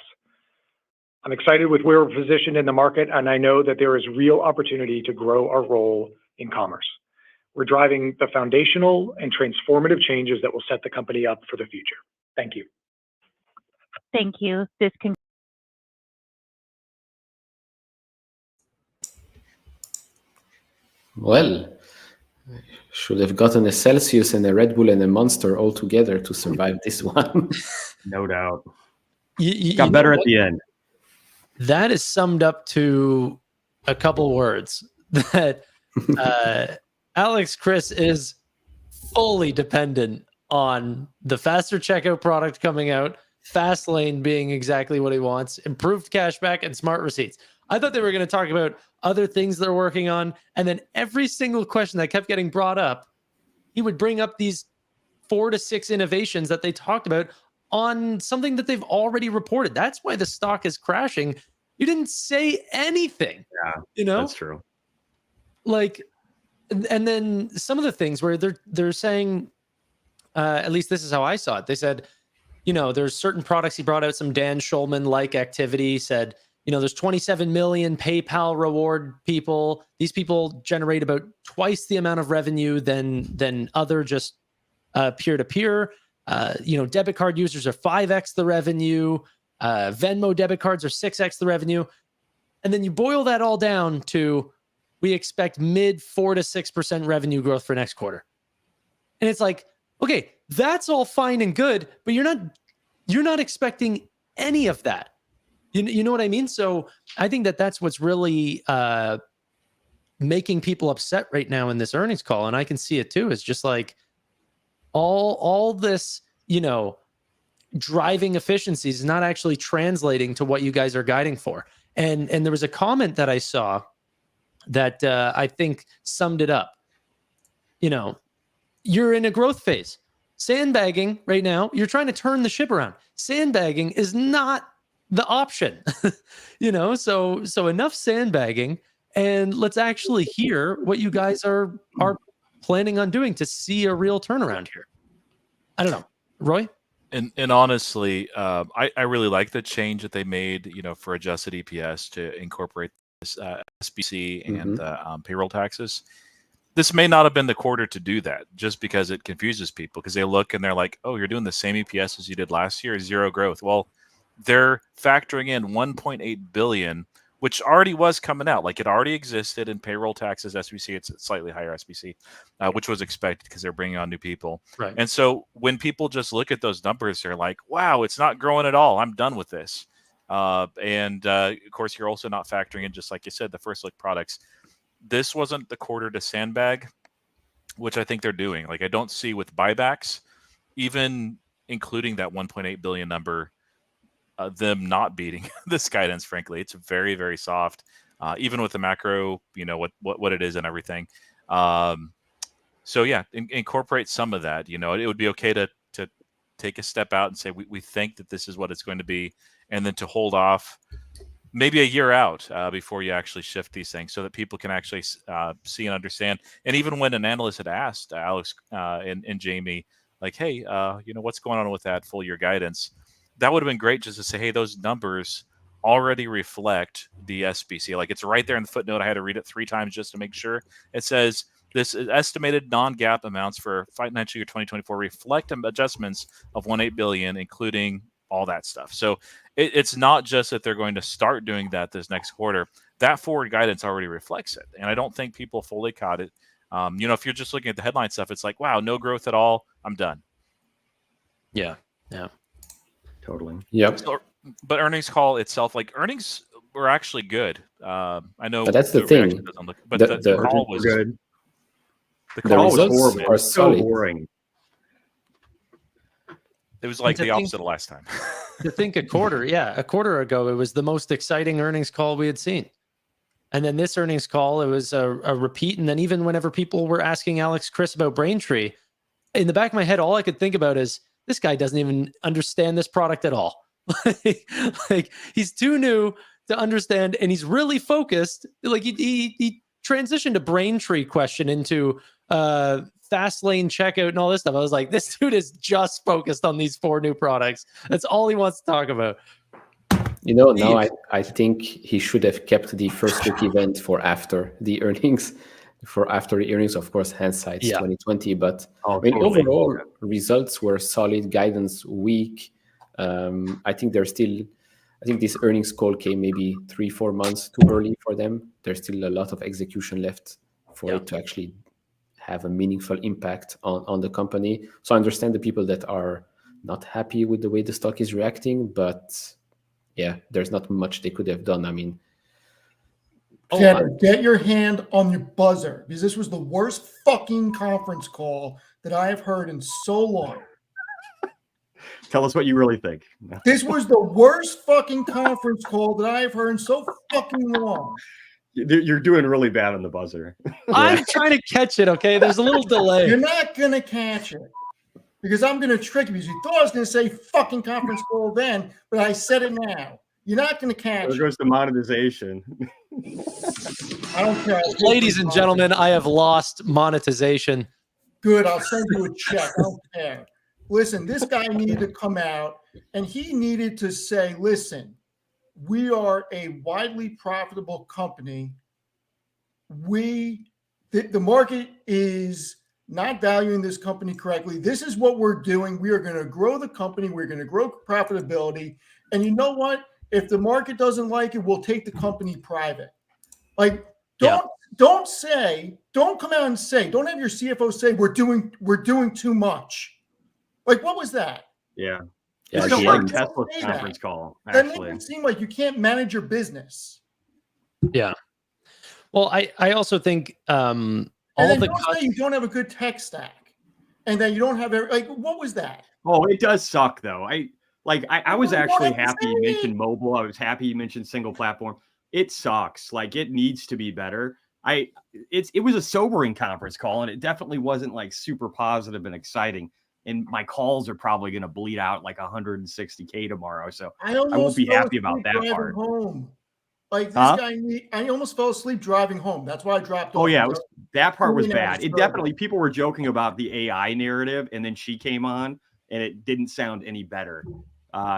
H: I'm excited with where we're positioned in the market, and I know that there is real opportunity to grow our role in commerce. We're driving the foundational and transformative changes that will set the company up for the future. Thank you.
F: Thank you. This concludes.
E: Well, should have gotten a Celsius and a Red Bull and a Monster all together to survive this one.
B: No doubt.
A: You
B: got better at the end.
A: That is summed up to a couple words that Alex Chriss is fully dependent on the faster checkout product coming out, Fastlane being exactly what he wants, improved cashback, and smart receipts. I thought they were going to talk about other things they're working on. And then every single question that kept getting brought up, he would bring up these 4 to 6 innovations that they talked about on something that they've already reported. That's why the stock is crashing. You didn't say anything.
B: Yeah, that's true.
A: Like, and then some of the things where they're saying, at least this is how I saw it. They said, there's certain products. He brought out some Dan Schulman-like activity, said, there's 27 million PayPal reward people. These people generate about twice the amount of revenue than other just peer-to-peer. Debit card users are 5x the revenue. Venmo debit cards are 6x the revenue. And then you boil that all down to, we expect mid 4 to 6% revenue growth for next quarter. And it's like, okay, that's all fine and good, but you're not expecting any of that. You know what I mean? So I think that's what's really making people upset right now in this earnings call. And I can see it too. It's just like all this, driving efficiencies is not actually translating to what you guys are guiding for. And there was a comment that I saw that I think summed it up. You're in a growth phase. Sandbagging right now, you're trying to turn the ship around. Sandbagging is not the option. So enough sandbagging, and let's actually hear what you guys are planning on doing to see a real turnaround here. I don't know. Roy?
C: And honestly, I really like the change that they made, for adjusted EPS to incorporate this SBC and payroll taxes. This may not have been the quarter to do that, just because it confuses people, because they look and they're like, oh, you're doing the same EPS as you did last year, 0 growth. Well, they're factoring in 1.8 billion, which already was coming out. Like, it already existed in payroll taxes, SBC. It's slightly higher SBC, which was expected because they're bringing on new people.
A: Right.
C: And so when people just look at those numbers, they're like, wow, it's not growing at all. I'm done with this. And of course, you're also not factoring in, just like you said, the first look products. this wasn't the quarter to sandbag, which I think they're doing. Like I don't see with buybacks, even including that 1.8 billion number, them not beating this guidance. Frankly, it's very, very soft, even with the macro, what it is and everything. So yeah, incorporate some of that. It would be okay to take a step out and say we think that this is what it's going to be, and then to hold off maybe a year out before you actually shift these things, so that people can actually see and understand. And even when an analyst had asked Alex and Jamie, like, hey, what's going on with that full year guidance? That would have been great just to say, hey, those numbers already reflect the SBC. Like it's right there in the footnote. I had to read it 3 times just to make sure. It says this estimated non-GAAP amounts for financial year 2024 reflect adjustments of 1.8 billion, including all that stuff. So it's not just that they're going to start doing that this next quarter. That forward guidance already reflects it, and I don't think people fully caught it. If you're just looking at the headline stuff, it's like, wow, no growth at all. I'm done.
A: Yeah.
B: Totally.
E: Yep.
C: So, but earnings call itself, like earnings were actually good. I know,
E: but that's the thing.
C: But the call was
B: good.
C: The call
B: was
E: results
B: horrible.
E: are
B: So
E: solid.
B: boring.
C: It was like the opposite of last time.
A: To think a quarter ago, it was the most exciting earnings call we had seen. And then this earnings call, it was a repeat. And then even whenever people were asking Alex Chris about Braintree, in the back of my head, all I could think about is this guy doesn't even understand this product at all. like he's too new to understand, and he's really focused. Like he transitioned a Braintree question into fast lane checkout and all this stuff. I was like, this dude is just focused on these 4 new products. That's all he wants to talk about.
E: Now I think he should have kept the first look event for after the earnings. Of course, hindsight's 2020. But overall, results were solid. Guidance weak. I think this earnings call came maybe 3-4 months too early for them. There's still a lot of execution left for it to actually have a meaningful impact on the company. So I understand the people that are not happy with the way the stock is reacting, but yeah, there's not much they could have done. I mean,
D: Tannor, get your hand on your buzzer, because this was the worst fucking conference call that I have heard in so long.
B: Tell us what you really think.
D: This was the worst fucking conference call that I have heard in so fucking long.
B: You're doing really bad on the buzzer.
A: I'm trying to catch it, okay? There's a little delay.
D: You're not going to catch it, because I'm going to trick you, because you thought I was going to say fucking conference call then, but I said it now. You're not going to catch it.
B: There goes the monetization.
D: I don't care.
A: Ladies and gentlemen, I have lost monetization.
D: Good. I'll send you a check. I don't care. Listen, this guy needed to come out, and he needed to say, listen, we are a widely profitable company. The market is not valuing this company correctly. This is what we're doing. We are going to grow the company. We're going to grow profitability. And you know what? If the market doesn't like it, we'll take the company private. Like, don't come out and say, don't have your CFO say we're doing too much. Like, what was that?
B: Yeah.
E: Yeah,
B: It's like Tesla's conference call,
D: That makes
B: actually.
D: it seem like you can't manage your business.
A: Yeah. Well, I also think
D: And then don't say you don't have a good tech stack, and that you don't have what was that?
B: Oh, it does suck though. I was actually happy you
D: say
B: mentioned mobile. I was happy you mentioned single platform. It sucks. Like it needs to be better. It was a sobering conference call, and it definitely wasn't like super positive and exciting. And my calls are probably going to bleed out like 160K tomorrow. So I won't be happy about that part.
D: Home. Like this guy, I almost fell asleep driving home. That's why I dropped off.
B: Oh yeah, that part was
D: Moving out
B: bad.
D: of
B: It definitely, people were joking about the AI narrative, and then she came on, and it didn't sound any better.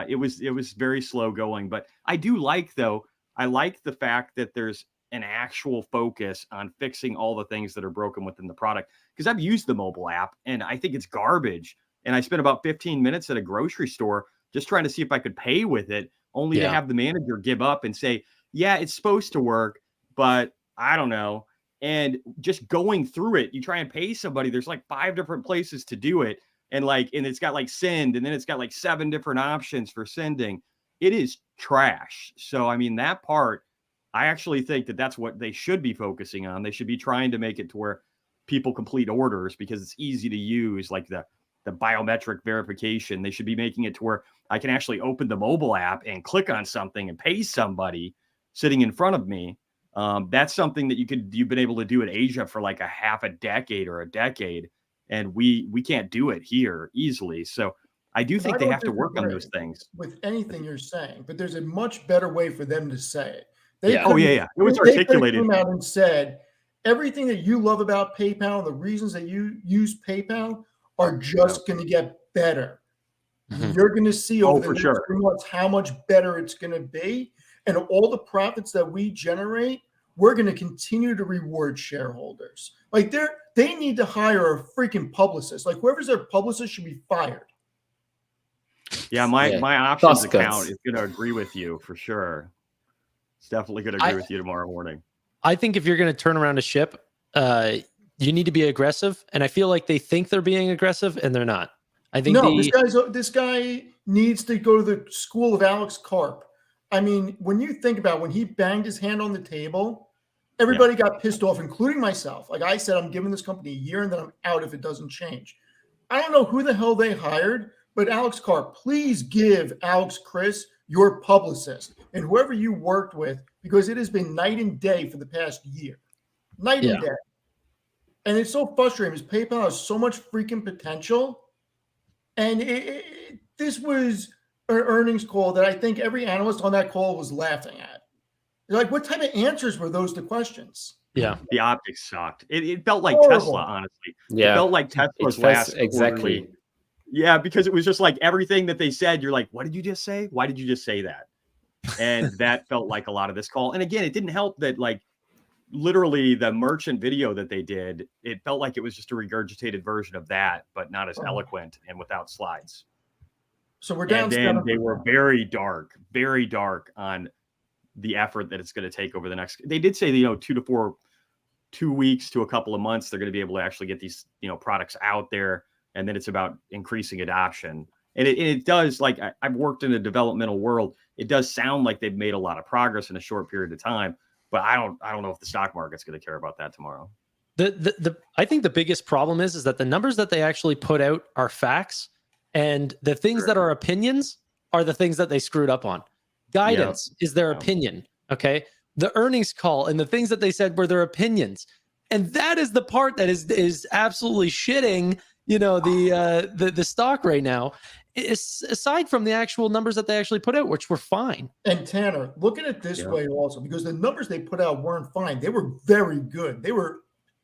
B: It was very slow going, but I do like I like the fact that there's an actual focus on fixing all the things that are broken within the product. Because I've used the mobile app, and I think it's garbage. And I spent about 15 minutes at a grocery store just trying to see if I could pay with it, only to have the manager give up and say, yeah, it's supposed to work, but I don't know. And just going through it, you try and pay somebody, there's like 5 different places to do it. And it's got like send, and then it's got like 7 different options for sending. It is trash. So, I mean, that part, I actually think that that's what they should be focusing on. They should be trying to make it to where people complete orders because it's easy to use, like the biometric verification. They should be making it to where I can actually open the mobile app and click on something and pay somebody sitting in front of me. That's something that you've been able to do in Asia for like a half a decade or a decade, and we can't do it here easily. So I do think they have to work on those things.
D: With anything you're saying, but there's a much better way for them to say it.
B: It was articulated.
D: They come out and said everything that you love about PayPal, the reasons that you use PayPal are just going to get better. You're going to see over the next 3 months how much better it's going to be, and all the profits that we generate, we're going to continue to reward shareholders. Like they need to hire a freaking publicist. Like whoever's their publicist should be fired.
B: Yeah, my options account is going to agree with you for sure. It's definitely going to agree with you tomorrow morning.
A: I think if you're going to turn around a ship, you need to be aggressive, and I feel like they think they're being aggressive, and they're not. I think
D: this guy needs to go to the school of Alex Karp. I mean, when you think about when he banged his hand on the table, everybody got pissed off, including myself. Like I said, I'm giving this company a year, and then I'm out if it doesn't change. I don't know who the hell they hired, but Alex Karp, please give Alex Chris your publicist and whoever you worked with, because it has been night and day for the past year. Night and day. And it's so frustrating because PayPal has so much freaking potential. And this was an earnings call that I think every analyst on that call was laughing at. They're like, what type of answers were those to questions?
A: Yeah.
B: The optics sucked. It felt like
D: Horrible.
B: Tesla, honestly.
E: Yeah.
B: It felt like Tesla's last
E: exactly.
B: quarterly. Yeah, because it was just like everything that they said, you're like, what did you just say? Why did you just say that? And that felt like a lot of this call. And again, it didn't help that like literally the merchant video that they did, it felt like it was just a regurgitated version of that, but not as eloquent and without slides.
D: So we're down.
B: And then they were very dark on the effort that it's going to take over the next. They did say, 2 weeks to a couple of months, they're going to be able to actually get these, products out there. And then it's about increasing adoption. And it does, like I've worked in a developmental world. It does sound like they've made a lot of progress in a short period of time, but I don't know if the stock market's going to care about that tomorrow.
A: I think the biggest problem is that the numbers that they actually put out are facts, and the things that are opinions are the things that they screwed up on. Guidance is their opinion. Okay. The earnings call and the things that they said were their opinions. And that is the part that is absolutely shitting, the stock right now. It's aside from the actual numbers that they actually put out, which were fine.
D: And Tanner, look at it this way also, because the numbers they put out weren't fine. They were very good. They were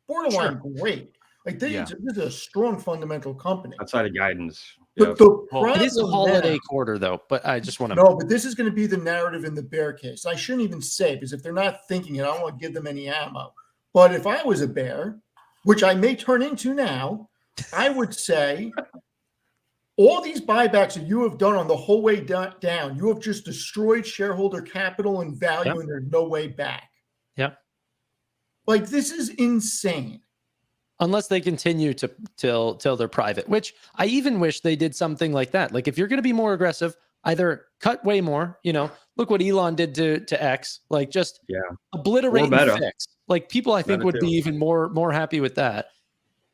D: borderline great. Like this is a strong fundamental company.
B: Outside of guidance.
D: But
A: it is a holiday quarter though, but I just want to
D: No, but this is going to be the narrative in the bear case. I shouldn't even say, because if they're not thinking it, I don't want to give them any ammo. But if I was a bear, which I may turn into now, I would say all these buybacks that you have done on the whole way down, you have just destroyed shareholder capital and value, and there's no way back.
A: Yep.
D: Like, this is insane.
A: Unless they continue to till they're private, which I even wish they did something like that. Like if you're going to be more aggressive, either cut way more, look what Elon did to X, like just obliterate and fix. Like people I think would be even more happy with that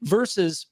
A: versus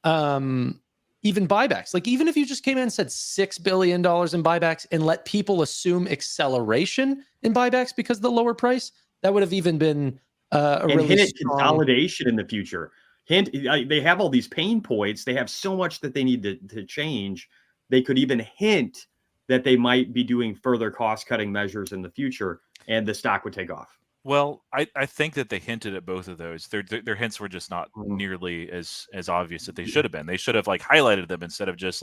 A: even buybacks. Like even if you just came in and said $6 billion in buybacks and let people assume acceleration in buybacks because of the lower price, that would have even been
B: and really hint strong consolidation in the future. They have all these pain points. They have so much that they need to change. They could even hint that they might be doing further cost-cutting measures in the future, and the stock would take off.
C: Well, I think that they hinted at both of those. Their hints were just not nearly as obvious that they should have been. They should have highlighted them instead of just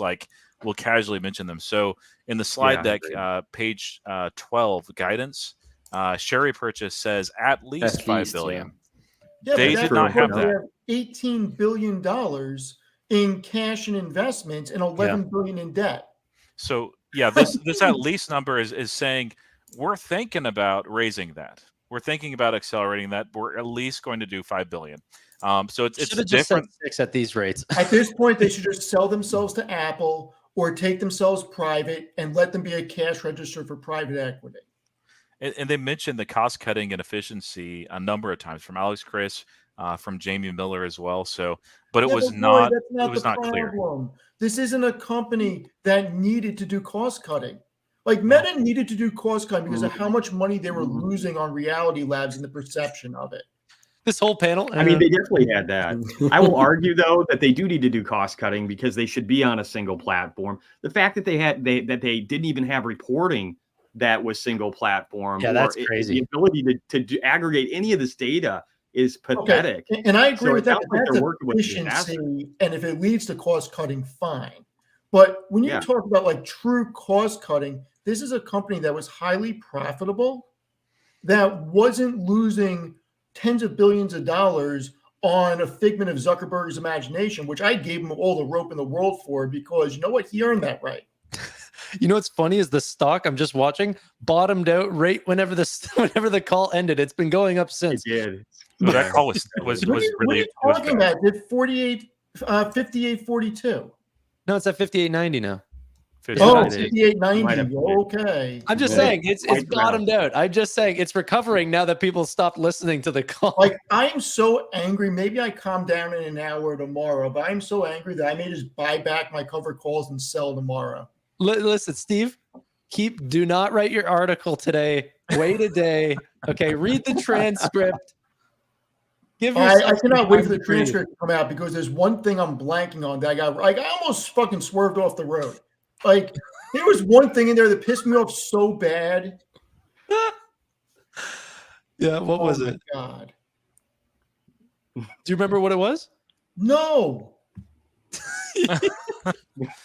C: we'll casually mention them. So in the slide deck, page 12, guidance, share repurchase says at least $5 billion. They did not have that.
D: $18 billion in cash and investments and $11 billion in debt.
C: So this at least number is saying we're thinking about raising that. We're thinking about accelerating that. We're at least going to do $5 billion. So it's different.
A: 6 at these rates.
D: At this point, they should just sell themselves to Apple or take themselves private and let them be a cash register for private equity.
C: And they mentioned the cost cutting and efficiency a number of times from Alex, Chris, from Jamie Miller as well. So, but it
D: Yeah,
C: was
D: but Roy,
C: not.
D: that's
C: It
D: not the
C: was not clear.
D: problem. This isn't a company that needed to do cost cutting. Like
C: Well,
D: Meta needed to do cost cutting because of how much money they were
B: Mhm.
D: losing on Reality Labs and the perception of it.
A: This whole panel.
B: I mean, they definitely had that. I will argue though that they do need to do cost cutting because they should be on a single platform. The fact that they didn't even have reporting that was single platform
A: Yeah,
B: or
A: that's
B: the
A: crazy.
B: ability to aggregate any of this data is
D: Okay,
B: pathetic.
D: and I agree
B: So
D: with
B: it
D: that,
B: sounds
D: but
B: like
D: that's
B: they're working with a disaster.
D: efficiency, and if it leads to cost cutting, fine. But when you
B: Yeah.
D: talk about like true cost cutting, this is a company that was highly profitable, that wasn't losing tens of billions of dollars on a figment of Zuckerberg's imagination, which I gave him all the rope in the world for, because you know what? He earned that right.
A: You know what's funny is the stock I'm just watching bottomed out right whenever the call ended. It's been going up since.
B: It did.
C: So that
B: Yeah.
C: call was
D: What are you
C: really it was
D: talking
C: bad.
D: about? Did 48, 58.42?
A: No, it's at 58.90 now.
D: Oh,
C: 58.
D: 58.90. Okay.
A: I'm just
B: Yeah.
A: saying it's
B: Right
A: bottomed out. I'm just saying it's recovering now that people stopped listening to the call.
D: Like, I'm so angry. Maybe I calm down in an hour tomorrow, but I'm so angry that I may just buy back my covered calls and sell tomorrow.
A: Listen, Steve, do not write your article today. Wait a day. Okay, read the transcript. Give
D: I
A: yourself some
D: cannot wait
A: time
D: for the
A: to breathe.
D: transcript to come out because there's one thing I'm blanking on that I almost fucking swerved off the road. Like, there was one thing in there that pissed me off so bad.
A: Yeah, what was
D: Oh my
A: it?
D: God.
A: Do you remember what it was?
D: No.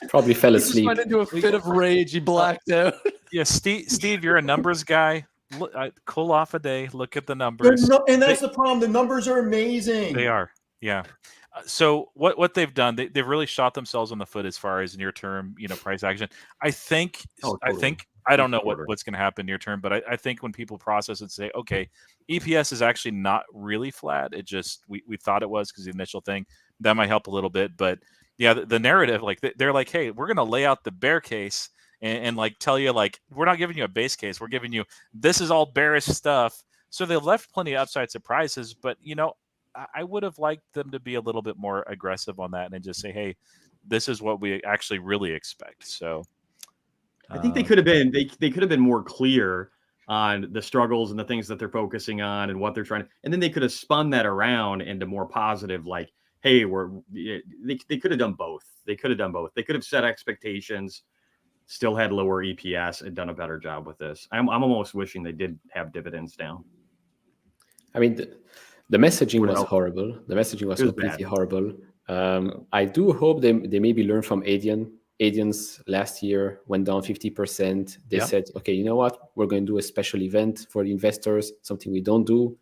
E: Probably fell
A: He just
E: asleep.
A: went into a fit of rage. He blacked out.
C: Yeah, Steve, you're a numbers guy. Cool off a day. Look at the numbers.
D: And that's the problem. The numbers are amazing.
C: They are, yeah. So what they've done, they've really shot themselves in the foot as far as near term, price action. I think
B: Totally.
C: I don't know what's going to happen near term, but I think when people process and say, okay, EPS is actually not really flat. It just we thought it was because the initial thing that might help a little bit, but yeah, the narrative, like they're like, hey, we're going to lay out the bear case and like tell you like we're not giving you a base case, we're giving you this is all bearish stuff. So they left plenty of upside surprises, but I would have liked them to be a little bit more aggressive on that and just say, hey, this is what we actually really expect. So
B: I think they could have been they could have been more clear on the struggles and the things that they're focusing on and what they're trying to, and then they could have spun that around into more positive, like, hey, they could have done both. They could have done both. They could have set expectations, still had lower EPS, and done a better job with this. I'm almost wishing they did have dividends down.
E: I mean, the messaging
B: Would
E: was
B: help.
E: horrible. The messaging was
B: It was
E: completely
B: bad.
E: horrible. I do hope they maybe learn from Adian. Adian's last year went down 50%. They
A: Yeah.
E: said, okay, you know what? We're going to do a special event for the investors, something we don't do.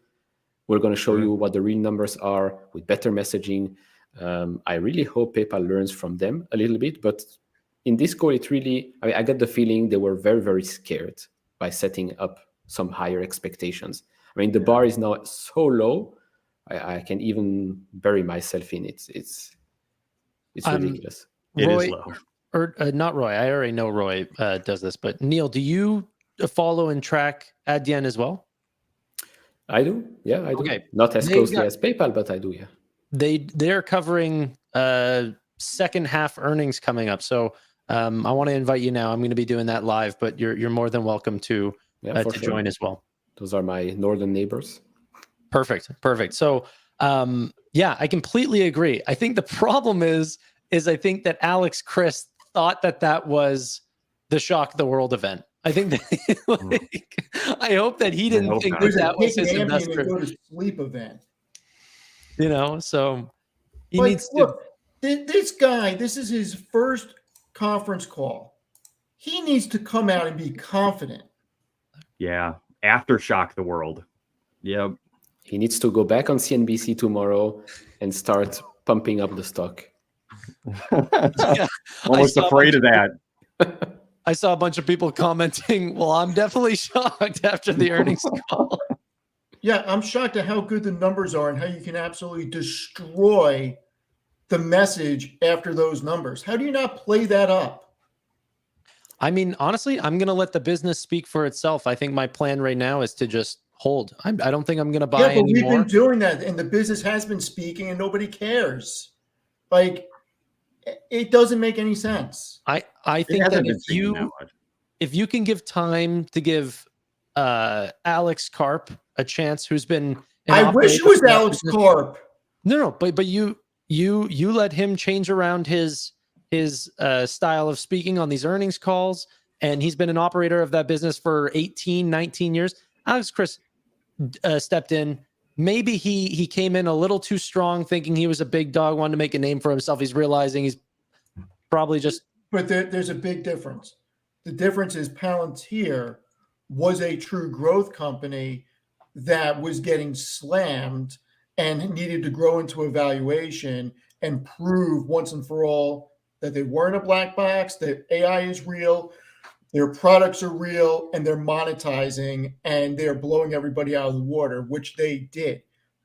E: We're going to show you what the real numbers are with better messaging. I really hope PayPal learns from them a little bit. But in this call, I got the feeling they were very, very scared by setting up some higher expectations. I mean, the bar is now so low, I can even bury myself in it. It's ridiculous.
B: It
A: Roy,
B: is low.
A: Or not Roy. I already know Roy does this, but Neal, do you follow and track Adyen as well?
E: I do. Yeah, I do.
A: Okay.
E: Not as
A: They
E: closely
A: got-
E: as PayPal, but I do, yeah.
A: They're covering second half earnings coming up. So I want to invite you now. I'm going to be doing that live, but you're more than welcome to
E: For sure.
A: join as well.
E: Those are my northern neighbors.
A: Perfect. So yeah, I completely agree. I think the problem is I think that Alex Chris thought that was the shock the world event. I think that I hope that he didn't think that was his investor.
D: Go to sleep event.
A: So he
D: Like,
A: needs to.
D: look, this guy, this is his first conference call. He needs to come out and be confident.
B: Yeah. Aftershock the world. Yep.
E: He needs to go back on CNBC tomorrow and start pumping up the stock.
A: Yeah,
B: Almost afraid of that.
A: I saw a bunch of people commenting, well, I'm definitely shocked after the earnings call.
D: Yeah, I'm shocked at how good the numbers are and how you can absolutely destroy the message after those numbers. How do you not play that up?
A: I mean, honestly, I'm going to let the business speak for itself. I think my plan right now is to just hold. I don't think I'm going to buy
D: but we've
A: anymore.
D: been doing that, and the business has been speaking, and nobody cares. Like, it doesn't make any sense.
A: I
B: It
A: think that
B: hasn't been speaking that much.
A: if you can give time to give Alex Karp a chance, who's been
D: I wish it was Alex Karp.
A: No, but you let him change around his style of speaking on these earnings calls, and he's been an operator of that business for 18, 19 years. Alex Chris stepped in. Maybe he came in a little too strong, thinking he was a big dog, wanted to make a name for himself. He's realizing he's probably just.
D: But there's a big difference. The difference is Palantir was a true growth company that was getting slammed and needed to grow into a valuation and prove once and for all that they weren't a black box, that AI is real, their products are real, and they're monetizing, and they're blowing everybody out of the water, which they did.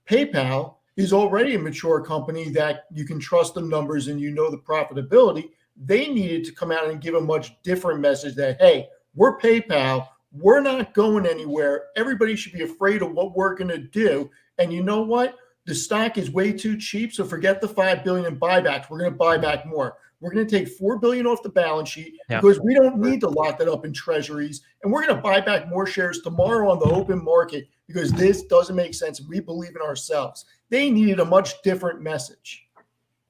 D: PayPal is already a mature company that you can trust the numbers and you know the profitability. They needed to come out and give a much different message that, hey, we're PayPal. We're not going anywhere. Everybody should be afraid of what we're going to do. And you know what? The stock is way too cheap. So forget the $5 billion in buybacks. We're going to buy back more. We're going to take $4 billion off the balance sheet because we don't need to lock that up in treasuries. And we're going to buy back more shares tomorrow on the open market because this doesn't make sense. We believe in ourselves. They needed a much different message.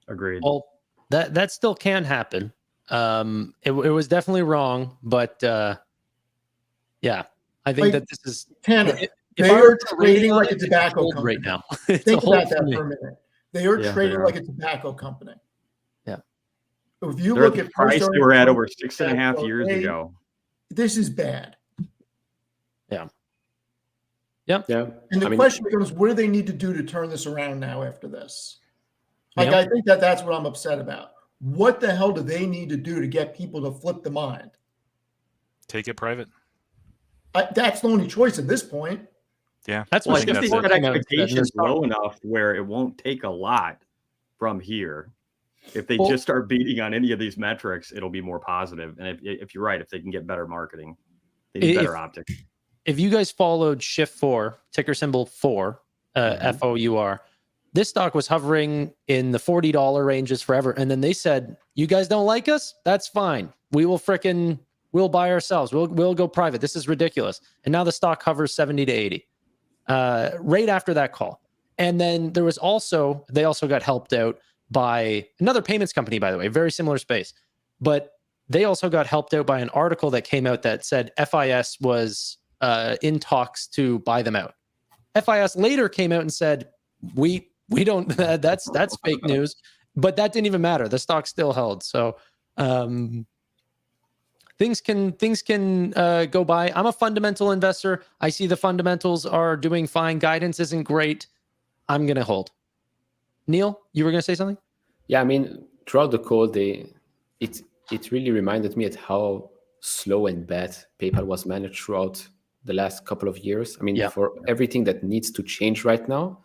B: Agreed.
A: Well, that still can happen. It was definitely wrong, but yeah, I think that this is
D: Tannor. They are trading like a tobacco company
A: right now.
D: Think about that for a minute. They are trading like a tobacco company.
A: Yeah.
D: If you
B: They're
D: look
B: at
D: at
B: the price they were at over 6.5 years ago.
D: This is bad.
A: Yeah. Yep.
E: Yeah.
D: And the question becomes, what do they need to do to turn this around now after this? Like, I think that's what I'm upset about. What the hell do they need to do to get people to flip the mind?
C: Take it private.
D: That's the only choice at this point.
C: Yeah,
A: that's
B: well,
A: what
B: I think they set expectations low enough where it won't take a lot from here. If they just start beating on any of these metrics, it'll be more positive. And if you're right, if they can get better marketing, they need better optics.
A: If you guys followed Shift 4, ticker symbol 4, FOUR, this stock was hovering in the $40 ranges forever. And then they said, you guys don't like us? That's fine. We'll buy ourselves. We'll go private. This is ridiculous. And now the stock hovers 70 to 80 right after that call. And then they also got helped out by another payments company, by the way, very similar space. But they also got helped out by an article that came out that said FIS was in talks to buy them out. FIS later came out and said, we don't, that's fake news, but that didn't even matter. The stock still held. So things can go by. I'm a fundamental investor. I see the fundamentals are doing fine. Guidance isn't great. I'm going to hold. Neal, you were going to say something?
E: Yeah, I mean, throughout the call, it really reminded me at how slow and bad PayPal was managed throughout the last couple of years. I mean, for everything that needs to change right now,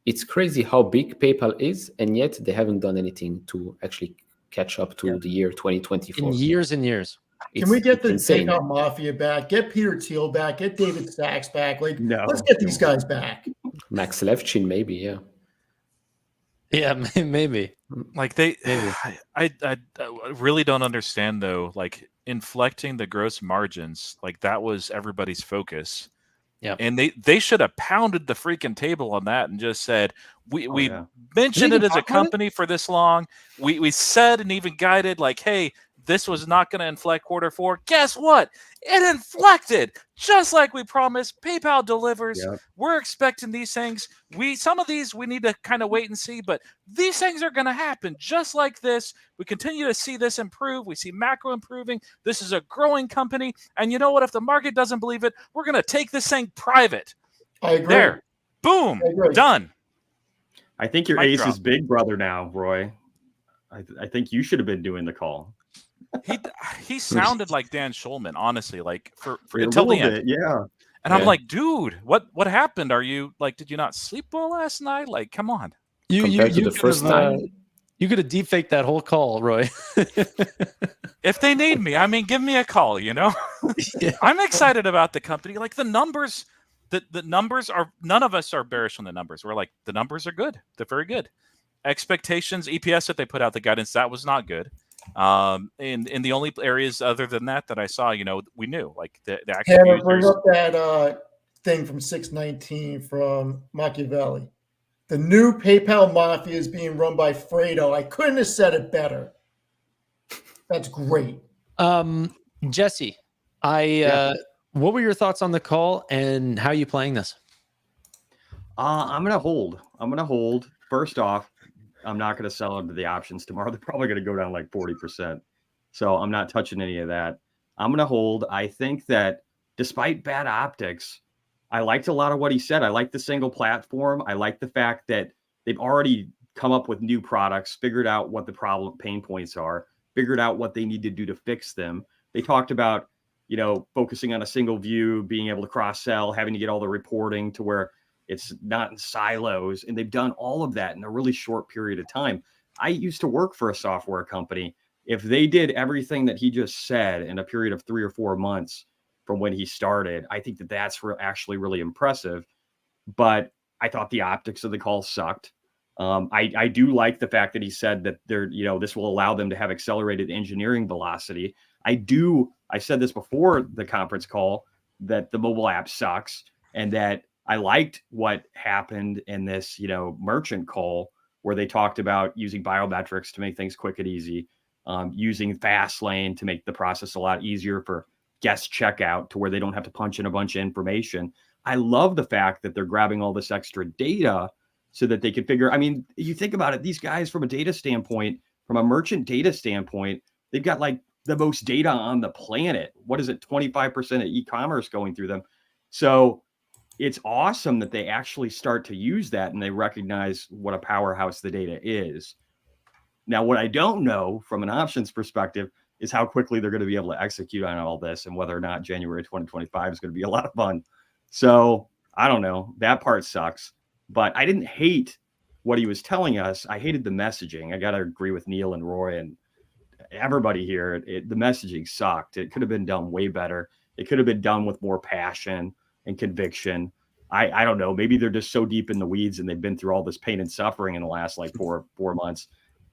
E: it's crazy how big PayPal is, and yet they haven't done anything to actually catch up to the year 2024.
A: In years and years.
D: Can we get the PayPal Mafia back? Get Peter Thiel back? Get David Sachs back? Like, let's get these guys back.
E: Max Levchin, maybe, yeah.
A: Yeah, maybe.
C: Like I really don't understand though. Like inflecting the gross margins, like that was everybody's focus.
A: Yeah,
C: and they should have pounded the freaking table on that and just said, we mentioned it as a company for this long. We said and even guided like, hey, this was not going to inflect quarter four. Guess what? It inflected just like we promised. PayPal delivers. Yep. We're expecting these things. Some of these we need to kind of wait and see, but these things are going to happen just like this. We continue to see this improve. We see macro improving. This is a growing company. And you know what? If the market doesn't believe it, we're going to take this thing private.
D: I agree.
C: There. Boom. Done.
B: I think your ace is big brother now, Roy. I think you should have been doing the call.
C: He sounded like Dan Schulman, honestly, like for until the end.
B: Yeah.
C: And I'm like, dude, what happened? Are you like, did you not sleep well last night? Like, come on.
E: Compared to the first time.
A: You could have deepfaked that whole call, Roy.
C: If they need me, I mean, give me a call, you know?
A: Yeah.
C: I'm excited about the company. Like the numbers, the numbers are, none of us are bearish on the numbers. We're like, the numbers are good. They're very good. Expectations, EPS that they put out, the guidance, that was not good. And in the only areas other than that I saw, you know, we knew, like the active
D: Tannor,
C: users.
D: bring up that thing from 619 from Machiavelli. The new PayPal mafia is being run by Fredo. I couldn't have said it better. That's great.
A: Jesse, what were your thoughts on the call and how are you playing this?
B: I'm gonna hold. First off, I'm not gonna sell into the options tomorrow. They're probably gonna go down like 40%. So I'm not touching any of that. I'm gonna hold. I think that despite bad optics, I liked a lot of what he said. I like the single platform. I like the fact that they've already come up with new products, figured out what the pain points are, figured out what they need to do to fix them. They talked about, you know, focusing on a single view, being able to cross-sell, having to get all the reporting to where it's not in silos. And they've done all of that in a really short period of time. I used to work for a software company. If they did everything that he just said in a period of 3 or 4 months from when he started, I think that that's actually really impressive. But I thought the optics of the call sucked. I do like the fact that he said that this will allow them to have accelerated engineering velocity. I said this before the conference call, that the mobile app sucks, and that I liked what happened in this, merchant call where they talked about using biometrics to make things quick and easy, using Fastlane to make the process a lot easier for guest checkout to where they don't have to punch in a bunch of information. I love the fact that they're grabbing all this extra data so that they can figure, I mean, you think about it, these guys from a data standpoint, from a merchant data standpoint, they've got like the most data on the planet. What is it? 25% of e-commerce going through them. So it's awesome that they actually start to use that and they recognize what a powerhouse the data is. Now, what I don't know from an options perspective is how quickly they're going to be able to execute on all this and whether or not January 2025 is going to be a lot of fun. So I don't know. That part sucks. But I didn't hate what he was telling us. I hated the messaging. I got to agree with Neal and Roy and everybody here. The messaging sucked. It could have been done way better. It could have been done with more passion and conviction. I don't know. Maybe they're just so deep in the weeds and they've been through all this pain and suffering in the last like four months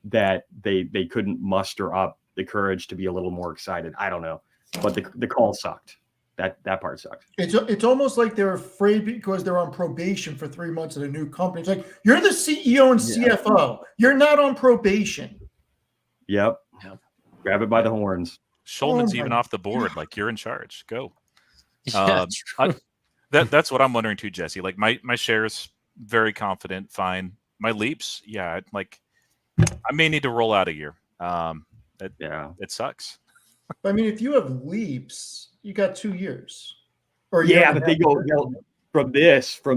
B: that they couldn't muster up the courage to be a little more excited. I don't know. But the call sucked. That part sucked.
D: It's almost like they're afraid because they're on probation for 3 months at a new company. It's like, you're the CEO and CFO. You're not on probation.
B: Yep. Grab it by the horns.
C: Schulman's even off the board. Like, you're in charge. Go.
A: Yeah,
C: That's what I'm wondering too, Jesse. Like my shares, very confident, fine. My leaps, yeah, like I may need to roll out a year. It sucks.
D: I mean, if you have leaps, you got 2 years.
B: But they go from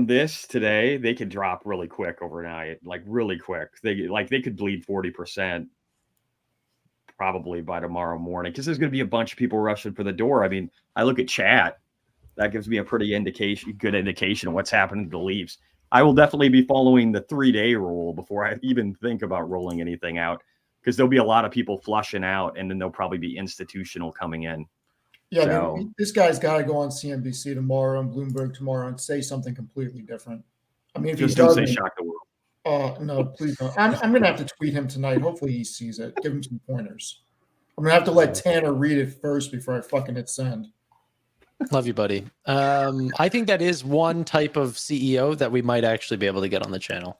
B: this today, they could drop really quick overnight, like really quick. They could bleed 40% probably by tomorrow morning because there's going to be a bunch of people rushing for the door. I mean, I look at chat. That gives me a pretty good indication of what's happening to the Leafs. I will definitely be following the 3-day rule before I even think about rolling anything out because there'll be a lot of people flushing out and then there'll probably be institutional coming in.
D: Yeah, so, I mean, this guy's got to go on CNBC tomorrow and Bloomberg tomorrow and say something completely different. I mean, if
B: just
D: he doesn't,
B: say shock the world.
D: Oh, no, please don't. I'm going to have to tweet him tonight. Hopefully he sees it. Give him some pointers. I'm going to have to let Tannor read it first before I fucking hit send.
A: Love you, buddy. I think that is one type of CEO that we might actually be able to get on the channel.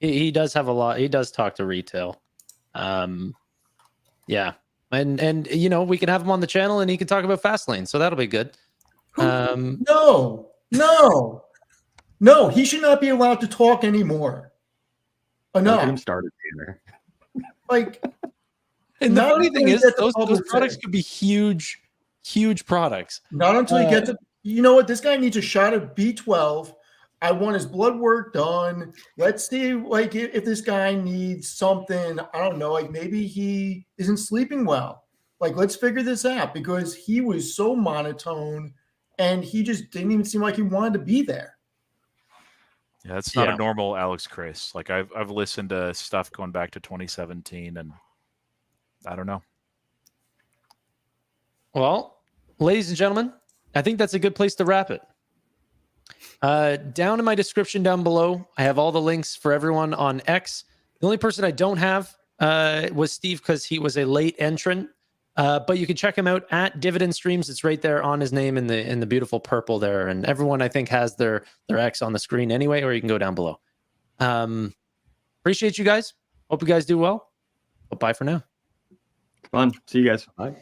A: He does have a lot. He does talk to retail. Yeah. And we can have him on the channel and he can talk about Fastlane. So that'll be good.
D: No, he should not be allowed to talk anymore. Enough.
B: Get him started, Tanner.
D: Like,
A: and the funny thing is, those products could be huge products.
D: Not until he gets you know what? This guy needs a shot of B12. I want his blood work done. Let's see, like, if this guy needs something. I don't know, like maybe he isn't sleeping well. Like, let's figure this out because he was so monotone and he just didn't even seem like he wanted to be there.
C: Yeah, that's not
B: Yeah.
C: a normal Alex Chris. Like I've listened to stuff going back to 2017, and I don't know.
A: Well, ladies and gentlemen, I think that's a good place to wrap it. Down in my description down below, I have all the links for everyone on X. The only person I don't have was Steve because he was a late entrant. But you can check him out at Dividend Streams. It's right there on his name in the beautiful purple there. And everyone I think has their X on the screen anyway, or you can go down below. Appreciate you guys. Hope you guys do well. But bye for now.
B: Fun. See you guys.
E: Bye.